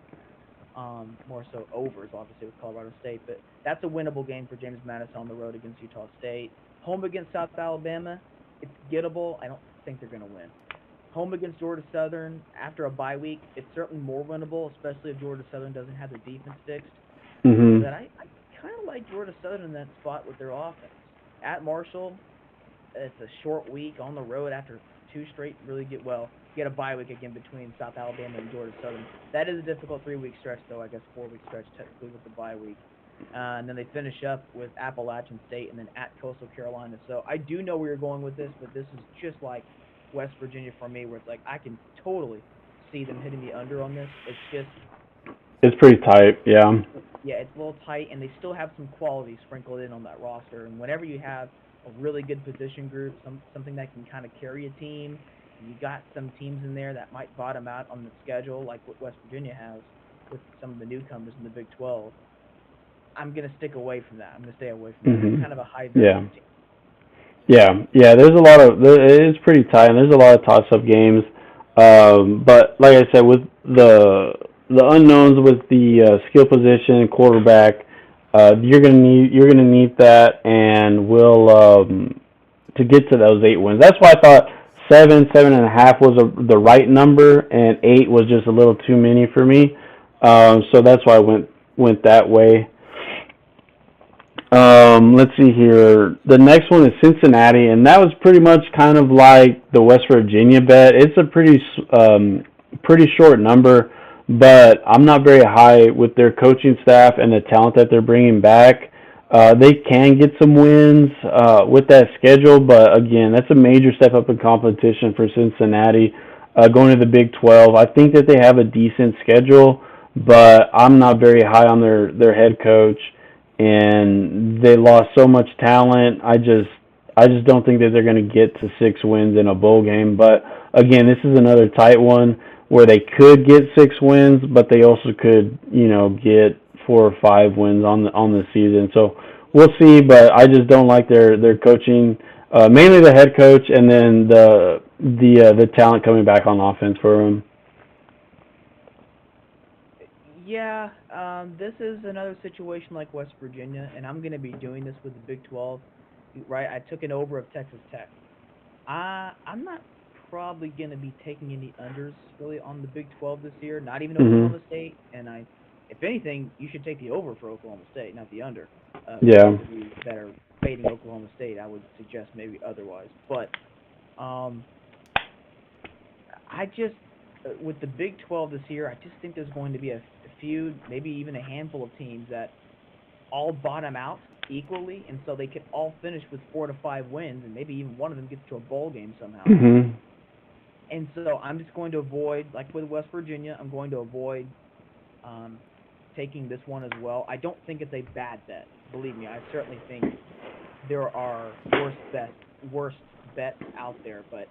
More so overs, obviously, with Colorado State. But that's a winnable game for James Madison on the road against Utah State. Home against South Alabama, it's gettable. I don't think they're going to win. Home against Georgia Southern after a bye week, it's certainly more winnable, especially if Georgia Southern doesn't have their defense fixed. Mhm. But I kind of like Georgia Southern in that spot with their offense. At Marshall, it's a short week on the road after two straight really get well. You get a bye week again between South Alabama and Georgia Southern. That is a difficult 3 week stretch, though. I guess 4 week stretch technically with the bye week. And then they finish up with Appalachian State and then at Coastal Carolina. So I do know where you're going with this, but this is just like West Virginia for me, where it's like I can totally see them hitting the under on this. It's just It's pretty tight. Yeah. yeah, it's a little tight, and they still have some quality sprinkled in on that roster. And whenever you have a really good position group, something that can kind of carry a team, and you got some teams in there that might bottom out on the schedule, like what West Virginia has with some of the newcomers in the Big 12. I'm gonna stick away from that. I'm gonna stay away from that. It's Mhm. kind of a high Yeah. variance team. Yeah, yeah. It is pretty tight, and there's a lot of toss-up games. But like I said, with the unknowns with the skill position and quarterback, you're gonna need that, and will to get to those 8 wins. That's why I thought 7, 7.5 was the right number, and 8 was just a little too many for me. So that's why I went that way. Let's see here. The next one is Cincinnati, and that was pretty much kind of like the West Virginia bet. It's a pretty short number, but I'm not very high with their coaching staff and the talent that they're bringing back. They can get some wins with that schedule, but again, that's a major step up in competition for Cincinnati going to the Big 12. I think that they have a decent schedule, but I'm not very high on their head coach, and they lost so much talent. I just don't think that they're going to get to 6 wins in a bowl game. But again, this is another tight one where they could get 6 wins, but they also could, get 4 or 5 wins on the season. So we'll see. But I just don't like their coaching, mainly the head coach, and then the talent coming back on offense for them. Yeah, this is another situation like West Virginia, and I'm going to be doing this with the Big 12. right? I took an over of Texas Tech. I'm not probably going to be taking any unders really on the Big 12 this year. Not even Mhm. Oklahoma State, and if anything, you should take the over for Oklahoma State, not the under. For Yeah. those of you that are fading Oklahoma State, I would suggest maybe otherwise. But um, I just with the Big 12 this year, I just think there's going to be a few, maybe even a handful of teams that all bottom out equally, and so they could all finish with 4 to 5 wins, and maybe even one of them gets to a bowl game somehow. Mhm. And so I'm just going to avoid, like with West Virginia, I'm going to avoid um, taking this one as well. I don't think it's a bad bet. Believe me, I certainly think there are worse bets out there, but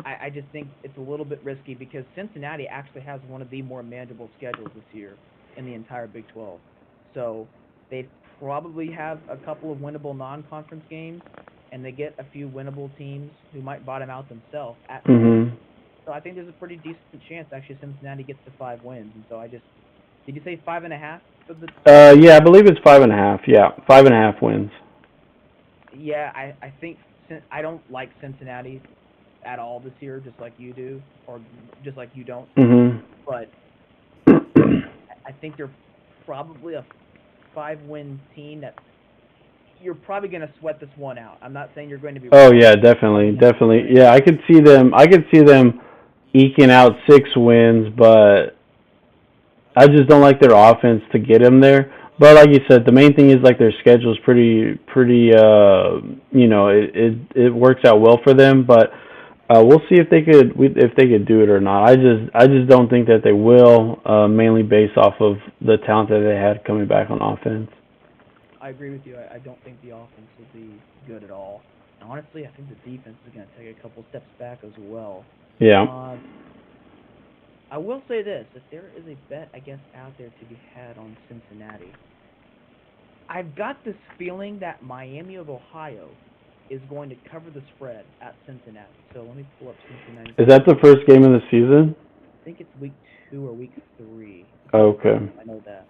I just think it's a little bit risky because Cincinnati actually has one of the more manageable schedules this year in the entire Big 12. So they probably have a couple of winnable non-conference games, and they get a few winnable teams who might bottom out themselves at home. Mhm. So I think there's a pretty decent chance actually Cincinnati gets to 5 wins. And so did you say 5.5 for the? Yeah, I believe it's 5.5. Yeah, 5.5 wins. Yeah, I think I don't like Cincinnati at all this year, just like you do, or just like you don't. Mhm. But I think they're probably a 5-win team that you're probably going to sweat this one out. I'm not saying you're going to be Oh wrong. yeah, definitely, Probably going to definitely. win it. Yeah, I could see them. I could see them eking out 6 wins, but I just don't like their offense to get them there. But like you said, the main thing is like their schedule is pretty. It works out well for them. But we'll see if they could do it or not. I just don't think that they will. Mainly based off of the talent that they had coming back on offense. I agree with you. I don't think the offense will be good at all. And honestly, I think the defense is going to take a couple steps back as well. Yeah. Uh, I will say this: if there is a bet, I guess, out there to be had on Cincinnati, I've got this feeling that Miami of Ohio is going to cover the spread at Cincinnati. So let me pull up Cincinnati's Is that the schedule. first game of the season? I think it's week 2 or week 3. Okay. I know that.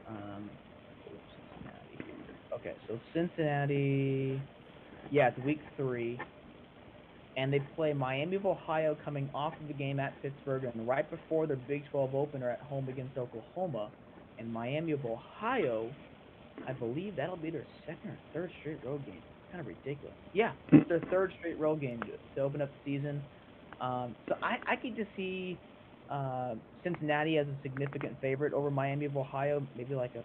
Pull up Cincinnati here. Okay, so Cincinnati, yeah, it's week 3, and they play Miami of Ohio coming off of the game at Pittsburgh, and right before their Big 12 opener at home against Oklahoma, and Miami of Ohio, I believe that'll be their second or third straight road game. It's kind of ridiculous. Yeah, it's their third straight road game to open up the season. So I could just see Cincinnati as a significant favorite over Miami of Ohio, maybe like a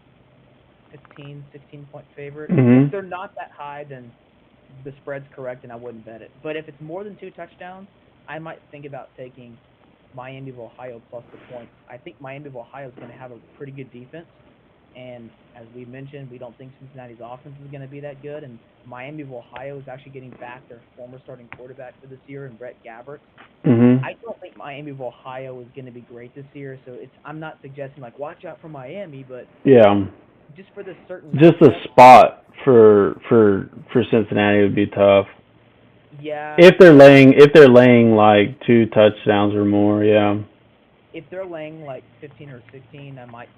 15, 16-point favorite. If Mhm. they're not that high, then the spread's correct and I wouldn't bet it. But if it's more than 2 touchdowns, I might think about taking Miami of Ohio plus the points. I think Miami of Ohio is going to have a pretty good defense. And as we mentioned, we don't think Cincinnati's offense is going to be that good. And Miami of Ohio is actually getting back their former starting quarterback for this year, and Brett Gabbert. Mhm. I don't think Miami of Ohio is going to be great this year. So I'm not suggesting like watch out for Miami, but Yeah. just for this certain Just a matchup, spot for Cincinnati would be tough. yeah, If they're laying like 2 touchdowns or more, yeah. if they're laying like 15 or 16, I might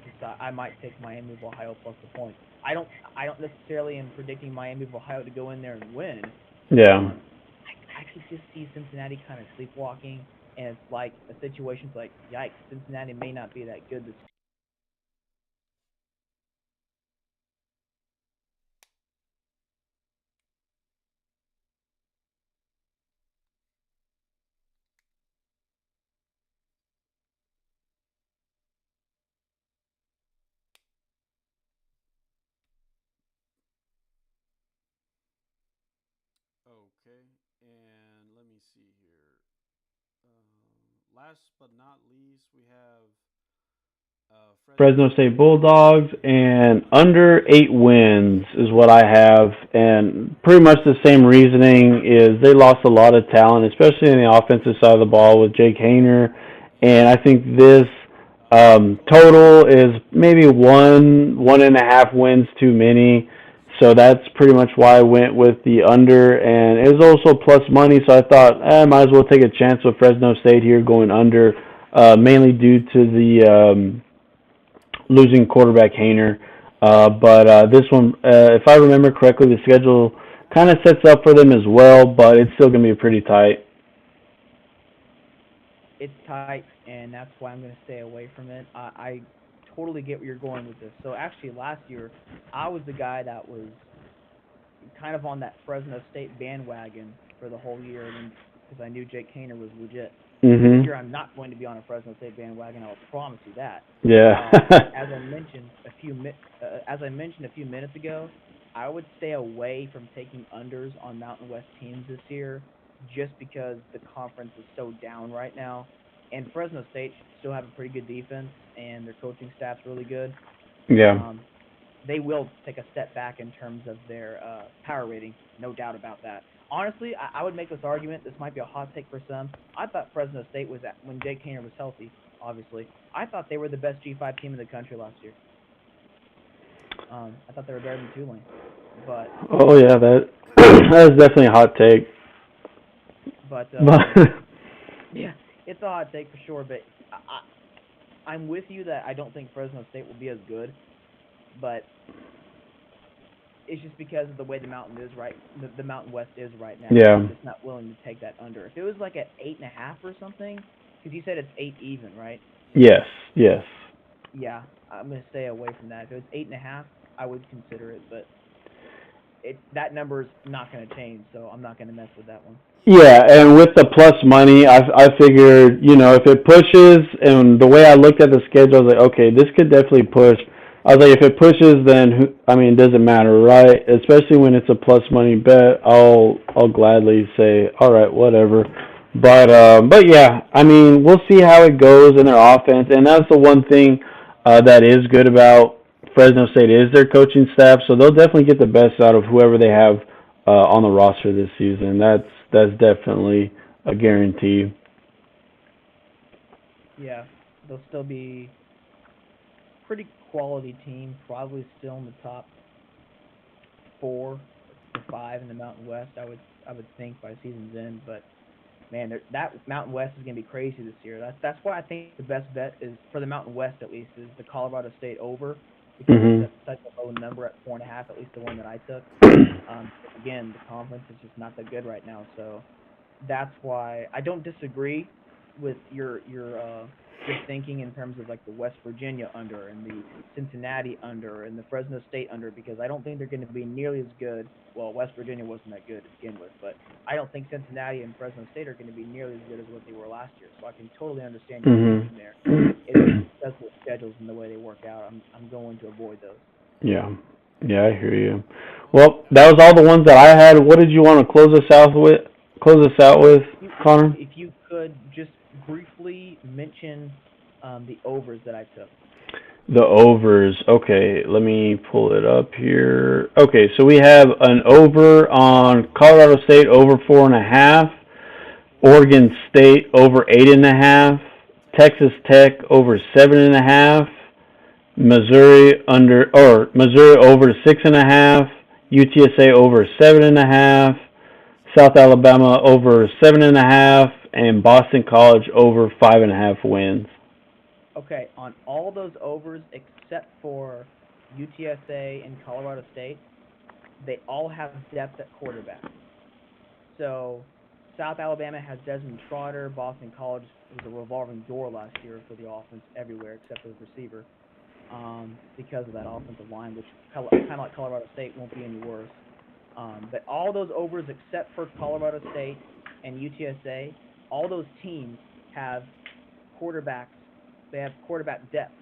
take Miami of Ohio plus the points. I don't necessarily am predicting Miami of Ohio to go in there and win. Yeah. Um, I could just see Cincinnati kind of sleepwalking, and it's like a situation's like, yikes, Cincinnati may not be that good this. Okay, and let me see here. Last but not least, we have Fresno Fresno State State Bulldogs Bulldogs. and under 8 wins is what I have, and pretty much the same reasoning is they lost a lot of talent, especially in the offensive side of the ball with Jake Hayner, and I think this total is maybe 1.5 wins too many. So that's pretty much why I went with the under, and it was also plus money. So I thought I might as well take a chance with Fresno State here going under, mainly due to the losing quarterback Hayner. But this one, if I remember correctly, the schedule kind of sets up for them as well, but it's still going to be pretty tight. It's tight, and that's why I'm going to stay away from it. I totally get where you're going with this. So actually, last year, I was the guy that was kind of on that Fresno State bandwagon for the whole year, and because I knew Jake Kaner was legit. This Mhm. year, I'm not going to be on a Fresno State bandwagon. I will promise you that. Yeah. As I mentioned as I mentioned a few minutes ago, I would stay away from taking unders on Mountain West teams this year, just because the conference is so down right now. And Fresno State still have a pretty good defense, and their coaching staff's really good. Yeah. Um, they will take a step back in terms of their power rating, no doubt about that. Honestly, I would make this argument. This might be a hot take for some. I thought Fresno State was at, when Jake Kaner was healthy. Obviously, I thought they were the best G5 team in the country last year. I thought they were better than Tulane, but Oh yeah, that that is definitely a hot take. but But yeah, it's a hot take for sure. But I'm with you that I don't think Fresno State will be as good, but it's just because of the way the Mountain is right, the Mountain West is right now. yeah. I'm just not willing to take that under. If it was like at 8.5 or something, because you said it's 8 even, right? Yes. Yes. Yeah, I'm gonna stay away from that. If it was 8.5, I would consider it, but that number is not gonna change, so I'm not gonna mess with that one. Yeah, and with the plus money, I figured, if it pushes, and the way I looked at the schedule, I was like, okay, this could definitely push. I was like, if it pushes, then it doesn't matter, right? Especially when it's a plus money bet, I'll gladly say, all right, whatever. But yeah, I mean, we'll see how it goes in their offense, and that's the one thing that is good about Fresno State is their coaching staff, so they'll definitely get the best out of whoever they have on the roster this season. That's definitely a guarantee. Yeah, they'll still be pretty quality team, probably still in the top 4 to 5 in the Mountain West. I would think by season's end, but man, that Mountain West is going to be crazy this year. That's why I think the best bet is for the Mountain West at least is the Colorado State over because it's Mhm. at such a low number at 4.5. At least the one that I took. Again, the conference is just not that good right now, so that's why I don't disagree with your thinking in terms of like the West Virginia under and the Cincinnati under and the Fresno State under because I don't think they're going to be nearly as good. Well, West Virginia wasn't that good to begin with, but I don't think Cincinnati and Fresno State are going to be nearly as good as what they were last year. So I can totally understand your Mhm. thinking there. It's just because of the schedules and the way they work out. I'm going to avoid those. Yeah. Yeah, I hear you. Well, that was all the ones that I had. What did you want to close us out with? Close us out with, You, Connor? if you could just briefly mention the overs that I took. The overs. Okay, let me pull it up here. Okay, so we have an over on Colorado State over 4.5, Oregon State over 8.5, Texas Tech over 7.5, Missouri over 6.5, UTSA over 7.5, South Alabama over 7.5, and Boston College over 5.5 wins. Okay, on all those overs except for UTSA and Colorado State, they all have depth at quarterback. So South Alabama has Desmond Trotter. Boston College was a revolving door last year for the offense everywhere except for the receiver because of that offensive line, which kind of like Colorado State won't be any worse. But all those overs except for Colorado State and UTSA, all those teams have quarterbacks. They have quarterback depth.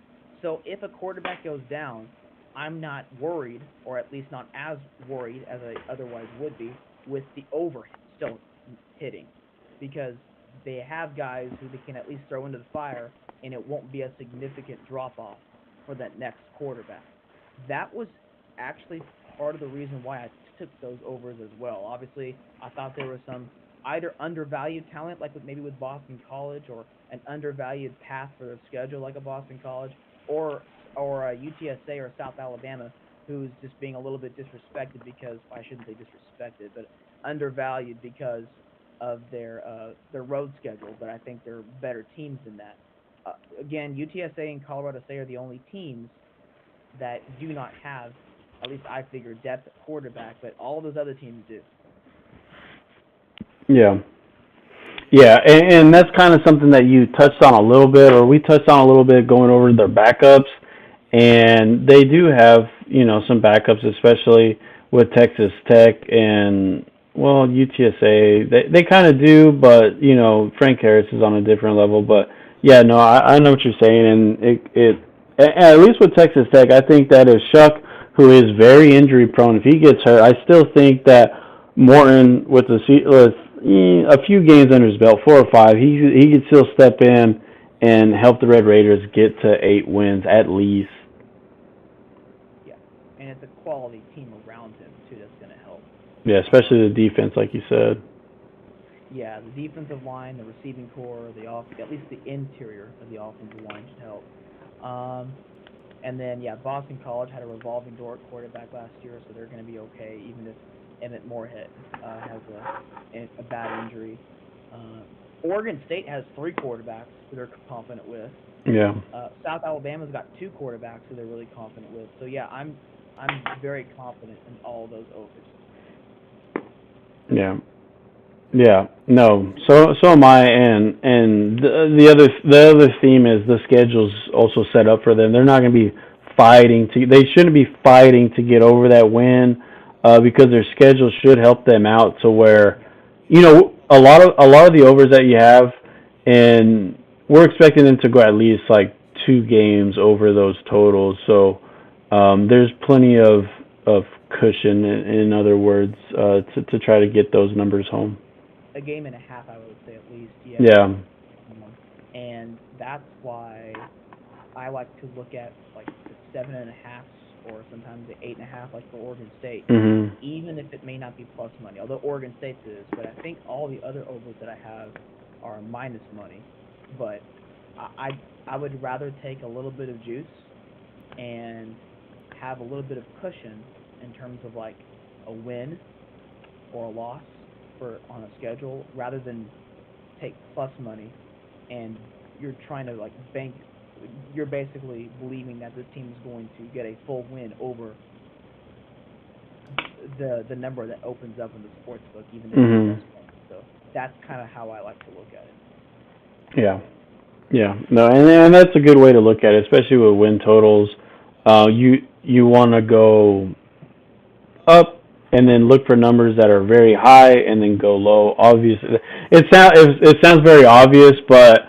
So if a quarterback goes down, I'm not worried, or at least not as worried as I otherwise would be, with the over still hitting, because they have guys who they can at least throw into the fire, and it won't be a significant drop off for that next quarterback. That was actually part of the reason why I took those overs as well. Obviously, I thought there was some either undervalued talent, like maybe with Boston College, or an undervalued path for their schedule, like a Boston College, or a UTSA or South Alabama, who's just being a little bit disrespected because I shouldn't say disrespected, but undervalued because of their road schedule. But I think they're better teams than that. Again, UTSA and Colorado State are the only teams that do not have, at least I figure, depth at quarterback, but all those other teams do. Yeah. Yeah, and that's kind of something that you touched on a little bit, or we touched on a little bit going over their backups. And they do have, some backups, especially with Texas Tech and, well, UTSA. They kind of do, but, Frank Harris is on a different level. But, yeah, no, I know what you're saying. And at least with Texas Tech, I think that if Shuck, who is very injury prone, if he gets hurt, I still think that Morton, with a few games under his belt, 4 or 5, he could still step in and help the Red Raiders get to 8 wins at least. Yeah, and it's a quality team around him too that's going to help. Yeah, especially the defense, like you said. Yeah, the defensive line, the receiving core, at least the interior of the offensive line should help. And then, Boston College had a revolving door at quarterback last year, so they're going to be okay, even if Emmett Moorhead has a bad injury. Oregon State has 3 quarterbacks who they're confident with. Yeah. South Alabama's got 2 quarterbacks who they're really confident with. So I'm very confident in all those overs. Yeah. Yeah. No. So am I. And the other theme is the schedule's also set up for them. They're not going to be fighting to. They shouldn't be fighting to get over that win. Because their schedule should help them out to where, a lot of the overs that you have, and we're expecting them to go at least like 2 games over those totals. So there's plenty of cushion, in other words, to try to get those numbers home. A game and a half, I would say, at least. Yeah. And that's why I like to look at like the 7.5. Or sometimes the 8.5, like for Oregon State, even if it may not be plus money, although Oregon State's is. But I think all the other overs that I have are minus money. But I would rather take a little bit of juice and have a little bit of cushion in terms of like a win or a loss on a schedule, rather than take plus money and you're trying to like bank. You're basically believing that this team is going to get a full win over the number that opens up in the sports book, even though so that's kind of how I like to look at it. Yeah. No, and that's a good way to look at it, especially with win totals. You want to go up and then look for numbers that are very high and then go low. Obviously, it sounds very obvious, but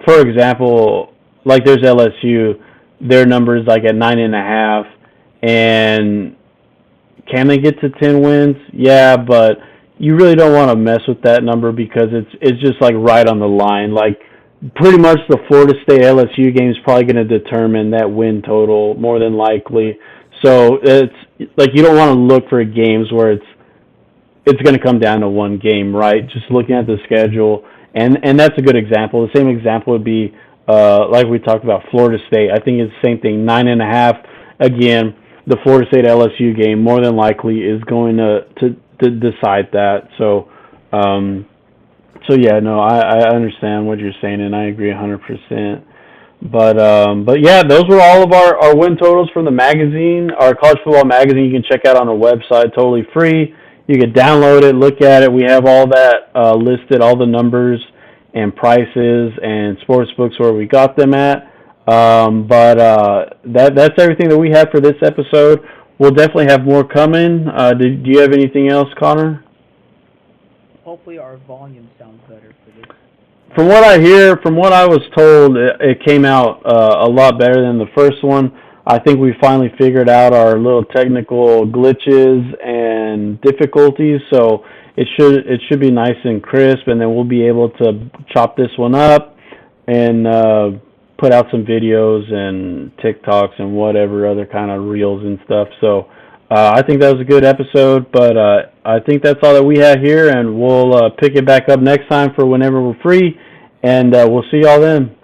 for example, like there's LSU, their numbers like at 9.5, and can they get to 10 wins? Yeah, but you really don't want to mess with that number because it's just like right on the line. Like pretty much the Florida State LSU game is probably going to determine that win total more than likely. So it's like you don't want to look for games where it's going to come down to one game, right? Just looking at the schedule, and that's a good example. The same example would be like we talked about Florida State. I think it's the same thing. 9.5. Again, the Florida State LSU game more than likely is going to decide that. So yeah, no, I understand what you're saying, and I agree 100%. But yeah, those were all of our win totals from the magazine, our college football magazine. You can check out on our website, totally free. You can download it, look at it. We have all that listed, all the numbers and prices and sports books where we got them at. That's everything that we have for this episode. We'll definitely have more coming. Do you have anything else, Connor? Hopefully our volume sounds better for this. From what I hear, from what I was told, it came out a lot better than the first one. I think we finally figured out our little technical glitches and difficulties, so it should be nice and crisp, and then we'll be able to chop this one up and put out some videos and TikToks and whatever other kind of reels and stuff. So I think that was a good episode, but I think that's all that we have here, and we'll pick it back up next time for whenever we're free, and we'll see y'all then.